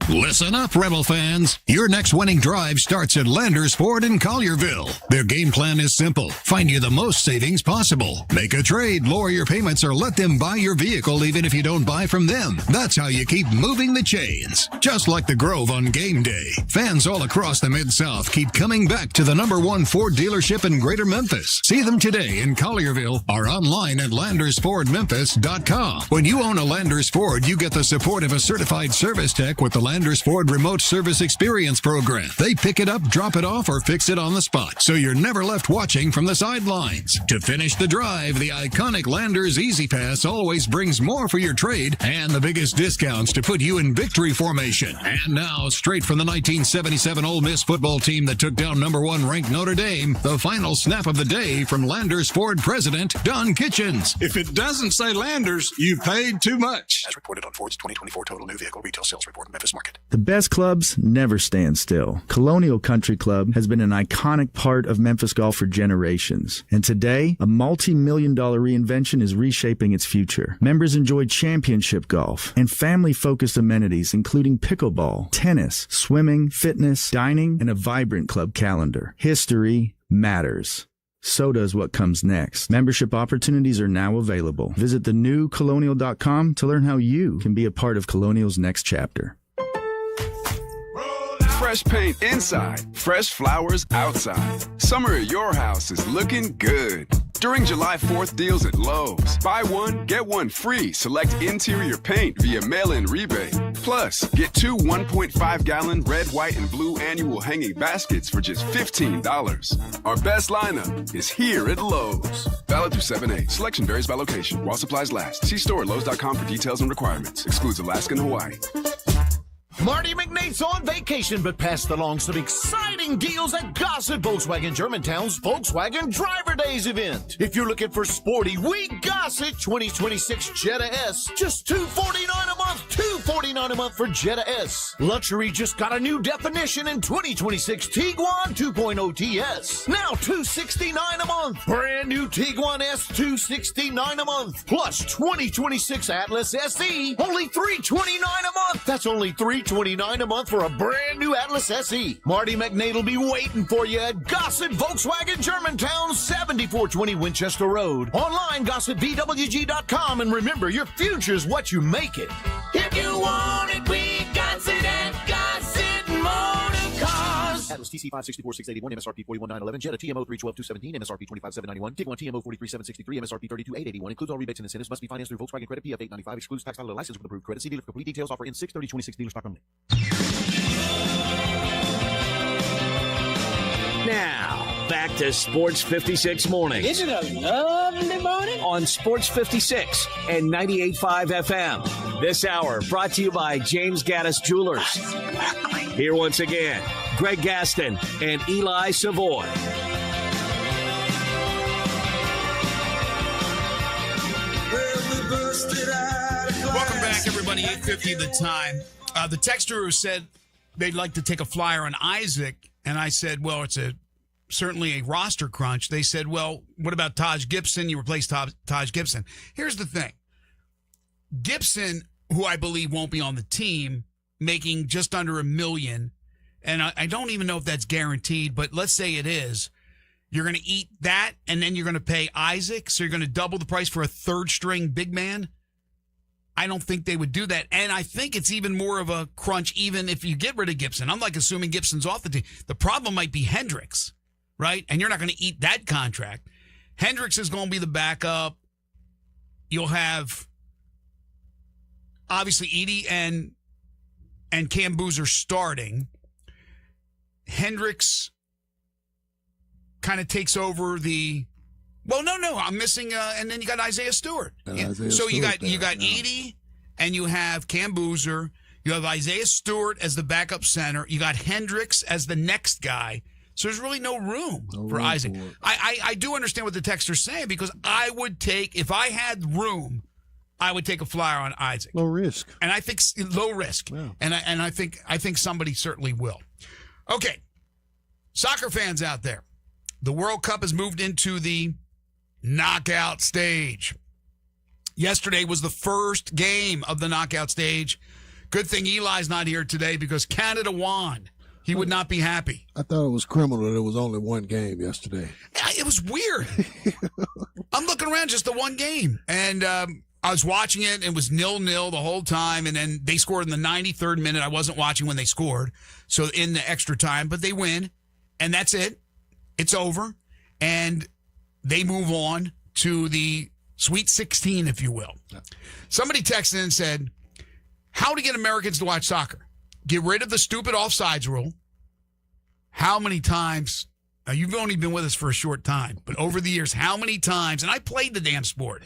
Listen up, Rebel fans. Your next winning drive starts at Landers Ford in Collierville. Their game plan is simple. Find you the most savings possible. Make a trade, lower your payments, or let them buy your vehicle even if you don't buy from them. That's how you keep moving the chains. Just like the Grove on game day. Fans all across the Mid-South keep coming back to the #1 Ford dealership in Greater Memphis. See them today in Collierville or online at LandersFordMemphis.com. When you own a Landers Ford, you get the support of a certified service tech with the Landers Ford Remote Service Experience Program. They pick it up, drop it off, or fix it on the spot, so you're never left watching from the sidelines. To finish the drive, the iconic Landers Easy Pass always brings more for your trade and the biggest discounts to put you in victory formation. And now, straight from the 1977 Ole Miss football team that took down #1 ranked Notre Dame, the final snap of the day from Landers Ford President Don Kitchens. If it doesn't say Landers, you paid too much. As reported on Ford's 2024 total new vehicle retail sales report in Memphis market. The best clubs never stand still. Colonial Country Club has been an iconic part of Memphis golf for generations. And today, a multi-million-dollar reinvention is reshaping its future. Members enjoy championship golf and family-focused amenities including pickleball, tennis, swimming, fitness, dining, and a vibrant club calendar. History matters. So does what comes next. Membership opportunities are now available. Visit thenewcolonial.com to learn how you can be a part of Colonial's next chapter. Fresh paint inside, fresh flowers outside. Summer at your house is looking good. During July 4th deals at Lowe's, buy one, get one free select interior paint via mail-in rebate. Plus Plus, get 2 1.5-gallon red, white, and blue annual hanging baskets for just $15. Our best lineup is here at Lowe's. Valid through 7/8. Selection varies by location. While supplies last. See store at Lowe's.com for details and requirements. Excludes Alaska and Hawaii. Marty McNate's on vacation, but passed along some exciting deals at Gossett Volkswagen Germantown's Volkswagen Driver Days event. If you're looking for sporty, we Gossett 2026 Jetta S. Just $249 a month. $249 a month for Jetta S. Luxury just got a new definition in 2026 Tiguan 2.0 TS. Now $269 a month. Brand new Tiguan S $269 a month. Plus 2026 Atlas SE. Only $329 a month. That's only $329 a month for a brand new Atlas SE. Marty McNate will be waiting for you at Gossett Volkswagen Germantown, 7420 Winchester Road. Online, GossettVWG.com, and remember, your future's what you make it. If you want it, we got it at Gossett Motor Cars. Atlas TC 564,681, MSRP 41,911, Jetta TMO 312,217, MSRP 25,791, Tiguan TMO 43,763, MSRP 32,881. Includes all rebates and incentives. Must be financed through Volkswagen Credit PF 895. Excludes tax title license with approved credit. See dealer for complete details. Offer in 6/30/26. Dealer stock only. Now, back to Sports 56 Mornings. Isn't it a lovely morning? On Sports 56 and 98.5 FM. This hour brought to you by James Gaddis Jewelers. Here once again, Greg Gaston and Eli Savoy. Welcome back, everybody. 8:50 the time. The texter who said they'd like to take a flyer on Isaac, and I said, well, it's certainly a roster crunch. They said, well, what about Taj Gibson? You replace Taj Gibson. Here's the thing. Gibson, who I believe won't be on the team, making just under $1 million, and I don't even know if that's guaranteed, but let's say it is. You're going to eat that, and then you're going to pay Isaac, so you're going to double the price for a third-string big man? I don't think they would do that, and I think it's even more of a crunch even if you get rid of Gibson. I'm like assuming Gibson's off the team. The problem might be Hendricks, right? And you're not going to eat that contract. Hendricks is going to be the backup. You'll have, obviously, Edie and Cam Boozer starting. Hendricks kind of takes over the... Well, no, I'm missing, and then you got Isaiah Stewart. You got Edie, and you have Cam Boozer. You have Isaiah Stewart as the backup center. You got Hendricks as the next guy. So there's really no room for Isaac. I do understand what the texter's saying, because I would take, if I had room, I would take a flyer on Isaac. Low risk. And I think low risk. Yeah. And I think somebody certainly will. Okay, soccer fans out there, the World Cup has moved into the knockout stage. Yesterday was the first game of the knockout stage. Good thing Eli's not here today, because Canada won. He would not be happy. I thought it was criminal that it was only one game yesterday. It was weird. I'm looking around, just the one game. And I was watching it. It was 0-0 the whole time. And then they scored in the 93rd minute. I wasn't watching when they scored, so in the extra time. But they win, and that's it. It's over. And they move on to the Sweet 16, if you will. Somebody texted and said, how to get Americans to watch soccer? Get rid of the stupid offsides rule. How many times, now you've only been with us for a short time, but over the years, how many times, and I played the damn sport,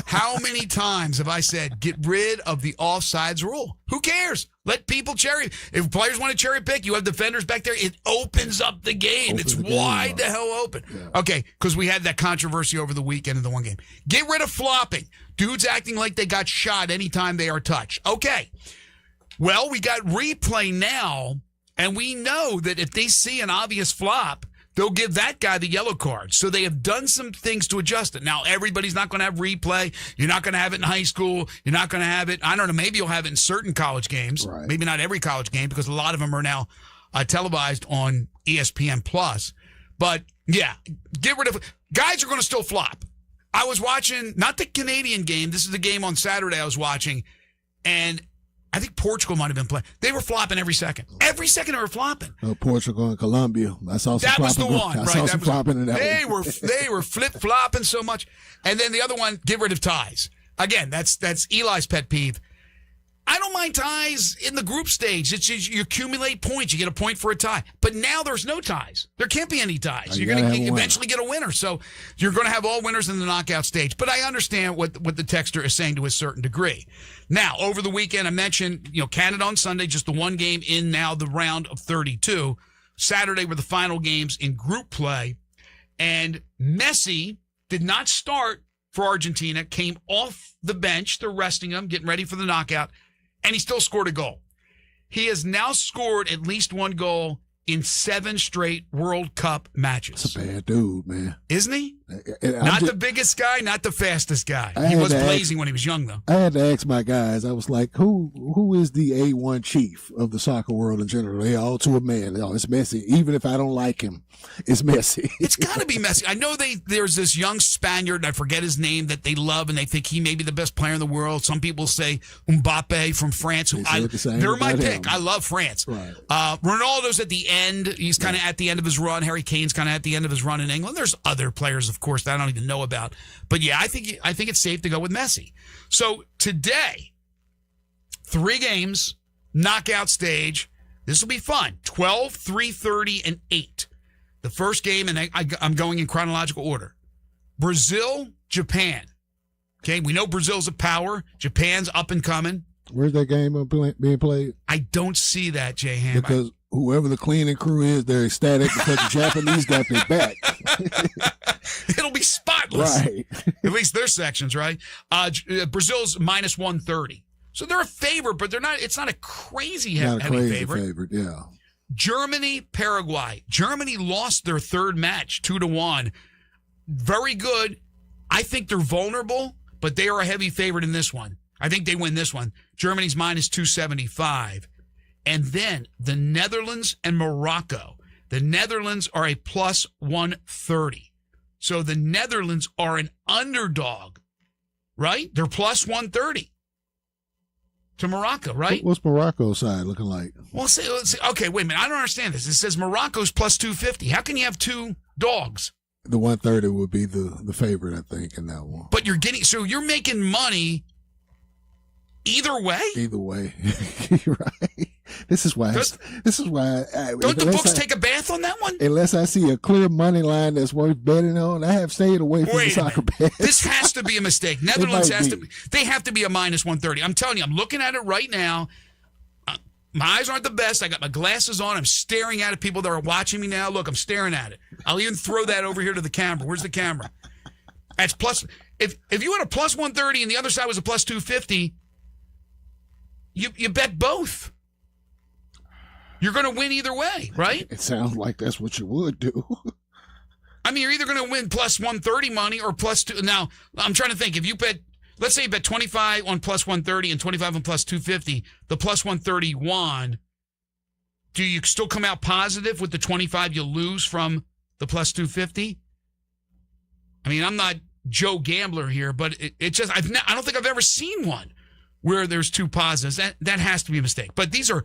how many times have I said, get rid of the offsides rule? Who cares? Let people cherry. If players want to cherry pick, you have defenders back there. It opens up the game. It's wide the hell open. Yeah. Okay, because we had that controversy over the weekend in the one game. Get rid of flopping. Dudes acting like they got shot anytime they are touched. Okay. Well, we got replay now, and we know that if they see an obvious flop, they'll give that guy the yellow card. So they have done some things to adjust it. Now, everybody's not going to have replay. You're not going to have it in high school. You're not going to have it. I don't know. Maybe you'll have it in certain college games. Right. Maybe not every college game, because a lot of them are now televised on ESPN Plus. But, yeah, get rid of it. Guys are going to still flop. I was watching, not the Canadian game. This is the game on Saturday I was watching. And I think Portugal might have been playing. They were flopping every second. Every second they were flopping. Portugal and Colombia. I saw some that was the one, I right? saw some flopping in that they one. They were flip-flopping so much. And then the other one, get rid of ties. Again, that's Eli's pet peeve. I don't mind ties in the group stage. It's just, you accumulate points. You get a point for a tie. But now there's no ties. There can't be any ties. You're going to eventually get a winner. So you're going to have all winners in the knockout stage. But I understand what the texter is saying to a certain degree. Now, over the weekend, I mentioned, Canada on Sunday, just the one game in now the round of 32. Saturday were the final games in group play. And Messi did not start for Argentina, came off the bench. They're resting him, getting ready for the knockout. And he still scored a goal. He has now scored at least one goal in 7 straight World Cup matches. That's a bad dude, man. Isn't he? Not the biggest guy, not the fastest guy. He was blazing when he was young, though. I had to ask my guys. I was like, who is the A1 chief of the soccer world in general? They all to a man. Oh, it's Messi. Even if I don't like him, it's Messi. It's got to be Messi. I know there's this young Spaniard, I forget his name, that they love, and they think he may be the best player in the world. Some people say Mbappe from France. They're my pick. I love France. Right. Ronaldo's at the end. He's kind of at the end of his run. Harry Kane's kind of at the end of his run in England. There's other players, of course, that I don't even know about. But yeah, I think it's safe to go with Messi. So today, 3 games, knockout stage. This will be fun. 12, 3:30, and 8. The first game, and I'm going in chronological order. Brazil, Japan. Okay, we know Brazil's a power. Japan's up and coming. Where's that game being played? I don't see that, Jay Ham. Because whoever the cleaning crew is, they're ecstatic because the Japanese got their back. It'll be spotless. Right. At least their sections, right? Brazil's minus 130. So they're a favorite, but they're not. It's not a crazy heavy favorite. Yeah. Germany, Paraguay. Germany lost their third match 2-1. Very good. I think they're vulnerable, but they are a heavy favorite in this one. I think they win this one. Germany's minus 275. And then the Netherlands and Morocco. The Netherlands are a plus 130. So the Netherlands are an underdog, right? They're plus 130 to Morocco, right? What's Morocco's side looking like? Well, let's see. Okay, wait a minute. I don't understand this. It says Morocco's plus 250. How can you have 2 dogs? The 130 would be the favorite, I think, in that one. But you're making money either way? Either way. You're right. This is why. Don't the books take a bath on that one? Unless I see a clear money line that's worth betting on, I have stayed away from the soccer bet. This has to be a mistake. Netherlands they have to be a minus 130. I'm telling you, I'm looking at it right now. My eyes aren't the best. I got my glasses on. I'm staring at it. People that are watching me now, look, I'm staring at it. I'll even throw that over here to the camera. Where's the camera? That's plus. If you had a plus 130 and the other side was a plus 250, you bet both. You're going to win either way, right? It sounds like that's what you would do. I mean, you're either going to win plus 130 money or plus 2. Now, I'm trying to think. If you bet, let's say you bet 25 on plus 130 and 25 on plus 250, the plus 130 won. Do you still come out positive with the 25 you lose from the plus 250? I mean, I'm not Joe Gambler here, but it just, I don't think I've ever seen one where there's 2 positives. That has to be a mistake. But these are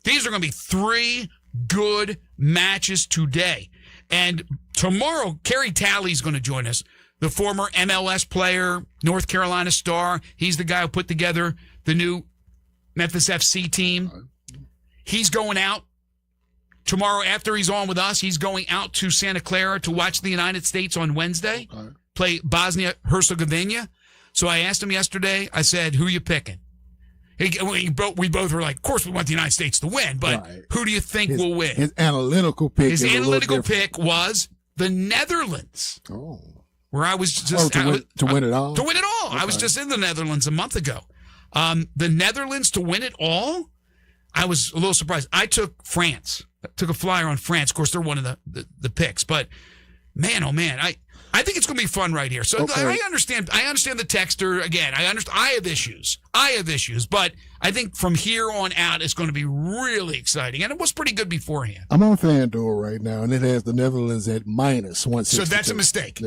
going to be 3 good matches today. And tomorrow, Kerry Talley's going to join us, the former MLS player, North Carolina star. He's the guy who put together the new Memphis FC team. He's going out tomorrow after he's on with us. He's going out to Santa Clara to watch the United States on Wednesday, play Bosnia-Herzegovina. So I asked him yesterday, I said, who are you picking? We both were like, of course we want the United States to win, but who do you think will win? His analytical pick. His analytical pick was the Netherlands. Oh. Where I was just... to win it all? To win it all. Okay. I was just in the Netherlands a month ago. The Netherlands to win it all? I was a little surprised. I took France. I took a flyer on France. Of course, they're one of the picks. But, man, oh, man, I think it's going to be fun right here. So okay. I understand the texter. Again, I have issues. But I think from here on out, it's going to be really exciting. And it was pretty good beforehand. I'm on FanDuel right now, and it has the Netherlands at minus 162. So that's a mistake.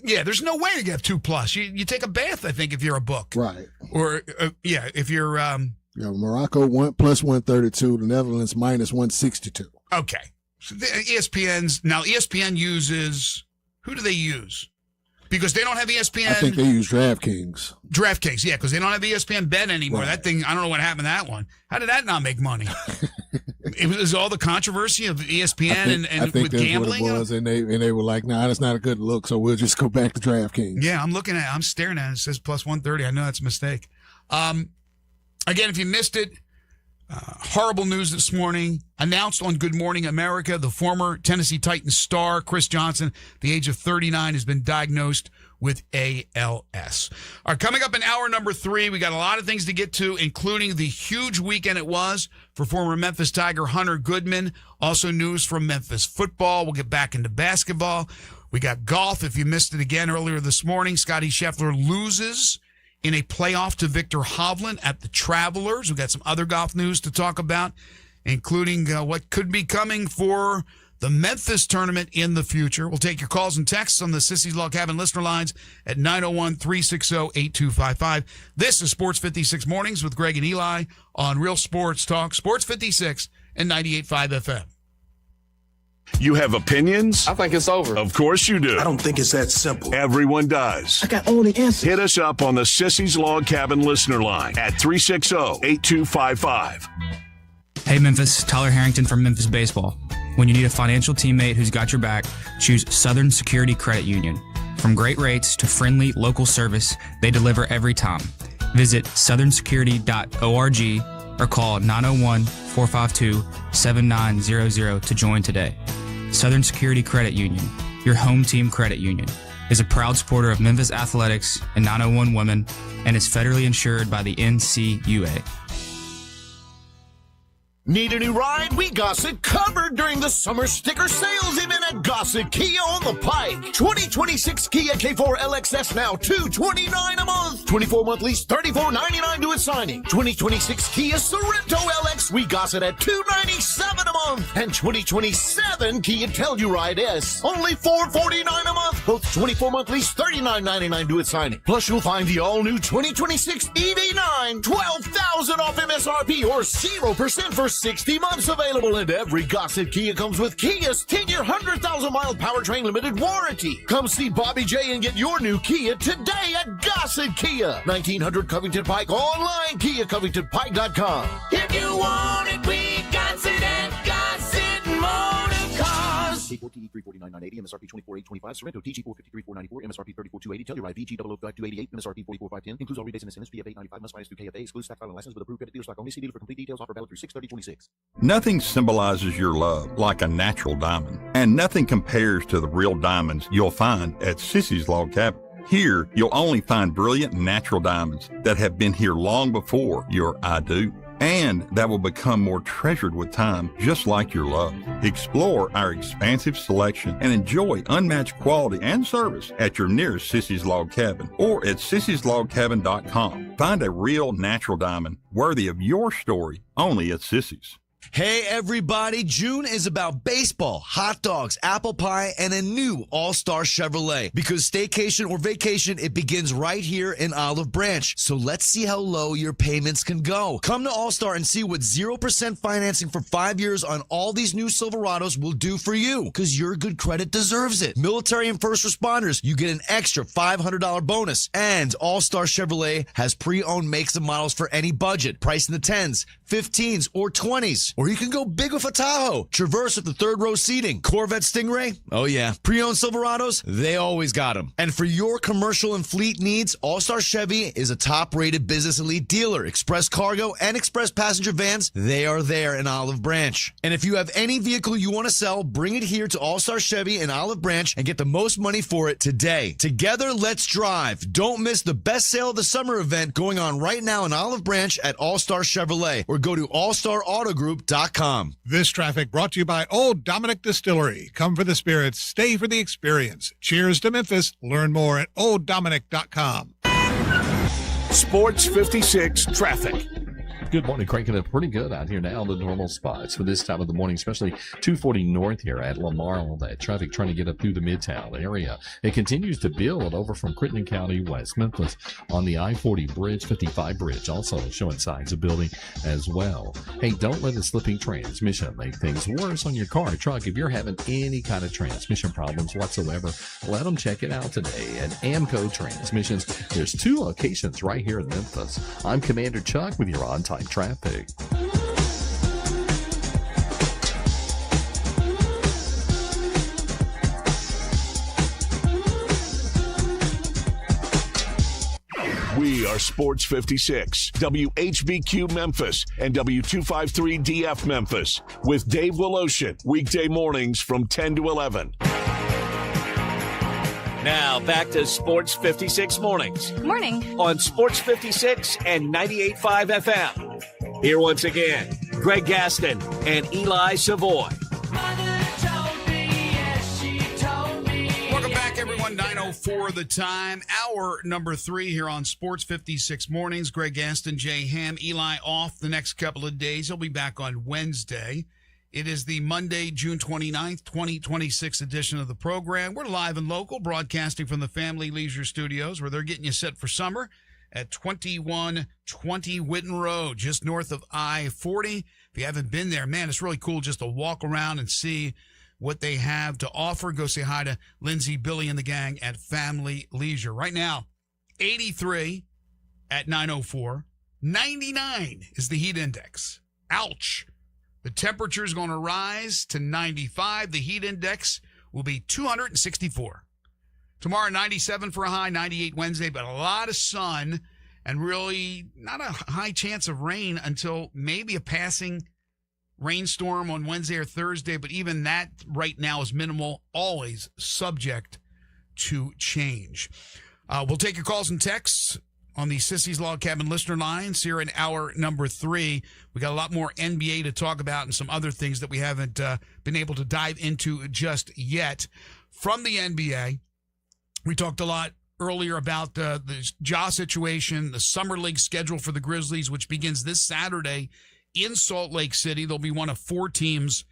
Yeah, there's no way to get 2+. You take a bath, I think, if you're a book. Right. Or, if you're... Morocco plus 132, the Netherlands minus 162. Okay. So ESPN uses... Who do they use? because they don't have ESPN. I think they use DraftKings. DraftKings, yeah, because they don't have ESPN Bet anymore. Right. That thing, I don't know what happened to that one. How did that not make money? It was all the controversy of ESPN I think with that's gambling. what it was, and they were like, "Nah, that's not a good look, so we'll just go back to DraftKings." Yeah, I'm staring at it. It says plus 130. I know that's a mistake. Again, if you missed it, horrible news this morning. Announced on Good Morning America, the former Tennessee Titans star, Chris Johnson, at the age of 39, has been diagnosed with ALS. All right, coming up in hour number 3, we got a lot of things to get to, including the huge weekend it was for former Memphis Tiger Hunter Goodman. Also news from Memphis football. We'll get back into basketball. We got golf. If you missed it again earlier this morning, Scottie Scheffler loses in a playoff to Victor Hovland at the Travelers. We've got some other golf news to talk about, including what could be coming for the Memphis tournament in the future. We'll take your calls and texts on the Sissy's Log Cabin listener lines at 901-360-8255. This is Sports 56 Mornings with Greg and Eli on Real Sports Talk, Sports 56 and 98.5 FM. You have opinions? I think it's over. Of course you do. I don't think it's that simple. Everyone does. I got all the answers. Hit us up on the Sissy's Log Cabin listener line at 360-8255. Hey Memphis, Tyler Harrington from Memphis Baseball. When you need a financial teammate who's got your back, choose Southern Security Credit Union. From great rates to friendly local service, they deliver every time. Visit southernsecurity.org or call 901-452-7900 to join today. Southern Security Credit Union, your home team credit union, is a proud supporter of Memphis Athletics and 901 Women and is federally insured by the NCUA. Need a new ride? We got it covered during the summer sticker sales event at Gossett Kia on the Pike. 2026 Kia K4 LXS now $229 a month. 24-month lease, $34.99 due at signing. 2026 Kia Sorento LX, we got it at $297 a month. And 2027 Kia Telluride S, only $449 a month. Both 24-month lease, $39.99 due at signing. Plus, you'll find the all-new 2026 EV9, $12,000 off MSRP or 0% for 60 months available, and every Gossett Kia comes with Kia's 10-year, 100,000-mile powertrain limited warranty. Come see Bobby J and get your new Kia today at Gossett Kia. 1900 Covington Pike, online, KiaCovingtonPike.com. If you want it, we got it at Gossett Motor Cars. T4TE 349,980, MSRP 24,825, Sorrento TG 453,494, MSRP 34,280, Telluride VG 005,288, MSRP 44,510, includes all rebates and incentives, PF 895, must finance through KFA, excludes tax filing license with approved credit dealer stock only. See dealer for complete details, offer valid through 6/30/26. Nothing symbolizes your love like a natural diamond, and nothing compares to the real diamonds you'll find at Sissy's Log Cabin. Here, you'll only find brilliant natural diamonds that have been here long before your I do, and that will become more treasured with time, just like your love. Explore our expansive selection and enjoy unmatched quality and service at your nearest Sissy's Log Cabin or at sissyslogcabin.com. Find a real natural diamond worthy of your story only at Sissy's. Hey everybody, June is about baseball, hot dogs, apple pie, and a new All-Star Chevrolet. Because staycation or vacation, it begins right here in Olive Branch. So let's see how low your payments can go. Come to All-Star and see what 0% financing for 5 years on all these new Silverados will do for you. Because your good credit deserves it. Military and first responders, you get an extra $500 bonus. And All-Star Chevrolet has pre-owned makes and models for any budget. Price in the 10s, 15s, or 20s. Or you can go big with a Tahoe, Traverse with the third row seating, Corvette Stingray. Oh yeah, pre-owned Silverados, they always got them. And for your commercial and fleet needs, All-Star Chevy is a top-rated business elite dealer. Express cargo and express passenger vans, they are there in Olive Branch. And if you have any vehicle you want to sell, bring it here to All-Star Chevy in Olive Branch and get the most money for it today. Together, let's drive. Don't miss the best sale of the summer event going on right now in Olive Branch at All-Star Chevrolet, or go to allstarautogroup.com. This traffic brought to you by Old Dominick Distillery. Come for the spirits, stay for the experience. Cheers to Memphis. Learn more at olddominick.com. Sports 56 traffic. Good morning. Cranking it pretty good out here now. The normal spots for this time of the morning, especially 240 north here at Lamar. All that traffic trying to get up through the Midtown area. It continues to build over from Crittenden County, West Memphis on the I-40 bridge, 55 bridge, also showing signs of building as well. Hey, don't let a slipping transmission make things worse on your car or truck. If you're having any kind of transmission problems whatsoever, let them check it out today at Amco Transmissions. There's 2 locations right here in Memphis. I'm Commander Chuck with your on-time traffic. We are Sports 56, WHBQ Memphis, and W253DF Memphis with Dave Woloshin, weekday mornings from 10 to 11. Now back to Sports 56 mornings. Morning. On Sports 56 and 98.5 FM. Here once again, Greg Gaston and Eli Savoy. Welcome back, everyone. 9:04 the time. Hour number 3 here on Sports 56 mornings. Greg Gaston, Jay Ham, Eli off the next couple of days. He'll be back on Wednesday. It is the Monday, June 29th, 2026 edition of the program. We're live and local, broadcasting from the Family Leisure Studios, where they're getting you set for summer at 2120 Whitten Road, just north of I-40. If you haven't been there, man, it's really cool just to walk around and see what they have to offer. Go say hi to Lindsay, Billy, and the gang at Family Leisure. Right now, 83 at 9:04. 99 is the heat index. Ouch. The temperature is going to rise to 95. The heat index will be 264. Tomorrow, 97 for a high, 98 Wednesday, but a lot of sun and really not a high chance of rain until maybe a passing rainstorm on Wednesday or Thursday, but even that right now is minimal, always subject to change. We'll take your calls and texts on the Sissy's Log Cabin listener lines here in hour number 3. We got a lot more NBA to talk about and some other things that we haven't been able to dive into just yet. From the NBA, we talked a lot earlier about the Ja situation, the Summer League schedule for the Grizzlies, which begins this Saturday in Salt Lake City. There'll be one of 4 teams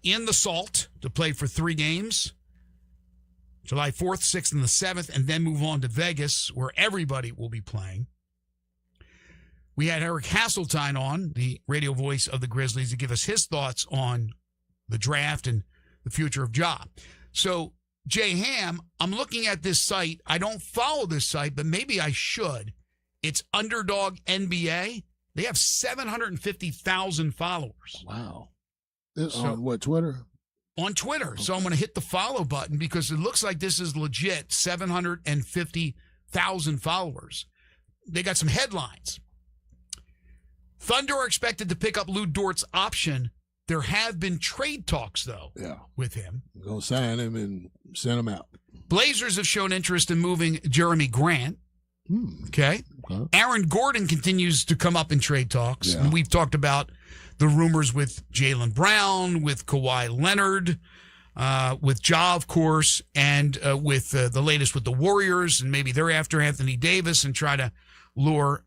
in the Salt to play for 3 games. July 4th, 6th, and the 7th, and then move on to Vegas, where everybody will be playing. We had Eric Hasseltine on, the radio voice of the Grizzlies, to give us his thoughts on the draft and the future of Ja. So, Jay Ham, I'm looking at this site. I don't follow this site, but maybe I should. It's Underdog NBA. They have 750,000 followers. Wow. On what, Twitter? On Twitter. Okay. So I'm going to hit the follow button because it looks like this is legit, 750,000 followers. They got some headlines. Thunder are expected to pick up Lou Dort's option. There have been trade talks, though, with him. Go sign him and send him out. Blazers have shown interest in moving Jeremy Grant. Okay. Aaron Gordon continues to come up in trade talks. Yeah. And we've talked about the rumors with Jaylen Brown, with Kawhi Leonard, with Ja, of course, and with the latest with the Warriors, and maybe they're after Anthony Davis and try to lure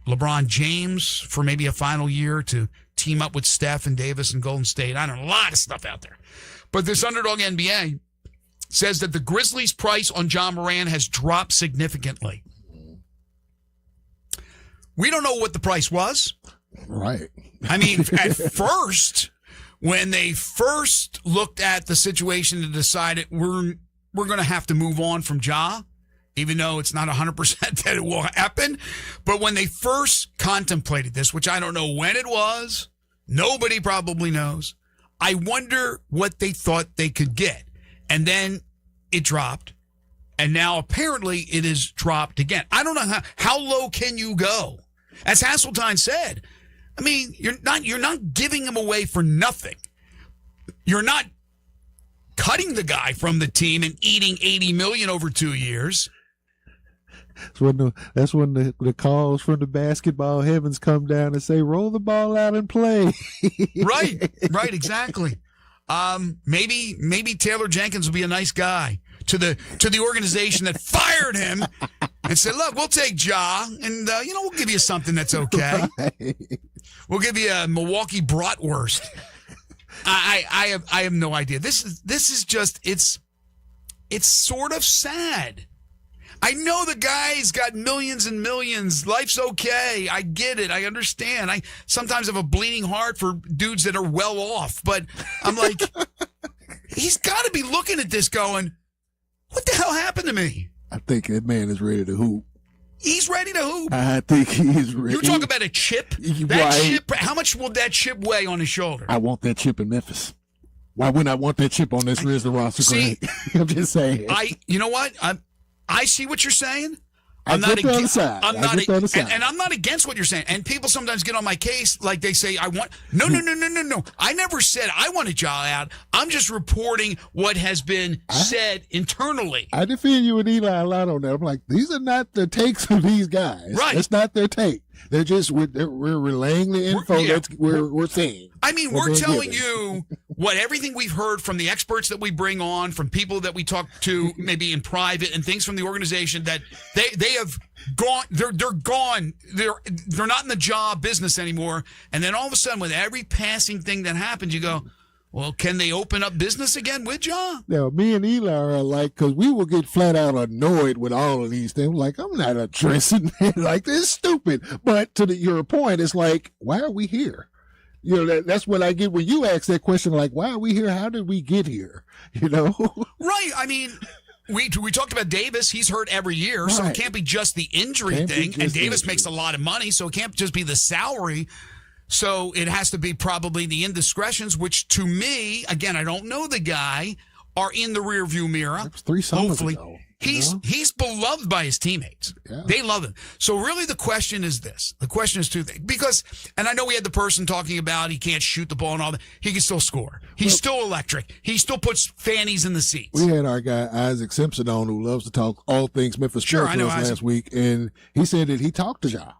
LeBron James for maybe a final year to team up with Steph and Davis and Golden State. I don't know, a lot of stuff out there. But this Underdog NBA says that the Grizzlies' price on Ja Morant has dropped significantly. We don't know what the price was. Right. I mean, at first, when they first looked at the situation and decided we're going to have to move on from Ja, even though it's not 100% that it will happen. But when they first contemplated this, which I don't know when it was, nobody probably knows, I wonder what they thought they could get. And then it dropped. And now apparently it is dropped again. I don't know how low can you go? As Hasseltine said, I mean, you're not giving him away for nothing. You're not cutting the guy from the team and eating $80 million over 2 years. That's when the calls from the basketball heavens come down and say, roll the ball out and play. Right, exactly. Maybe Taylor Jenkins will be a nice guy to the organization that fired him and said, look, we'll take Ja, and, we'll give you something that's okay. Right. We'll give you a Milwaukee bratwurst. I have no idea. This is just, it's sort of sad. I know the guy's got millions and millions. Life's okay. I get it. I understand. I sometimes have a bleeding heart for dudes that are well off, but I'm like, he's got to be looking at this going, what the hell happened to me? I think that man is ready to hoop. He's ready to hoop. I think he's ready. You talk about a chip? That chip, how much will that chip weigh on his shoulder? I want that chip in Memphis. Why wouldn't I want that chip on this Grizzly roster? See, I'm just saying. You know what? I see what you're saying. I'm not against. And I'm not against what you're saying. And people sometimes get on my case, like they say, No. I never said I wanted Ja out. I'm just reporting what has been said internally. I defend you and Eli a lot on that. I'm like, these are not the takes of these guys. Right. It's not their take. They're just we're relaying the info that we're seeing. I mean, we're telling you what everything we've heard from the experts that we bring on, from people that we talk to maybe in private, and things from the organization that they have gone. They're gone. They're not in the job business anymore. And then all of a sudden, with every passing thing that happens, you go, well, can they open up business again with Ja? Now, me and Eli are like, because we will get flat out annoyed with all of these things. Like, I'm not addressing it. Like, this is stupid. But to your point, it's like, why are we here? You know, that's what I get when you ask that question, like, why are we here? How did we get here? You know? Right. I mean, we talked about Davis. He's hurt every year, so it can't be just the injury thing. And Davis makes a lot of money, so it can't just be the salary. So it has to be probably the indiscretions, which to me, again, I don't know the guy, are in the rearview mirror. That was 3 summers ago. He's beloved by his teammates. Yeah. They love him. So really the question is this. The question is two things. Because, and I know we had the person talking about he can't shoot the ball and all that. He can still score. He's still electric. He still puts fannies in the seats. We had our guy Isaac Simpson on, who loves to talk all things Memphis Spirituals last week. And he said that he talked to Ja.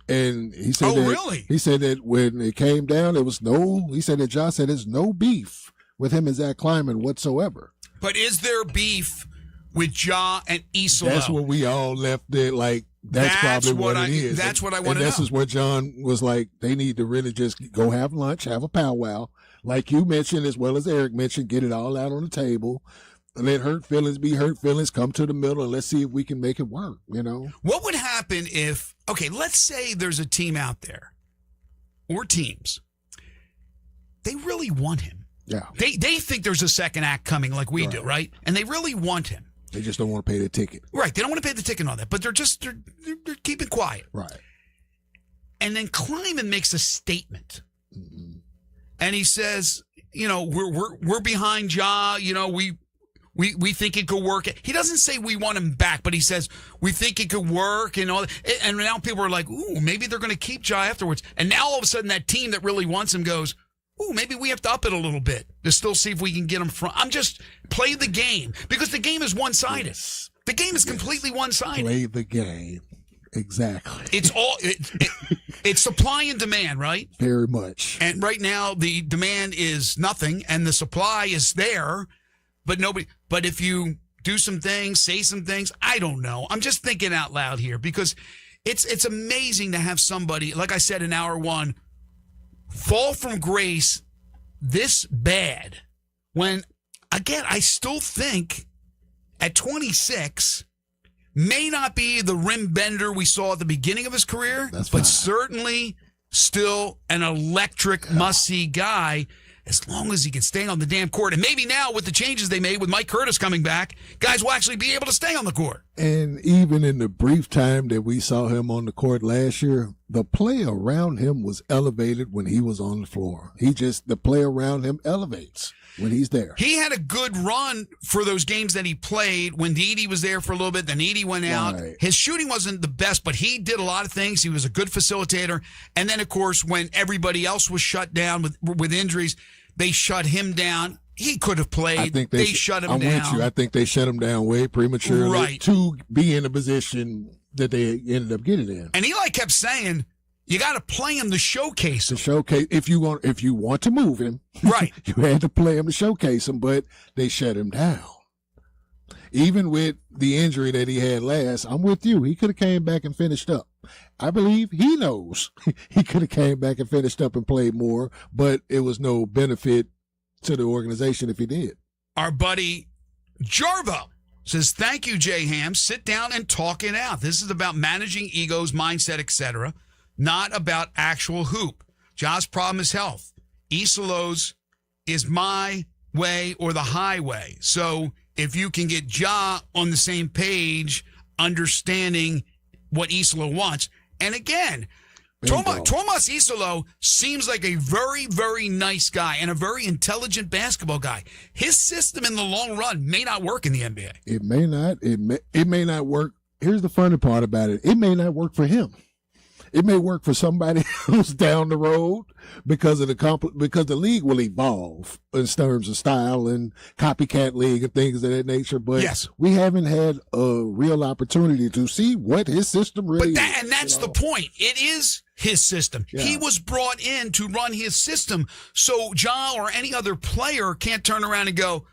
And he said really? He said that when it came down, he said that Ja said there's no beef with him and Zach Kleiman whatsoever. But is there beef with Ja and Isolo? That's what we all left it like. That's probably what it is. That's what I want to know. And this is what John was like. They need to really just go have lunch, have a powwow, like you mentioned, as well as Eric mentioned. Get it all out on the table. Let hurt feelings be hurt feelings. Come to the middle, and let's see if we can make it work. You know, what would happen if? Okay, let's say there's a team out there, or teams. They really want him. Yeah. They think there's a second act coming, like we do, right? And they really want him. They just don't want to pay the ticket. Right. They don't want to pay the ticket and all that, but they're keeping quiet. Right. And then Kleiman makes a statement, and he says, "You know, we're behind Ja. You know, we think it could work." He doesn't say we want him back, but he says we think it could work and all that. And now people are like, "Ooh, maybe they're going to keep Ja afterwards." And now all of a sudden, that team that really wants him goes, "Ooh, maybe we have to up it a little bit to still see if we can get him from." I'm just play the game, because the game is one-sided. Yes. The game is completely one-sided. Play the game. Exactly. It's all it's supply and demand, right? Very much. And right now the demand is nothing and the supply is there, but nobody. But if you do some things, say some things, I don't know. I'm just thinking out loud here, because it's amazing to have somebody, like I said in hour one, fall from grace this bad, when, again, I still think at 26 may not be the rim bender we saw at the beginning of his career, but certainly still an electric, must-see guy, as long as he can stay on the damn court. And maybe now, with the changes they made with Mike Curtis coming back, guys will actually be able to stay on the court. And even in the brief time that we saw him on the court last year, the play around him was elevated when he was on the floor. The play around him elevates when he's there. He had a good run for those games that he played when Edey was there for a little bit. Then Edey went out. Right. His shooting wasn't the best, but he did a lot of things. He was a good facilitator. And then, of course, when everybody else was shut down with injuries, they shut him down. He could have played. I think they shut him down. I'm with you. I think they shut him down way prematurely to be in a position that they ended up getting in. And Eli kept saying, you got to play him to showcase him. To showcase, if you want to move him, right? You had to play him to showcase him, but they shut him down. even with the injury that he had last, I'm with you. He could have came back and finished up. I believe he knows he could have came back and finished up and played more, but it was no benefit to the organization if he did. Our buddy Jarvo says, thank you, Jay Ham. Sit down and talk it out. This is about managing egos, mindset, etc., not about actual hoop. Ja's problem is health. Iselo's is my way or the highway. So if you can get Ja on the same page, understanding what Iselo wants. And again, Tomas Iselo seems like a very, very nice guy and a very intelligent basketball guy. His system in the long run may not work in the NBA. It may not. It may not work. Here's the funny part about it. It may not work for him. It may work for somebody else down the road because the league will evolve in terms of style and copycat league and things of that nature. But yes, we haven't had a real opportunity to see what his system really is. And that's the point. It is his system. Yeah. He was brought in to run his system. So Ja or any other player can't turn around and go,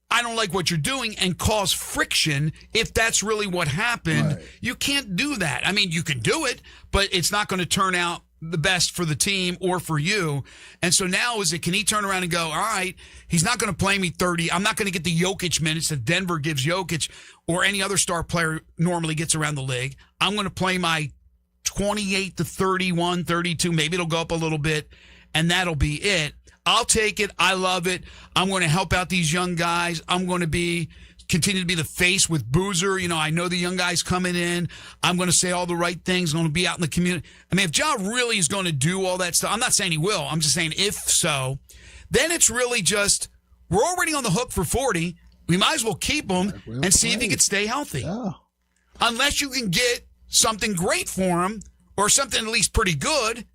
I don't like what you're doing, and cause friction if that's really what happened. Right. You can't do that. I mean, you can do it, but it's not going to turn out the best for the team or for you. And so now can he turn around and go, all right, he's not going to play me 30. I'm not going to get the Jokic minutes that Denver gives Jokic or any other star player normally gets around the league. I'm going to play my 28 to 31, 32. Maybe it'll go up a little bit, and that'll be it. I'll take it. I love it. I'm going to help out these young guys. I'm going to continue to be the face with Boozer. You know, I know the young guys coming in. I'm going to say all the right things. I'm going to be out in the community. I mean, if Ja really is going to do all that stuff, I'm not saying he will. I'm just saying if so, then it's really just, we're already on the hook for 40. We might as well keep him and see if he can stay healthy. Yeah. Unless you can get something great for him or something at least pretty good,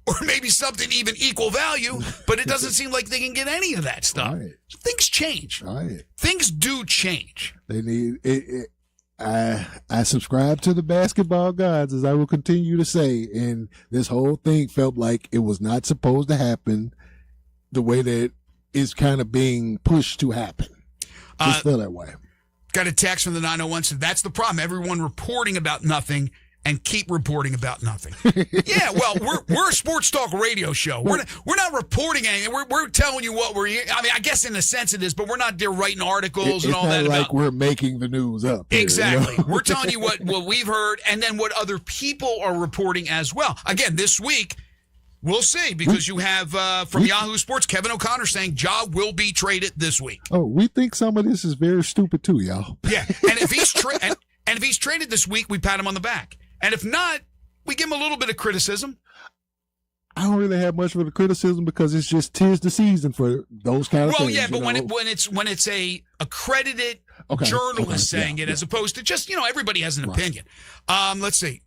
or maybe something even equal value, but it doesn't seem like they can get any of that stuff. Right. Things change. Right. Things do change. They need it. I subscribe to the basketball gods, as I will continue to say, and this whole thing felt like it was not supposed to happen the way that it's kind of being pushed to happen. Just feel that way. Got a text from the 901 said, that's the problem. Everyone reporting about nothing and keep reporting about nothing. Yeah, well, we're a sports talk radio show. We're not reporting anything. We're telling you what we're. I mean, I guess in a sense it is, but we're not there writing articles and all that. It's not like we're making the news up. Exactly. You know? We're telling you what we've heard, and then what other people are reporting as well. Again, this week we'll see, because you have from Yahoo Sports Kevin O'Connor saying Ja will be traded this week. Oh, we think some of this is very stupid too, y'all. Yeah, and if he's and if he's traded this week, we pat him on the back. And if not, we give him a little bit of criticism. I don't really have much for the criticism because it's just 'tis the season for those kind of things. Well, yeah, but when it's a accredited journalist saying it, as opposed to just, everybody has an opinion. Let's see.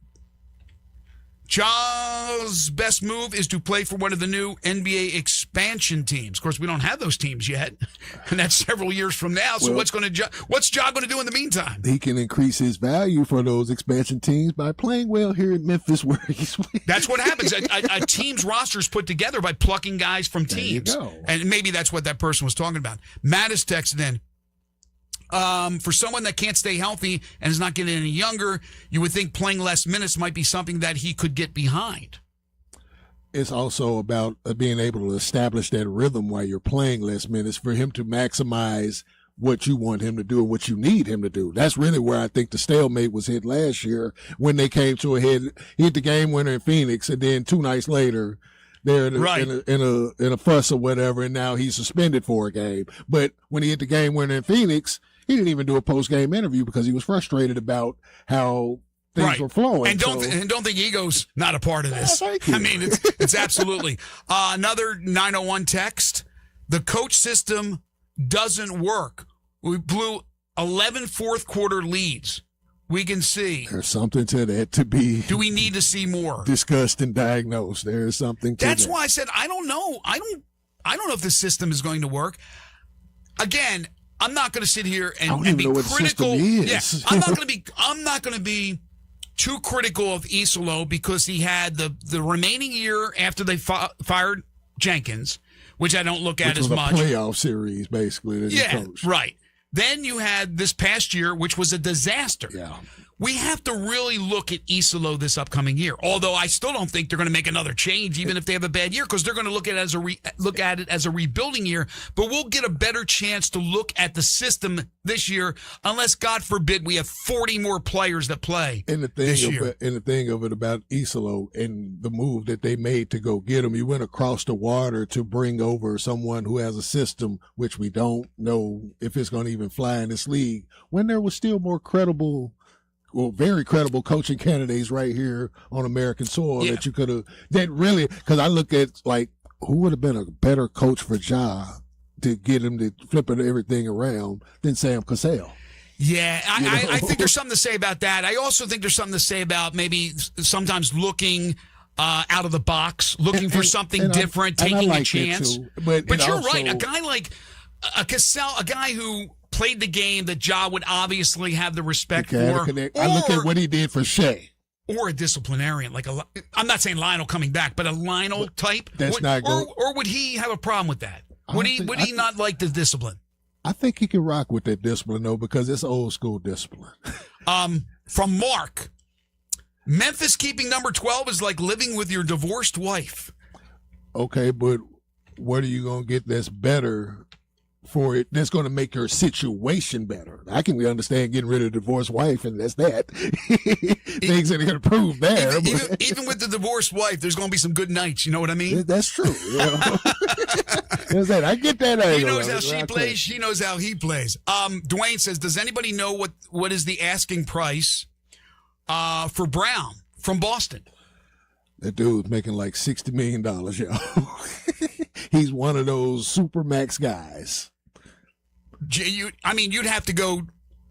Ja's best move is to play for one of the new NBA expansion teams. Of course, we don't have those teams yet, and that's several years from now. So what's Ja going to do in the meantime? He can increase his value for those expansion teams by playing well here in Memphis, where he's playing. That's what happens. A team's roster is put together by plucking guys from teams, and maybe that's what that person was talking about. Matt is texting in. For someone that can't stay healthy and is not getting any younger, you would think playing less minutes might be something that he could get behind. It's also about being able to establish that rhythm while you're playing less minutes for him to maximize what you want him to do and what you need him to do. That's really where I think the stalemate was hit last year when they came to a head, hit the game winner in Phoenix, and then 2 nights later they're in a fuss or whatever, and now he's suspended for a game. But when he hit the game winner in Phoenix, he didn't even do a post-game interview because he was frustrated about how things were flowing. And don't think ego's not a part of this. I mean, it's absolutely. Another 901 text. The coach system doesn't work. We blew 11 fourth-quarter leads. We can see. There's something to that to be. Do we need to see more? Discussed and diagnosed. There's something to that. That's why I said I don't know. I don't know if the system is going to work. Again, I'm not going to sit here and be critical. Yeah, I'm not going to be too critical of Iselo because he had the remaining year after they fired Jenkins, which I don't look at as much. Playoff series, basically. That he coached. Right. Then you had this past year, which was a disaster. Yeah. We have to really look at Isolo this upcoming year. Although I still don't think they're going to make another change, even if they have a bad year, because they're going to look at it as a rebuilding year. But we'll get a better chance to look at the system this year, unless, God forbid, we have 40 more players that play this year. And the thing of it about Isolo and the move that they made to go get him, you went across the water to bring over someone who has a system which we don't know if it's going to even fly in this league, when there was still more credible. Well, very credible coaching candidates right here on American soil that you could have, that really, because I look at, like, who would have been a better coach for Ja to get him to flipping everything around than Sam Cassell? Yeah, I think there's something to say about that. I also think there's something to say about maybe sometimes looking out of the box, looking for something different, taking a chance. But you're also right. A guy like a Cassell, a guy who played the game that Ja would obviously have the respect for. I look at what he did for Shea. Or a disciplinarian, like I'm not saying Lionel coming back, but a Lionel type. That's not good. Or would he have a problem with that? Would he not like the discipline? I think he can rock with that discipline though, because it's old school discipline. From Mark, Memphis keeping number 12 is like living with your divorced wife. Okay, but what are you gonna get that's better? For it, that's going to make your situation better. I can understand getting rid of the divorced wife, and that's that. Things that are going to prove there. Even with the divorced wife, there's going to be some good nights. You know what I mean? That's true. You know? I get that. He knows how she plays. She knows how he plays. Dwayne says, does anybody know what is the asking price for Brown from Boston? That dude's making like $60 million, yo. He's one of those Supermax guys. You'd have to go.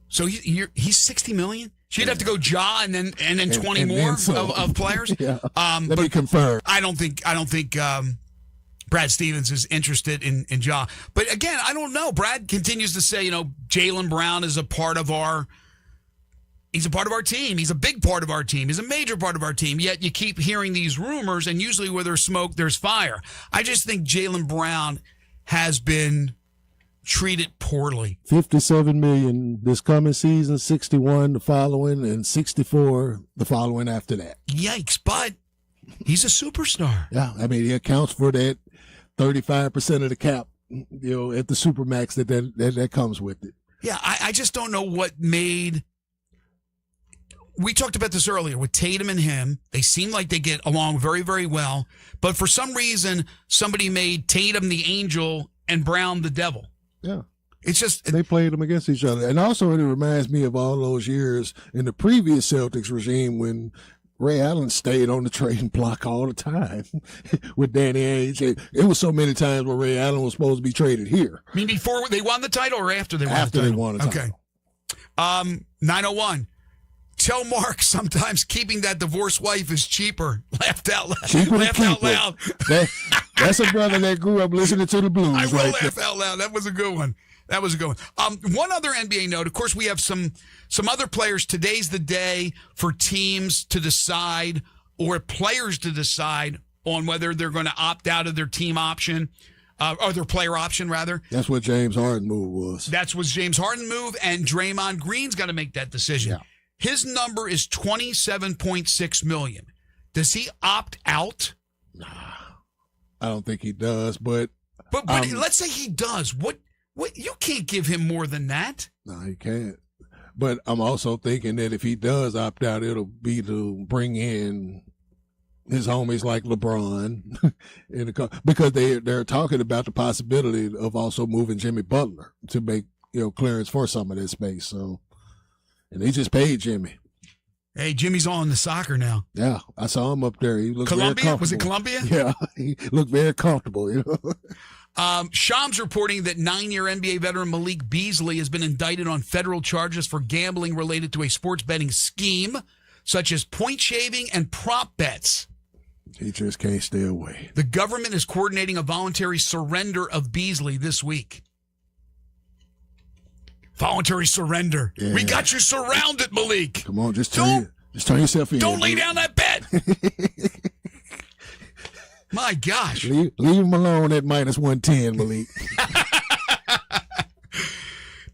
So he's $60 million. So you'd have to go Ja and then 20 more of players. Yeah. Let me confirm. I don't think Brad Stevens is interested in Ja. But again, I don't know. Brad continues to say, Jaylen Brown is a part of our. He's a part of our team. He's a big part of our team. He's a major part of our team. Yet you keep hearing these rumors, and usually where there's smoke, there's fire. I just think Jaylen Brown has been treated poorly. $57 million this coming season, $61 the following, and $64 the following after that. Yikes! But he's a superstar. Yeah, he accounts for that 35% of the cap, at the Supermax that comes with it. Yeah, I just don't know what made. We talked about this earlier with Tatum and him. They seem like they get along very, very well. But for some reason, somebody made Tatum the angel and Brown the devil. Yeah. It's just. They played them against each other. And also, it reminds me of all those years in the previous Celtics regime when Ray Allen stayed on the trading block all the time with Danny Ainge. It was so many times where Ray Allen was supposed to be traded here. I mean, before they won the title or after they won the title? After they won the title. Okay. 901. Tell Mark sometimes keeping that divorced wife is cheaper. Laughed out loud. Laughed out loud. That's a brother that grew up listening to the blues. I will laugh out loud. That was a good one. One other NBA note. Of course, we have some other players. Today's the day for teams to decide or players to decide on whether they're going to opt out of their team option. Or their player option, rather. That's what James Harden move was. That's what James Harden move, and Draymond Green's got to make that decision. Yeah. His number is $27.6 million. Does he opt out? Nah, I don't think he does. But let's say he does. What? You can't give him more than that. No, he can't. But I'm also thinking that if he does opt out, it'll be to bring in his homies like LeBron, because they're talking about the possibility of also moving Jimmy Butler to make clearance for some of that space. So. And they just paid Jimmy. Hey, Jimmy's on the soccer now. Yeah, I saw him up there. He looked Columbia? very comfortable. Was it Columbia? Yeah, he looked very comfortable. Shams reporting that 9-year NBA veteran Malik Beasley has been indicted on federal charges for gambling related to a sports betting scheme, such as point shaving and prop bets. He just can't stay away. The government is coordinating a voluntary surrender of Beasley this week. Voluntary surrender. Yeah. We got you surrounded, Malik. Come on, just turn yourself in. Don't lay down that bet. My gosh. Leave him alone at -110, Malik.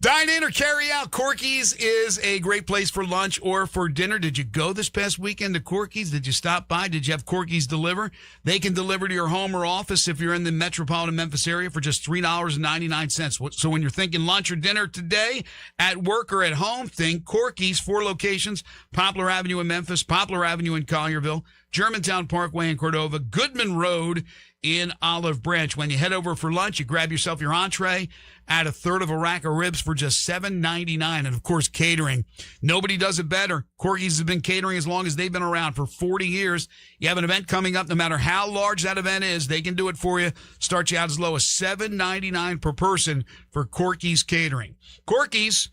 Dine in or carry out. Corky's is a great place for lunch or for dinner. Did you go this past weekend to Corky's? Did you stop by? Did you have Corky's deliver? They can deliver to your home or office if you're in the metropolitan Memphis area for just $3.99. So when you're thinking lunch or dinner today, at work or at home, think Corky's. 4 locations: Poplar Avenue in Memphis, Poplar Avenue in Collierville, Germantown Parkway in Cordova, Goodman Road in Olive Branch. When you head over for lunch, you grab yourself your entree, add a third of a rack of ribs for just $7.99. And, of course, catering. Nobody does it better. Corky's has been catering as long as they've been around, for 40 years. You have an event coming up, no matter how large that event is, they can do it for you. Start you out as low as $7.99 per person for Corky's Catering. Corky's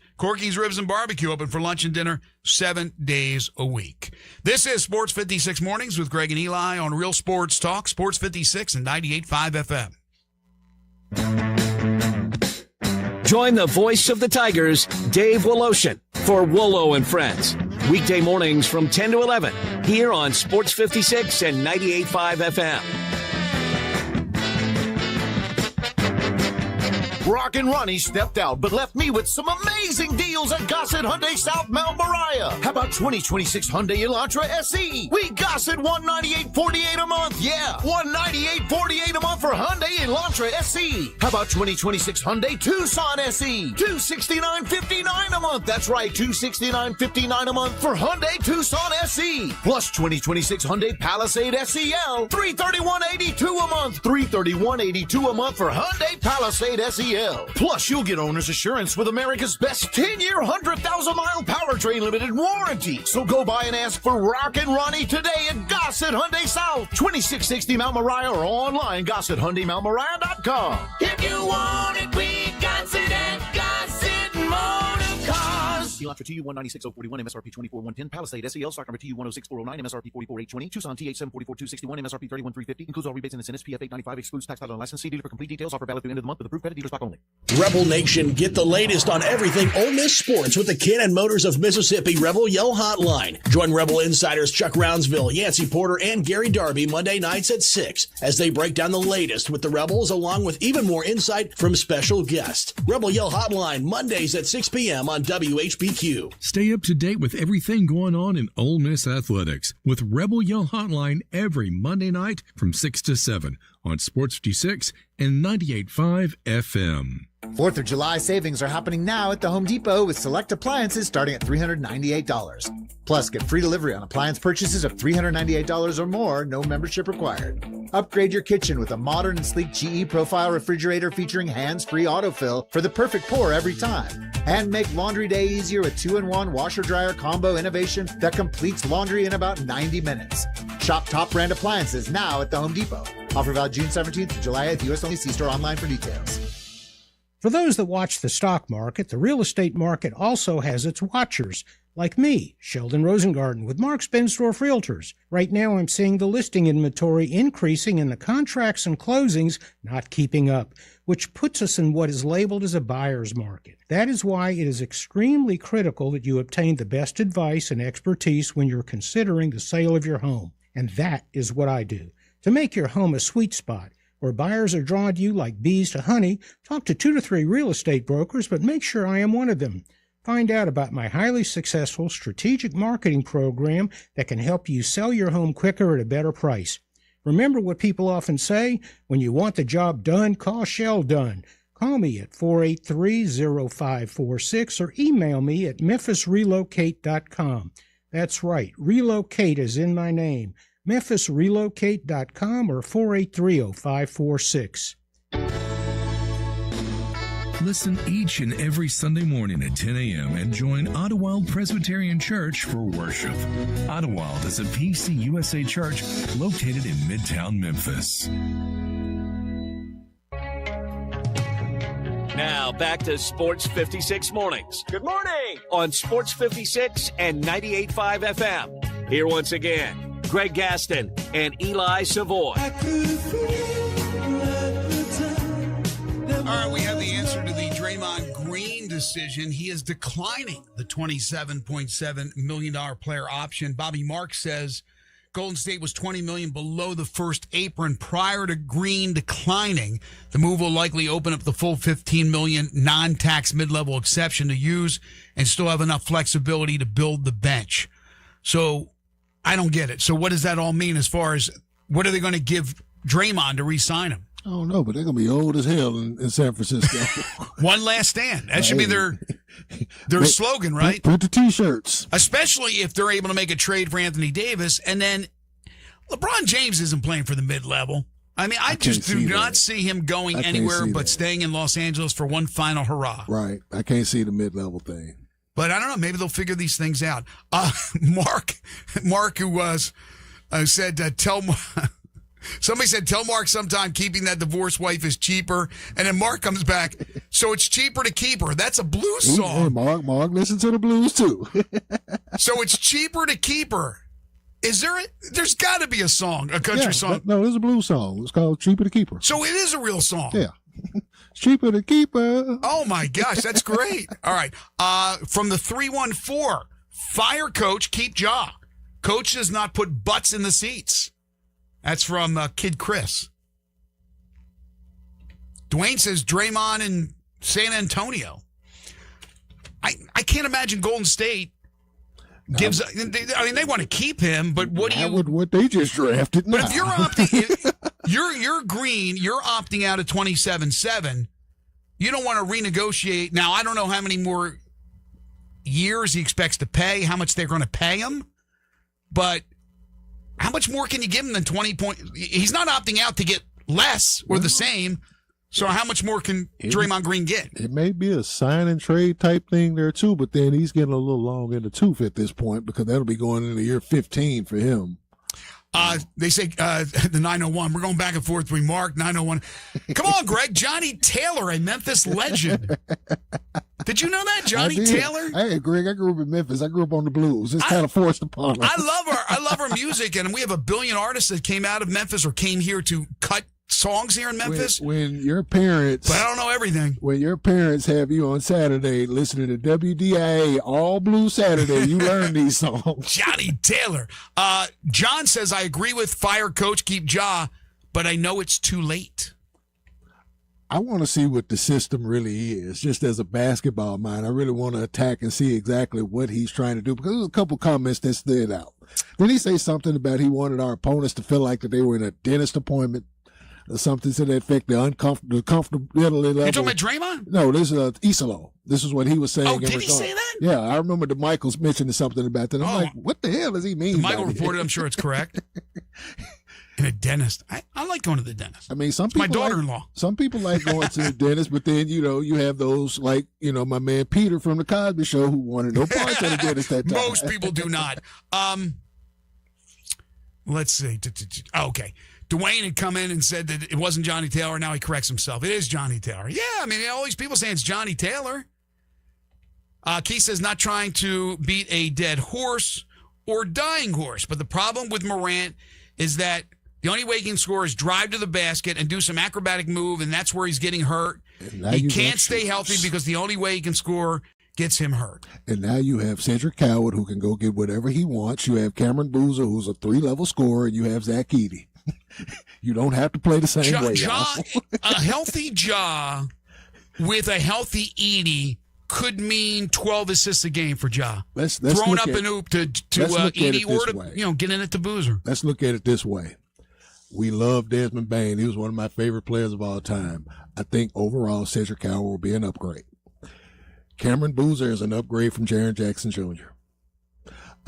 Ribs and Barbecue, open for lunch and dinner 7 days a week. This is Sports 56 Mornings with Greg and Eli on Real Sports Talk, Sports 56 and 98.5 FM. Join the voice of the Tigers, Dave Woloshin, for Wolo and Friends. Weekday mornings from 10 to 11 here on Sports 56 and 98.5 FM. Rockin' Ronnie stepped out, but left me with some amazing deals at Gossett Hyundai South Mount Moriah. How about 2026 Hyundai Elantra SE? We Gossett $198.48 a month. Yeah, $198.48 a month for Hyundai Elantra SE. How about 2026 Hyundai Tucson SE? $269.59 a month. That's right, $269.59 a month for Hyundai Tucson SE. Plus 2026 Hyundai Palisade SEL, $331.82 a month. $331.82 a month for Hyundai Palisade SEL. Plus, you'll get owner's assurance with America's best 10-year, 100,000-mile powertrain limited warranty. So go by and ask for Rockin' Ronnie today at Gossett Hyundai South, 2660 Mount Moriah, or online, GossettHyundaiMountMoriah.com. If you want it, we got it at Gossett Motor Cars. Elantra TU 196,041, MSRP 24,110. Palisade SEL, stock number TU 106,409, MSRP 44,820. Tucson TH7 44,261, MSRP 31,350. Includes all rebates and incentives. PF 895 excludes tax, title, and license. See dealer for complete details. Offer valid through end of the month with approved credit. Dealer stock only. Rebel Nation, get the latest on everything Ole Miss sports with the Cannon Motors of Mississippi Rebel Yell Hotline. Join Rebel insiders Chuck Rounsville, Yancey Porter, and Gary Darby Monday nights at 6 as they break down the latest with the Rebels, along with even more insight from special guests. Rebel Yell Hotline, Mondays at 6 p.m. on WHBQ. Stay up to date with everything going on in Ole Miss athletics with Rebel Yell Hotline every Monday night from 6 to 7 on Sports 56 and 98.5 FM. 4th of July savings are happening now at the Home Depot with select appliances starting at $398. Plus, get free delivery on appliance purchases of $398 or more, no membership required. Upgrade your kitchen with a modern and sleek GE Profile refrigerator featuring hands-free autofill for the perfect pour every time. And make laundry day easier with 2-in-1 washer-dryer combo innovation that completes laundry in about 90 minutes. Shop top brand appliances now at the Home Depot. Offer valid June 17th to July 8th. U.S. only. See store online for details. For those that watch the stock market, the real estate market also has its watchers, like me, Sheldon Rosengarten, with Mark's Bensdorf Realtors. Right now I'm seeing the listing inventory increasing and the contracts and closings not keeping up, which puts us in what is labeled as a buyer's market. That is why it is extremely critical that you obtain the best advice and expertise when you're considering the sale of your home. And that is what I do. To make your home a sweet spot, where buyers are drawn to you like bees to honey, talk to 2 to 3 real estate brokers, but make sure I am one of them. Find out about my highly successful strategic marketing program that can help you sell your home quicker at a better price. Remember what people often say, when you want the job done, call Sheldon. Call me at 483-0546 or email me at memphisrelocate.com. That's right, relocate is in my name. memphisrelocate.com or 483-0546. Listen each and every Sunday morning at 10 a.m. and join Ottawa Presbyterian Church for worship. Ottawa is a PCUSA church located in Midtown Memphis. Now back to Sports 56 Mornings. Good morning! On Sports 56 and 98.5 FM. Here once again, Greg Gaston and Eli Savoy. All right, we have the answer to the Draymond Green decision. He is declining the $27.7 million player option. Bobby Marks says Golden State was $20 million below the first apron prior to Green declining. The move will likely open up the full $15 million non-tax mid-level exception to use and still have enough flexibility to build the bench. So I don't get it. So what does that all mean as far as what are they going to give Draymond to re-sign him? I don't know, but they're going to be old as hell in San Francisco. One last stand. That should be their slogan, right? Print the T-shirts. Especially if they're able to make a trade for Anthony Davis. And then LeBron James isn't playing for the mid-level. I mean, I just do not see him going anywhere but staying in Los Angeles for one final hurrah. Right. I can't see the mid-level thing. But I don't know. Maybe they'll figure these things out. Mark, who was said, somebody said, tell Mark sometime keeping that divorced wife is cheaper. And then Mark comes back, so it's cheaper to keep her. That's a blues song. Hey, Mark, listen to the blues too. So it's cheaper to keep her. There's got to be a song, a country song. No, there's a blues song. It's called Cheaper to Keep Her. So it is a real song. Yeah. Cheaper to keep her. Oh, my gosh. That's great. All right. From the 314, fire coach, keep Ja. Coach does not put butts in the seats. That's from Kid Chris. Dwayne says Draymond in San Antonio. I can't imagine Golden State gives. I mean, they want to keep him, but what do you? What they just drafted. But if you're opting, you're Green. You're opting out of 27-7. You don't want to renegotiate. Now I don't know how many more years he expects to pay. How much they're going to pay him, but. How much more can you give him than 20 points? He's not opting out to get less or the same. So how much more can Draymond Green get? It may be a sign and trade type thing there too, but then he's getting a little long in the tooth at this point because that'll be going into year 15 for him. They say the 901. We're going back and forth between Mark, 901. Come on, Greg. Johnny Taylor, a Memphis legend. Did you know that? Johnny Taylor? Hey, Greg, I grew up in Memphis. I grew up on the blues. It's kind of forced upon us. I love our music, and we have a billion artists that came out of Memphis or came here to cut songs here in Memphis. When your parents... But I don't know everything. When your parents have you on Saturday listening to WDIA all Blue Saturday, you learn these songs. Johnny Taylor. John says, I agree with fire coach, keep Ja, but I know it's too late. I want to see what the system really is, just as a basketball mind. I really want to attack and see exactly what he's trying to do, because there's a couple comments that stood out. Didn't he say something about he wanted our opponents to feel like that they were in a dentist appointment or something to that effect, the comfortability level? You talking about Draymond? No, this is Isolo. This is what he was saying. Oh, did he say that? Yeah, I remember the Michaels mentioning something about that. I'm like, what the hell does he mean? Michael reported, I'm sure it's correct. In a dentist. I like going to the dentist. I mean, some people my daughter-in-law. Some people like going to the dentist, but then, you have those like, my man Peter from the Cosby Show who wanted no parts of the dentist that time. Most people do not. Let's see. Okay. Dwayne had come in and said that it wasn't Johnny Taylor. Now he corrects himself. It is Johnny Taylor. Yeah, I mean, all these people saying it's Johnny Taylor. Keith says not trying to beat a dead horse or dying horse. But the problem with Morant is that the only way he can score is drive to the basket and do some acrobatic move, and that's where he's getting hurt. He can't stay healthy because the only way he can score gets him hurt. And now you have Cedric Coward who can go get whatever he wants. You have Cameron Boozer, who's a 3-level scorer, and you have Zach Edey. You don't have to play the same way. A healthy Ja with a healthy Edey could mean 12 assists a game for Ja. Let's throwing up an oop to Edey or to getting it to Boozer. Let's look at it this way. We love Desmond Bane. He was one of my favorite players of all time. I think overall Cedric Coward will be an upgrade. Cameron Boozer is an upgrade from Jaren Jackson Jr.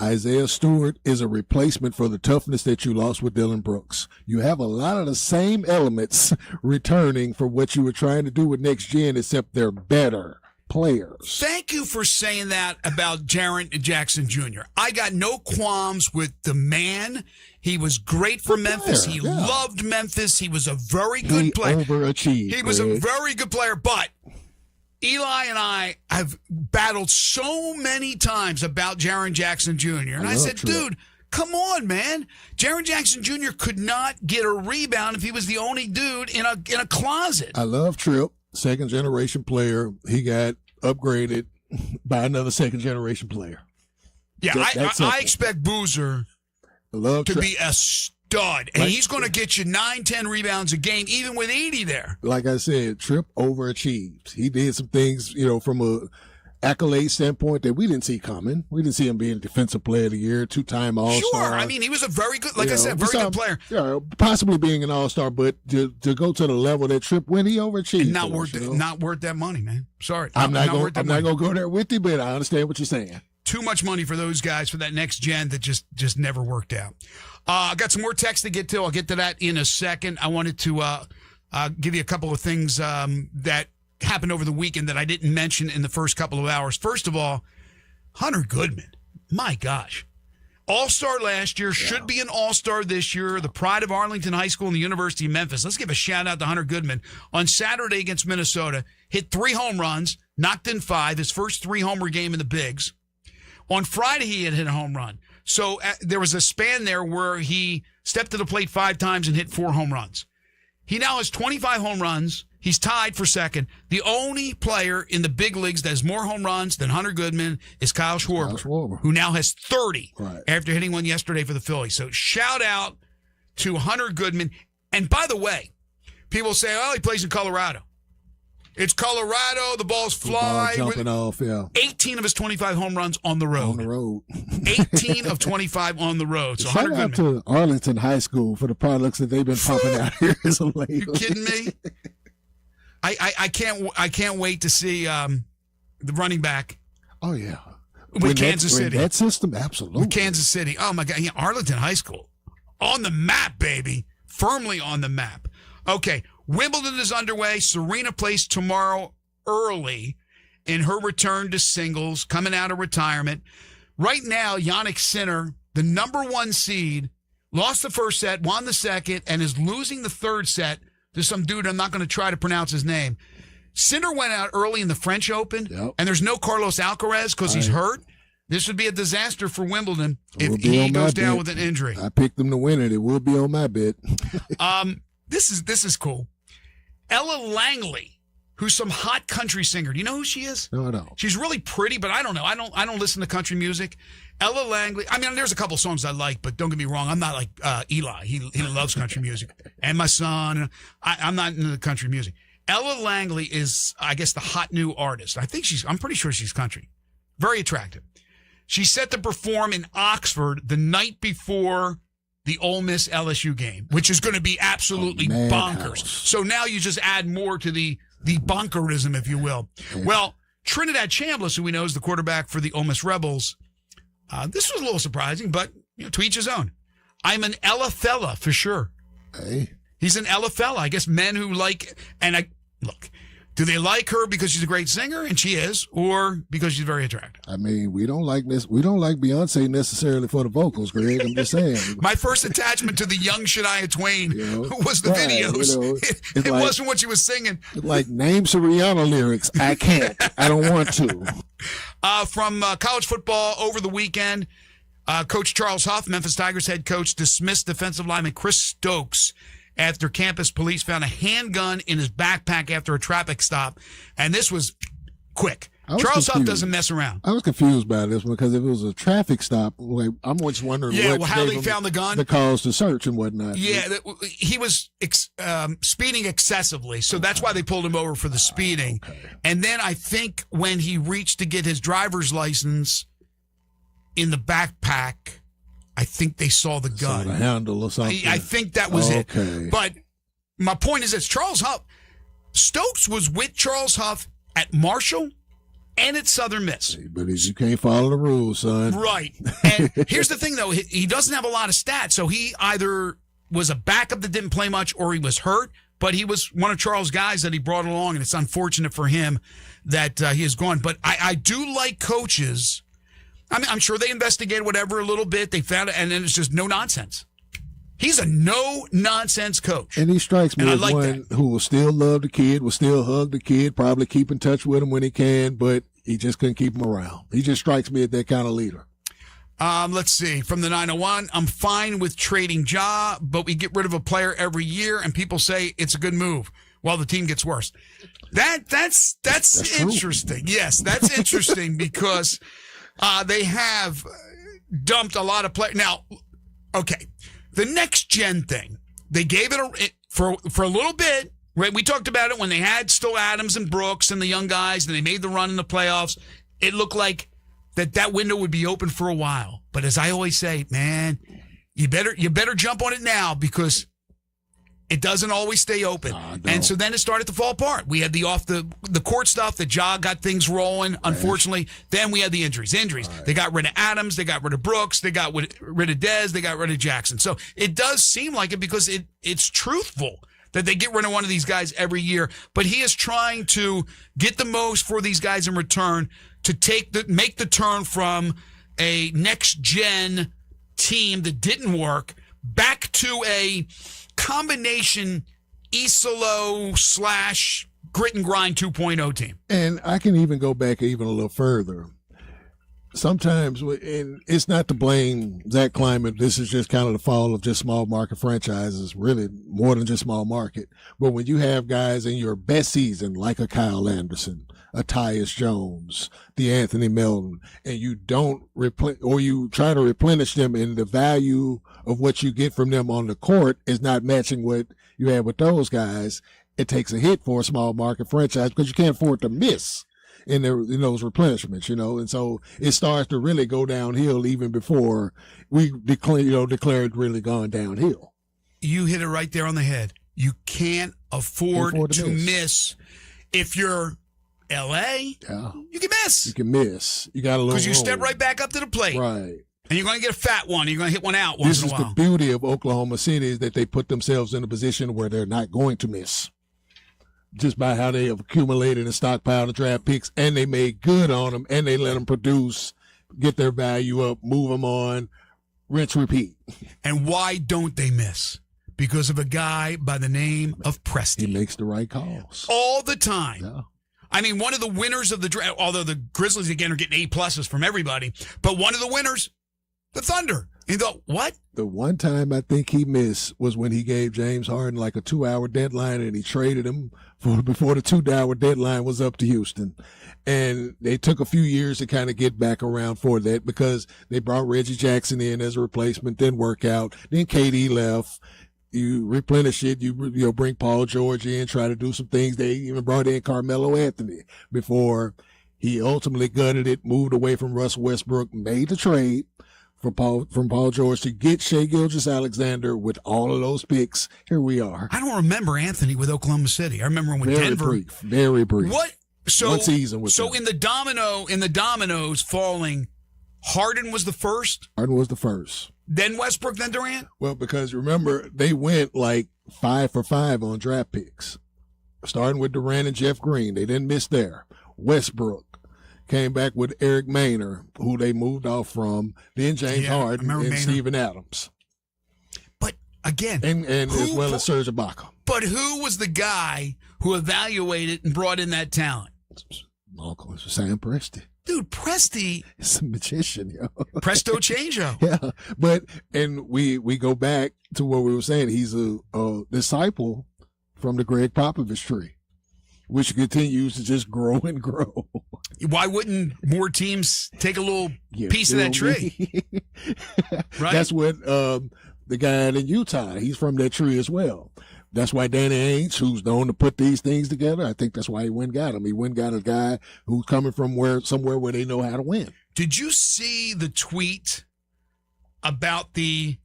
Isaiah Stewart is a replacement for the toughness that you lost with Dylan Brooks. You have a lot of the same elements returning for what you were trying to do with Next Gen, except they're better players. Thank you for saying that about Jaren Jackson Jr. I got no qualms with the man. He was great for Memphis. He loved Memphis. He was a very good player. He overachieved. He was a very good player, but Eli and I have battled so many times about Jaren Jackson Jr. And I said, dude, come on, man. Jaren Jackson Jr. could not get a rebound if he was the only dude in a closet. I love Tripp, second-generation player. He got upgraded by another second-generation player. Yeah, I expect Boozer to be a stud. And he's going to get you 9-10 rebounds a game, even with 80 there. Like I said, Tripp overachieves. He did some things, from a accolade standpoint that we didn't see coming. We didn't see him being Defensive Player of the Year, 2-time All-Star. Sure. I mean, he was a very good, like I said, very good player. Yeah, possibly being an All-Star, but to go to the level that Tripp went, he overachieved. Not worth that money, man. Sorry. I'm not going to go there with you, but I understand what you're saying. Too much money for those guys for that next gen that just never worked out. I got some more text to get to. I'll get to that in a second. I wanted to give you a couple of things that happened over the weekend that I didn't mention in the first couple of hours. First of all, Hunter Goodman. My gosh. All-Star last year, should be an All-Star this year, the pride of Arlington High School and the University of Memphis. Let's give a shout-out to Hunter Goodman. On Saturday against Minnesota, hit 3 home runs, knocked in 5, his first 3-homer game in the Bigs. On Friday, he had hit a home run. So there was a span there where he stepped to the plate 5 times and hit 4 home runs. He now has 25 home runs. He's tied for second. The only player in the big leagues that has more home runs than Hunter Goodman is Kyle Schwarber, who now has 30 after hitting one yesterday for the Phillies. So shout out to Hunter Goodman. And by the way, people say, oh, he plays in Colorado. It's Colorado. The balls fly. Jumping off, yeah. 18 of his 25 home runs on the road. 18 of 25 on the road. So shout out to Arlington High School for the products that they've been pumping out here as of late. You kidding me? I can't wait to see the running back. Oh yeah, with Kansas City. That system, absolutely. With Kansas City. Oh my God, yeah, Arlington High School on the map, baby, firmly on the map. Okay, Wimbledon is underway. Serena plays tomorrow early in her return to singles, coming out of retirement. Right now, Jannik Sinner, the number 1 seed, lost the first set, won the second, and is losing the third set to some dude I'm not going to try to pronounce his name. Sinner went out early in the French Open, and there's no Carlos Alcaraz because he's hurt. This would be a disaster for Wimbledon if he goes down with an injury. I picked them to win it. It will be on my bet. This is cool. Ella Langley, who's some hot country singer. Do you know who she is? No. She's really pretty, but I don't know. I don't listen to country music. Ella Langley. I mean, there's a couple songs I like, but don't get me wrong. I'm not like Eli. He loves country music. And my son. I'm not into the country music. Ella Langley is, I guess, the hot new artist. I'm pretty sure she's country. Very attractive. She's set to perform in Oxford the night before the Ole Miss LSU game, which is going to be absolutely bonkers. So now you just add more to the bonkerism, if you will. Well, Trinidad Chambliss, who we know is the quarterback for the Ole Miss Rebels, this was a little surprising, but to each his own. I'm an Ella fella for sure. Hey. He's an Ella fella. I guess men who like, look, do they like her because she's a great singer, and she is, or because she's very attractive? I mean, we don't like this. We don't like Beyonce necessarily for the vocals, Greg. I'm just saying. My first attachment to the young Shania Twain was the videos. It like, wasn't what she was singing. Like, name some Rihanna lyrics. I can't. I don't want to. From college football over the weekend, Coach Charles Huff, Memphis Tigers head coach, dismissed defensive lineman Chris Stokes after campus police found a handgun in his backpack after a traffic stop. And this was quick. Charles Huff doesn't mess around. I was confused by this one because if it was a traffic stop, like, I'm just wondering how they found the gun. The cause to search and whatnot. Yeah, he was speeding excessively, so that's why they pulled him over for the speeding. Okay. And then I think when he reached to get his driver's license in the backpack, I think they saw the gun. Saw the handle or something. I think that was it. But my point is this. Charles Huff, Stokes was with Charles Huff at Marshall and at Southern Miss. But you can't follow the rules, son. Right. And here's the thing, though. He doesn't have a lot of stats, so he either was a backup that didn't play much or he was hurt, but he was one of Charles' guys that he brought along, and it's unfortunate for him that he is gone. But I do like coaches. I mean, I'm sure they investigated whatever a little bit. They found it, and then it's just no nonsense. He's a no-nonsense coach. And he strikes me as one who will still love the kid, will still hug the kid, probably keep in touch with him when he can, but he just couldn't keep him around. He just strikes me as that kind of leader. Let's see. From the 901, I'm fine with trading Ja, but we get rid of a player every year, and people say it's a good move while the team gets worse. That's interesting. True. Yes, that's interesting because they have dumped a lot of players. Now, Okay. The next gen thing, they gave it for a little bit. Right? We talked about it when they had still Adams and Brooks and the young guys, and they made the run in the playoffs. It looked like that window would be open for a while. But as I always say, man, you better jump on it now because it doesn't always stay open. No. And so then it started to fall apart. We had the off the court stuff that Ja got things rolling, unfortunately. Then we had the injuries. Right. They got rid of Adams. They got rid of Brooks. They got rid of Dez. They got rid of Jackson. So it does seem like it because it's truthful that they get rid of one of these guys every year. But he is trying to get the most for these guys in return to make the turn from a next-gen team that didn't work back to a combination Isolo / grit and grind 2.0 team. And I can even go back even a little further. Sometimes, and it's not to blame Zach Kleiman. This is just kind of the fall of just small market franchises, really more than just small market. But when you have guys in your best season, like a Kyle Anderson, a Tyus Jones, the Anthony Melton, and you don't or you try to replenish them, and the value of what you get from them on the court is not matching what you have with those guys, it takes a hit for a small market franchise because you can't afford to miss in those replenishments, and so it starts to really go downhill even before we declared really gone downhill. You hit it right there on the head. You can't afford to miss. If you're L.A., you can miss. You can miss. You got a little because you step right back up to the plate, right? And you're going to get a fat one. You're going to hit one out once in a while. This is the beauty of Oklahoma City is that they put themselves in a position where they're not going to miss. Just by how they have accumulated and stockpiled the draft picks, and they made good on them, and they let them produce, get their value up, move them on, rinse, repeat. And why don't they miss? Because of a guy by the name of Presti. He makes the right calls. All the time. Yeah. I mean, one of the winners of the draft, although the Grizzlies, again, are getting A+ from everybody, but one of the winners, the Thunder. You thought, what? The one time I think he missed was when he gave James Harden like a 2-hour deadline and he traded him before the 2-hour deadline was up to Houston. And they took a few years to kind of get back around for that because they brought Reggie Jackson in as a replacement, didn't work out. Then KD left. You replenish it. You bring Paul George in, try to do some things. They even brought in Carmelo Anthony before he ultimately gutted it, moved away from Russell Westbrook, made the trade from Paul George to get Shai Gilgeous-Alexander with all of those picks. Here we are. I don't remember Anthony with Oklahoma City. I remember when Denver. Very brief. What? So, one season with so them. in the dominoes falling, Harden was the first? Harden was the first. Then Westbrook, then Durant? Well, because remember, they went like 5 for 5 on draft picks. Starting with Durant and Jeff Green. They didn't miss there. Westbrook came back with Eric Maynor, who they moved off from. Then James Harden and Steven Adams. But again. And as well as Serge Ibaka. But who was the guy who evaluated and brought in that talent? Uncle Sam Presti. Dude, Presti is a magician, yo. Presto changeo. Yeah, but we go back to what we were saying. He's a disciple from the Greg Popovich tree, which continues to just grow and grow. Why wouldn't more teams take a little piece of that tree? Right. That's what the guy in Utah. He's from that tree as well. That's why Danny Ainge, who's known to put these things together, I think that's why he went and got him. He went and got a guy who's coming from somewhere where they know how to win. Did you see the tweet about the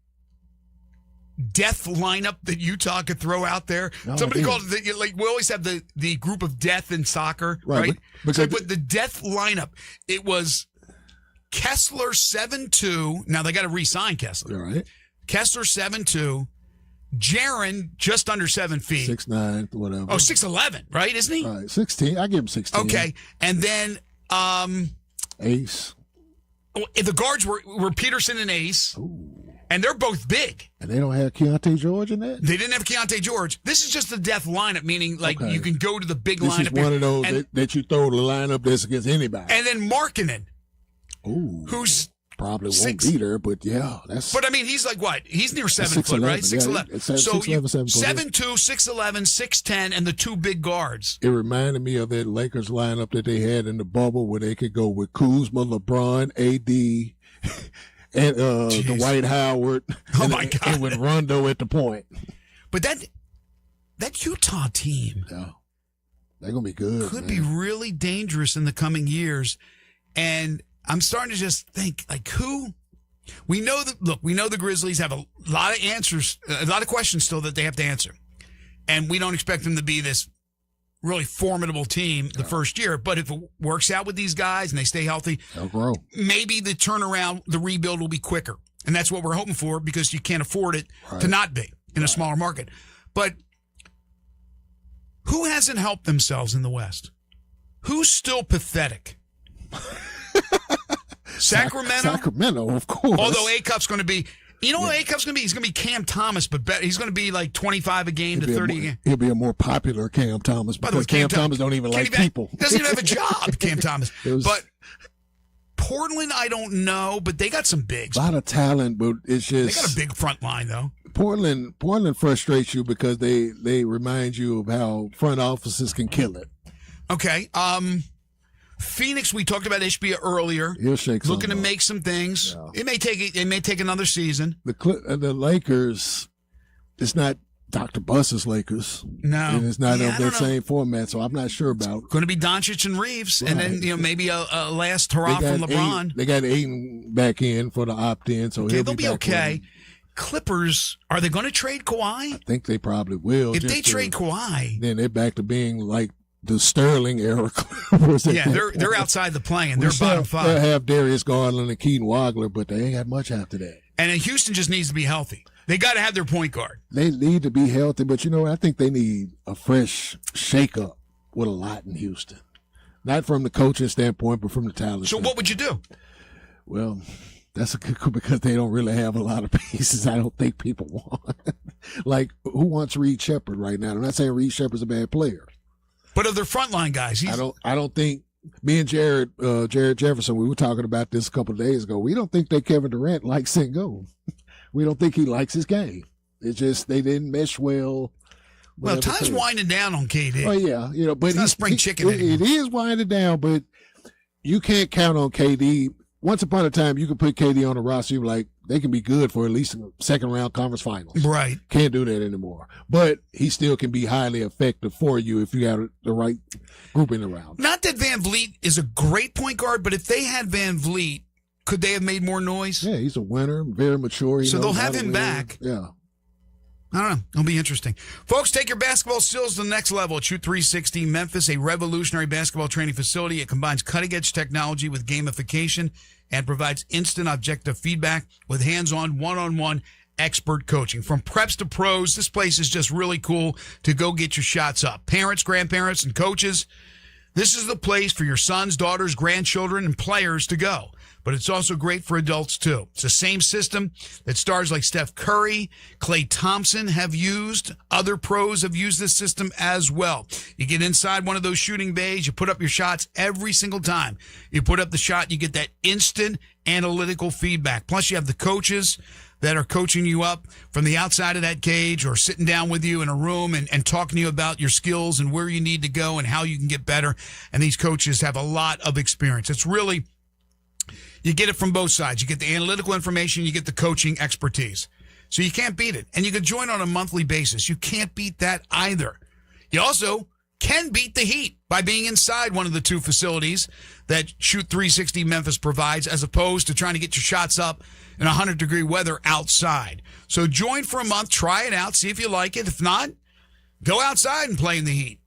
death lineup that Utah could throw out there? No, somebody called it, like we always have the group of death in soccer, right? So the death lineup, it was Kessler 7'2". Now they got to re-sign Kessler. All right. Kessler 7'2". Jaren, just under 7 feet. 6'9", whatever. Oh, 6'11", right? Isn't he? 16. I give him 16. Okay. And then Ace. The guards were Peterson and Ace. Ooh. And they're both big. And they don't have Keontae George in that? They didn't have Keontae George. This is just the death lineup, meaning like you can go to the big lineup. This is one of those that you throw the lineup that's against anybody. And then Markkanen. Ooh. Who's probably won't be there, but yeah, that's. But I mean, he's like what? He's near 7 foot, right? 6'11". Yeah, so 6'11", 7'2", 6'11", 6'10", and the two big guards. It reminded me of that Lakers lineup that they had in the bubble where they could go with Kuzma, LeBron, AD, and Dwight Howard. Oh, my God. And with Rondo at the point. But that Utah team they're going to be good. Could be really dangerous in the coming years. And I'm starting to just think, like, who? We know the Grizzlies have a lot of answers, a lot of questions still that they have to answer. And we don't expect them to be this really formidable team the first year. But if it works out with these guys and they stay healthy, they'll grow. Maybe the turnaround, the rebuild will be quicker. And that's what we're hoping for, because you can't afford it to not be in a smaller market. But who hasn't helped themselves in the West? Who's still pathetic? Sacramento, of course. Although A-Cup's going to be, you know what A-Cup's going to be? He's going to be Cam Thomas, but he's going to be like 25 a game to 30 a game. He'll be a more popular Cam Thomas, because Cam Thomas don't even like people. Doesn't even have a job, Cam Thomas. But Portland, I don't know, but they got some bigs. A lot of talent, but it's just... They got a big front line, though. Portland frustrates you because they remind you of how front offices can kill it. Okay. Phoenix, we talked about Ishbia earlier. He'll shake some looking to make some things. Yeah. It may take another season. The Lakers, it's not Dr. Buss's Lakers. No. And it's not of their same format, so I'm not sure about it. Going to be Doncic and Reeves, right. And then maybe a last hurrah from LeBron. They got Ayton back in for the opt-in, so they'll be okay. Clippers, are they going to trade Kawhi? I think they probably will. If they trade Kawhi, then they're back to being like the Sterling era Clippers. Yeah, they're outside the play-in. They're bottom five. They'll have Darius Garland and Keaton Wagler, but they ain't got much after that. And Houston just needs to be healthy. They got to have their point guard. They need to be healthy, but I think they need a fresh shake-up with a lot in Houston. Not from the coaching standpoint, but from the talent standpoint. What would you do? Well, that's because they don't really have a lot of pieces I don't think people want. Like, who wants Reed Shepherd right now? I'm not saying Reed Shepherd's a bad player. But of their frontline guys, I don't think me and Jared Jefferson, we were talking about this a couple of days ago. We don't think that Kevin Durant likes Sengun. We don't think he likes his game. It's just they didn't mesh well. Well, time's winding down on KD. Oh yeah, but it's not spring chicken anymore. It is winding down, but you can't count on KD. Once upon a time, you could put KD on the roster. You're like, they can be good for at least a second-round conference finals. Right. Can't do that anymore. But he still can be highly effective for you if you have the right grouping around. Not that Van Vliet is a great point guard, but if they had Van Vliet, could they have made more noise? Yeah, he's a winner, very mature. So they'll have him back. Yeah. I don't know. It'll be interesting. Folks, take your basketball skills to the next level at Shoot 360 Memphis, a revolutionary basketball training facility. It combines cutting-edge technology with gamification and provides instant objective feedback with hands-on, one-on-one expert coaching. From preps to pros, this place is just really cool to go get your shots up. Parents, grandparents, and coaches, this is the place for your sons, daughters, grandchildren, and players to go. But it's also great for adults, too. It's the same system that stars like Steph Curry, Klay Thompson have used. Other pros have used this system as well. You get inside one of those shooting bays, you put up your shots every single time. You put up the shot, you get that instant analytical feedback. Plus, you have the coaches that are coaching you up from the outside of that cage or sitting down with you in a room and talking to you about your skills and where you need to go and how you can get better. And these coaches have a lot of experience. It's really... You get it from both sides. You get the analytical information, you get the coaching expertise. So you can't beat it. And you can join on a monthly basis. You can't beat that either. You also can beat the heat by being inside one of the two facilities that Shoot 360 Memphis provides, as opposed to trying to get your shots up in 100-degree weather outside. So join for a month, try it out, see if you like it. If not, go outside and play in the heat.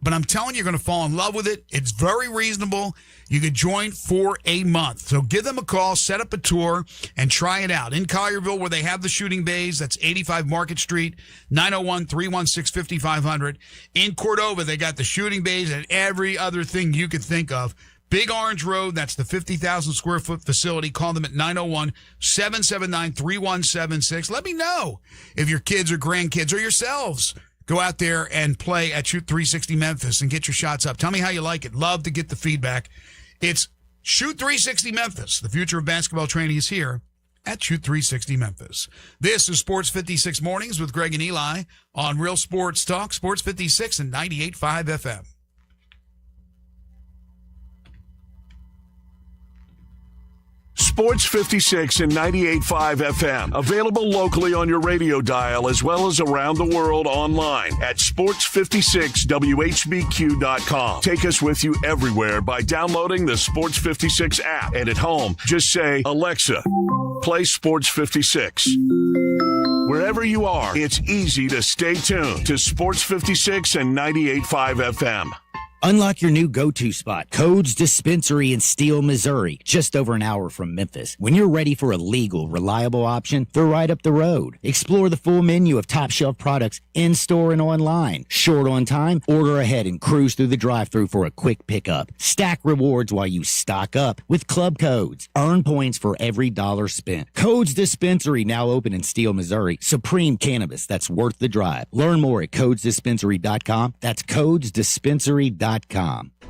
But I'm telling you, you're going to fall in love with it. It's very reasonable. You can join for a month. So give them a call, set up a tour, and try it out. In Collierville, where they have the shooting bays, that's 85 Market Street, 901-316-5500. In Cordova, they got the shooting bays and every other thing you could think of. Big Orange Road, that's the 50,000-square-foot facility. Call them at 901-779-3176. Let me know if your kids or grandkids or yourselves go out there and play at Shoot 360 Memphis and get your shots up. Tell me how you like it. Love to get the feedback. It's Shoot 360 Memphis. The future of basketball training is here at Shoot 360 Memphis. This is Sports 56 Mornings with Greg and Eli on Real Sports Talk, Sports 56 and 98.5 FM. Sports 56 and 98.5 FM. Available locally on your radio dial as well as around the world online at sports56whbq.com. Take us with you everywhere by downloading the Sports 56 app. And at home, just say, Alexa, play Sports 56. Wherever you are, it's easy to stay tuned to Sports 56 and 98.5 FM. Unlock your new go-to spot, Codes Dispensary in Steele, Missouri, just over an hour from Memphis. When you're ready for a legal, reliable option, they're right up the road. Explore the full menu of top-shelf products in-store and online. Short on time? Order ahead and cruise through the drive-thru for a quick pickup. Stack rewards while you stock up with Club Codes. Earn points for every dollar spent. Codes Dispensary, now open in Steele, Missouri. Supreme cannabis that's worth the drive. Learn more at codesdispensary.com. That's codesdispensary.com.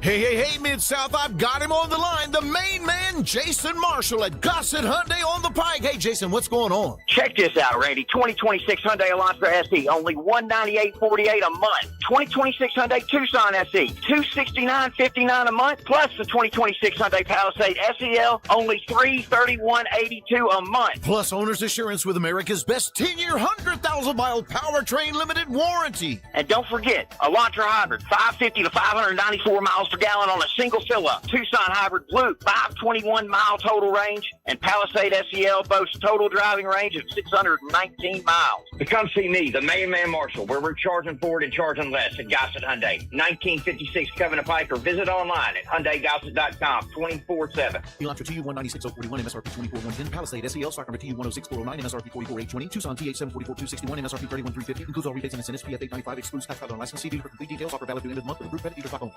Hey, Mid-South, I've got him on the line. The main man, Jason Marshall at Gossett Hyundai on the Pike. Hey, Jason, what's going on? Check this out, Randy. 2026 Hyundai Elantra SE, only $198.48 a month. 2026 Hyundai Tucson SE, $269.59 a month. Plus the 2026 Hyundai Palisade SEL, only $331.82 a month. Plus owner's assurance with America's best 10-year, 100,000-mile powertrain limited warranty. And don't forget, Elantra Hybrid, 550 to 594 miles per gallon on a single fill-up. Tucson Hybrid Blue, 521-mile total range. And Palisade SEL boasts total driving range of 619 miles. To come see me, the main man Marshall, where we're charging forward and charging less at Gossett Hyundai, 1956 Covenant Pike, or visit online at HyundaiGossett.com 24/7. Elantra TU 196.041, MSRP 24,110. Palisade SEL, stock number TU 106,409, MSRP 44,820. Tucson TH 744,261, MSRP 31,350. Includes all rebates and incentives. PF 895 excludes tax title and license. See dealer for complete details. Offer valid through end of the month with approved credit dealer stock only.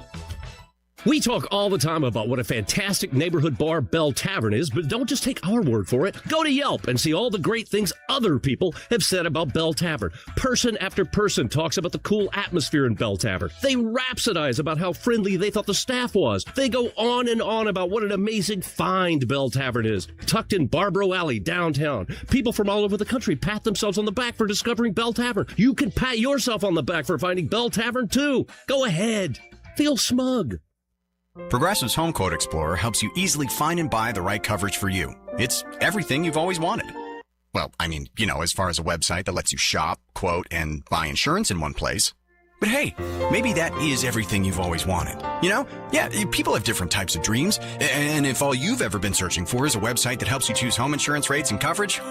We talk all the time about what a fantastic neighborhood bar Bell Tavern is, but don't just take our word for it. Go to Yelp and see all the great things other people have said about Bell Tavern. Person after person talks about the cool atmosphere in Bell Tavern. They rhapsodize about how friendly they thought the staff was. They go on and on about what an amazing find Bell Tavern is. Tucked in Barbaro Alley, downtown. People from all over the country pat themselves on the back for discovering Bell Tavern. You can pat yourself on the back for finding Bell Tavern, too. Go ahead. Feel smug. Progressive's Home Quote Explorer helps you easily find and buy the right coverage for you. It's everything you've always wanted. Well, I mean, as far as a website that lets you shop, quote, and buy insurance in one place. But hey, maybe that is everything you've always wanted. Yeah, people have different types of dreams. And if all you've ever been searching for is a website that helps you choose home insurance rates and coverage,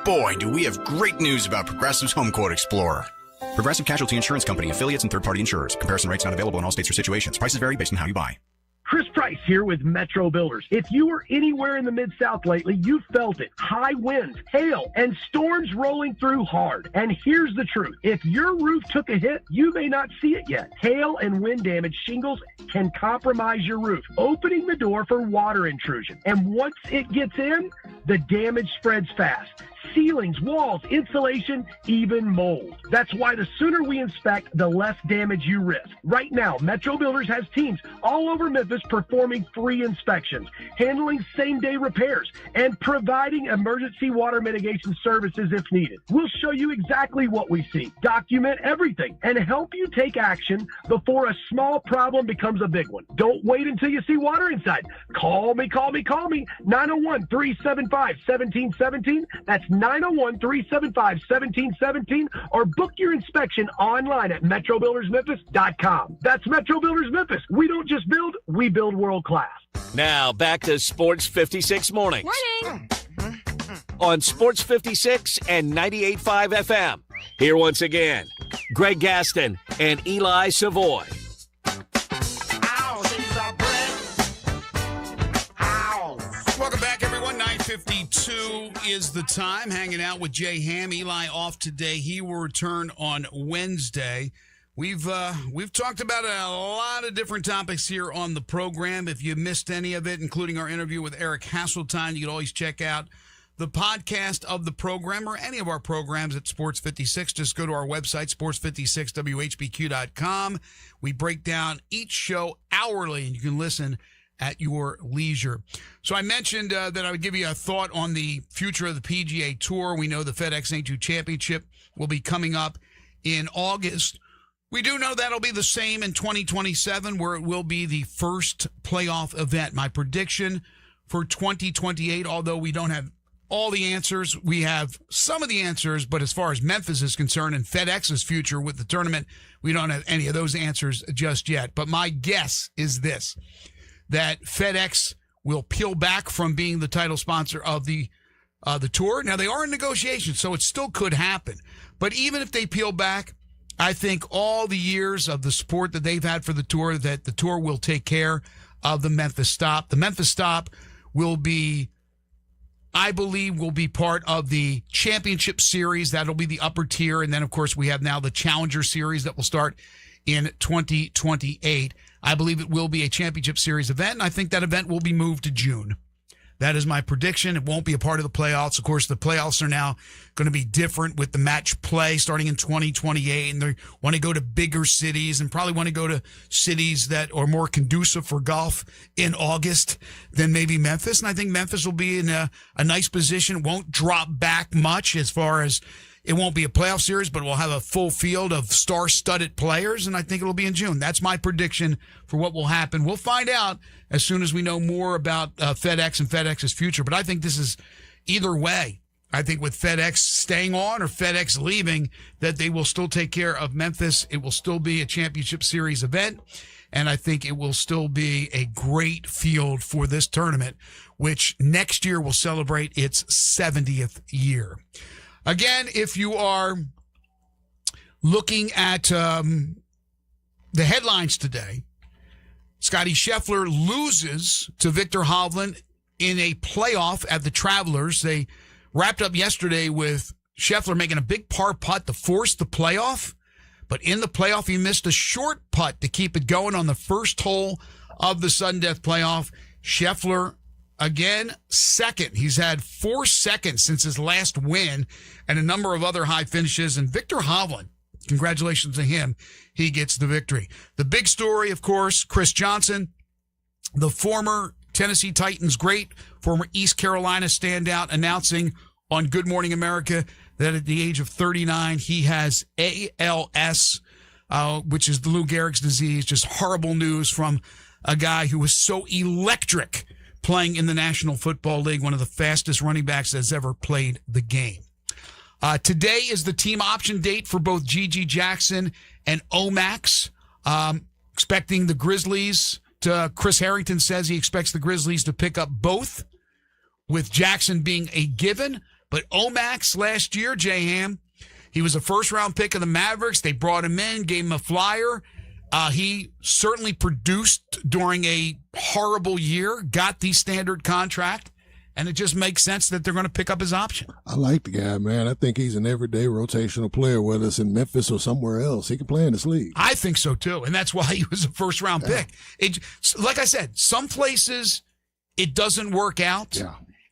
boy, do we have great news about Progressive's Home Quote Explorer. Progressive Casualty Insurance Company, affiliates, and third-party insurers. Comparison rates not available in all states or situations. Prices vary based on how you buy. Chris Price here with Metro Builders. If you were anywhere in the Mid-South lately, you felt it. High winds, hail, and storms rolling through hard. And here's the truth. If your roof took a hit, you may not see it yet. Hail and wind damage shingles can compromise your roof, opening the door for water intrusion. And once it gets in, the damage spreads fast. Ceilings, walls, insulation, even mold. That's why the sooner we inspect, the less damage you risk. Right now, Metro Builders has teams all over Memphis performing free inspections, handling same-day repairs, and providing emergency water mitigation services if needed. We'll show you exactly what we see, document everything, and help you take action before a small problem becomes a big one. Don't wait until you see water inside. Call me. 901-375-1717. That's 901-375-1717, or book your inspection online at MetroBuildersMemphis.com. That's Metro Builders Memphis. We don't just build, we build world class. Now back to Sports 56 Mornings. Morning. On Sports 56 and 98.5 FM. Here once again, Greg Gaston and Eli Savoy. Welcome back, everyone. 9:52 is the time. Hanging out with Jay Ham. Eli off today. He will return on Wednesday. We've talked about a lot of different topics here on the program. If you missed any of it, including our interview with Eric Hasseltine, you can always check out the podcast of the program or any of our programs at Sports 56. Just go to our website, sports56whbq.com. We break down each show hourly, and you can listen at your leisure. So I mentioned that I would give you a thought on the future of the PGA Tour. We know the FedEx St. Championship will be coming up in August. We do know that'll be the same in 2027, where it will be the first playoff event. My prediction for 2028, although we don't have all the answers. We have some of the answers, but as far as Memphis is concerned and FedEx's future with the tournament, we don't have any of those answers just yet. But my guess is this, that FedEx will peel back from being the title sponsor of the tour. Now, they are in negotiations, so it still could happen. But even if they peel back, I think all the years of the support that they've had for the tour, that the tour will take care of the Memphis stop. The Memphis stop will be, I believe, will be part of the championship series. That'll be the upper tier. And then, of course, we have now the Challenger Series that will start in 2028. I believe it will be a championship series event, and I think that event will be moved to June. That is my prediction. It won't be a part of the playoffs. Of course, the playoffs are now going to be different with the match play starting in 2028, and they want to go to bigger cities and probably want to go to cities that are more conducive for golf in August than maybe Memphis. And I think Memphis will be in a nice position. It won't drop back much as far as it won't be a playoff series, but we'll have a full field of star-studded players, and I think it'll be in June. That's my prediction for what will happen. We'll find out as soon as we know more about FedEx and FedEx's future, but I think this is either way. I think with FedEx staying on or FedEx leaving, that they will still take care of Memphis. It will still be a championship series event, and I think it will still be a great field for this tournament, which next year will celebrate its 70th year. Again, if you are looking at the headlines today, Scotty Scheffler loses to Viktor Hovland in a playoff at the Travelers. They wrapped up yesterday with Scheffler making a big par putt to force the playoff. But in the playoff, he missed a short putt to keep it going on the first hole of the sudden death playoff. Scheffler, again, second. He's had 4 seconds since his last win and a number of other high finishes. And Viktor Hovland, congratulations to him. He gets the victory. The big story, of course, Chris Johnson, the former Tennessee Titans great, former East Carolina standout, announcing on Good Morning America that at the age of 39, he has ALS, which is the Lou Gehrig's disease. Just horrible news from a guy who was so electric playing in the National Football League, one of the fastest running backs that's ever played the game. Today is the team option date for both Gigi Jackson and Omax. Expecting the Grizzlies to, Chris Harrington says he expects the Grizzlies to pick up both, with Jackson being a given. But Omax last year, J-Ham, he was a first-round pick of the Mavericks. They brought him in, gave him a flyer. He certainly produced during a horrible year, got the standard contract, and it just makes sense that they're going to pick up his option. I like the guy, man. I think he's an everyday rotational player, whether it's in Memphis or somewhere else. He can play in this league. I think so, too, and that's why he was a first-round pick. Like I said, some places it doesn't work out,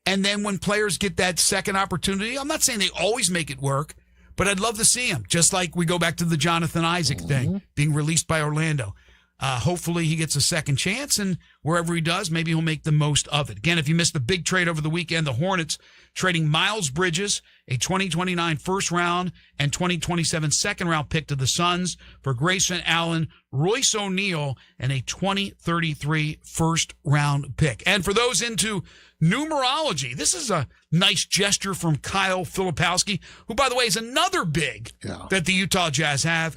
and then when players get that second opportunity, I'm not saying they always make it work, but I'd love to see him, just like we go back to the Jonathan Isaac thing, being released by Orlando. Hopefully he gets a second chance, and wherever he does, maybe he'll make the most of it. Again, if you missed the big trade over the weekend, the Hornets trading Miles Bridges, a 2029 first round and 2027 second round pick to the Suns for Grayson Allen, Royce O'Neal, and a 2033 first round pick. And for those into numerology, this is a nice gesture from Kyle Filipowski, who, by the way, is another big that the Utah Jazz have.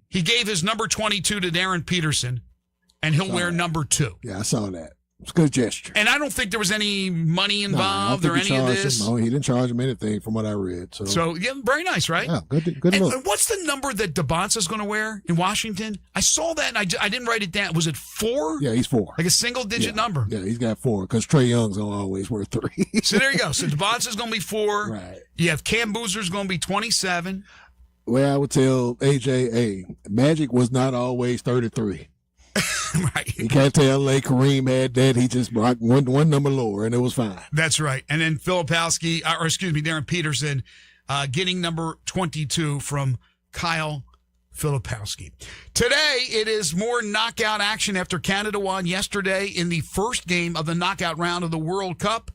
He gave his number 22 to Darren Peterson, and he'll wear number 2. Yeah, I saw that. It's a good gesture. And I don't think there was any money involved or any of this. No, he didn't charge him anything from what I read. So yeah, very nice, right? Yeah, good look. And what's the number that DeBonsa's going to wear in Washington? I saw that, and I didn't write it down. Was it 4? Yeah, he's 4. Like a single-digit number. Yeah, he's got 4, because Trae Young's going to always wear 3. So there you go. So DeBonsa's going to be 4. Right. You have Cam Boozer's going to be 27. Well, I would tell AJ, Magic was not always 33. Right. You can't tell Kareem had that. He just brought one number lower, and it was fine. That's right. And then Darren Peterson getting number 22 from Kyle Filipowski. Today, it is more knockout action after Canada won yesterday in the first game of the knockout round of the World Cup.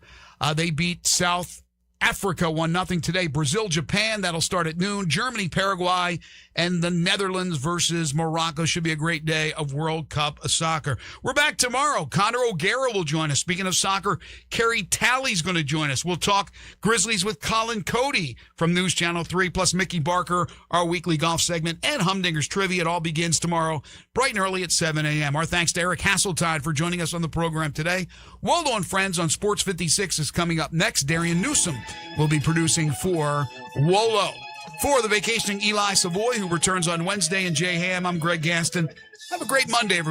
They beat South Africa 1-0 today. Brazil, Japan, that'll start at noon. Germany, Paraguay, and the Netherlands versus Morocco. Should be a great day of World Cup soccer. We're back tomorrow. Connor O'Gara will join us. Speaking of soccer, Kerry Talley's going to join us. We'll talk Grizzlies with Colin Cody from News Channel 3, plus Mickey Barker, our weekly golf segment, and Humdinger's Trivia. It all begins tomorrow, bright and early at 7 a.m. Our thanks to Eric Hasseltine for joining us on the program today. Waldo and Friends on Sports 56 is coming up next. Darian Newsom will be producing for Wolo. For the vacationing Eli Savoy, who returns on Wednesday, and Jay Ham, I'm Greg Gaston. Have a great Monday, everyone.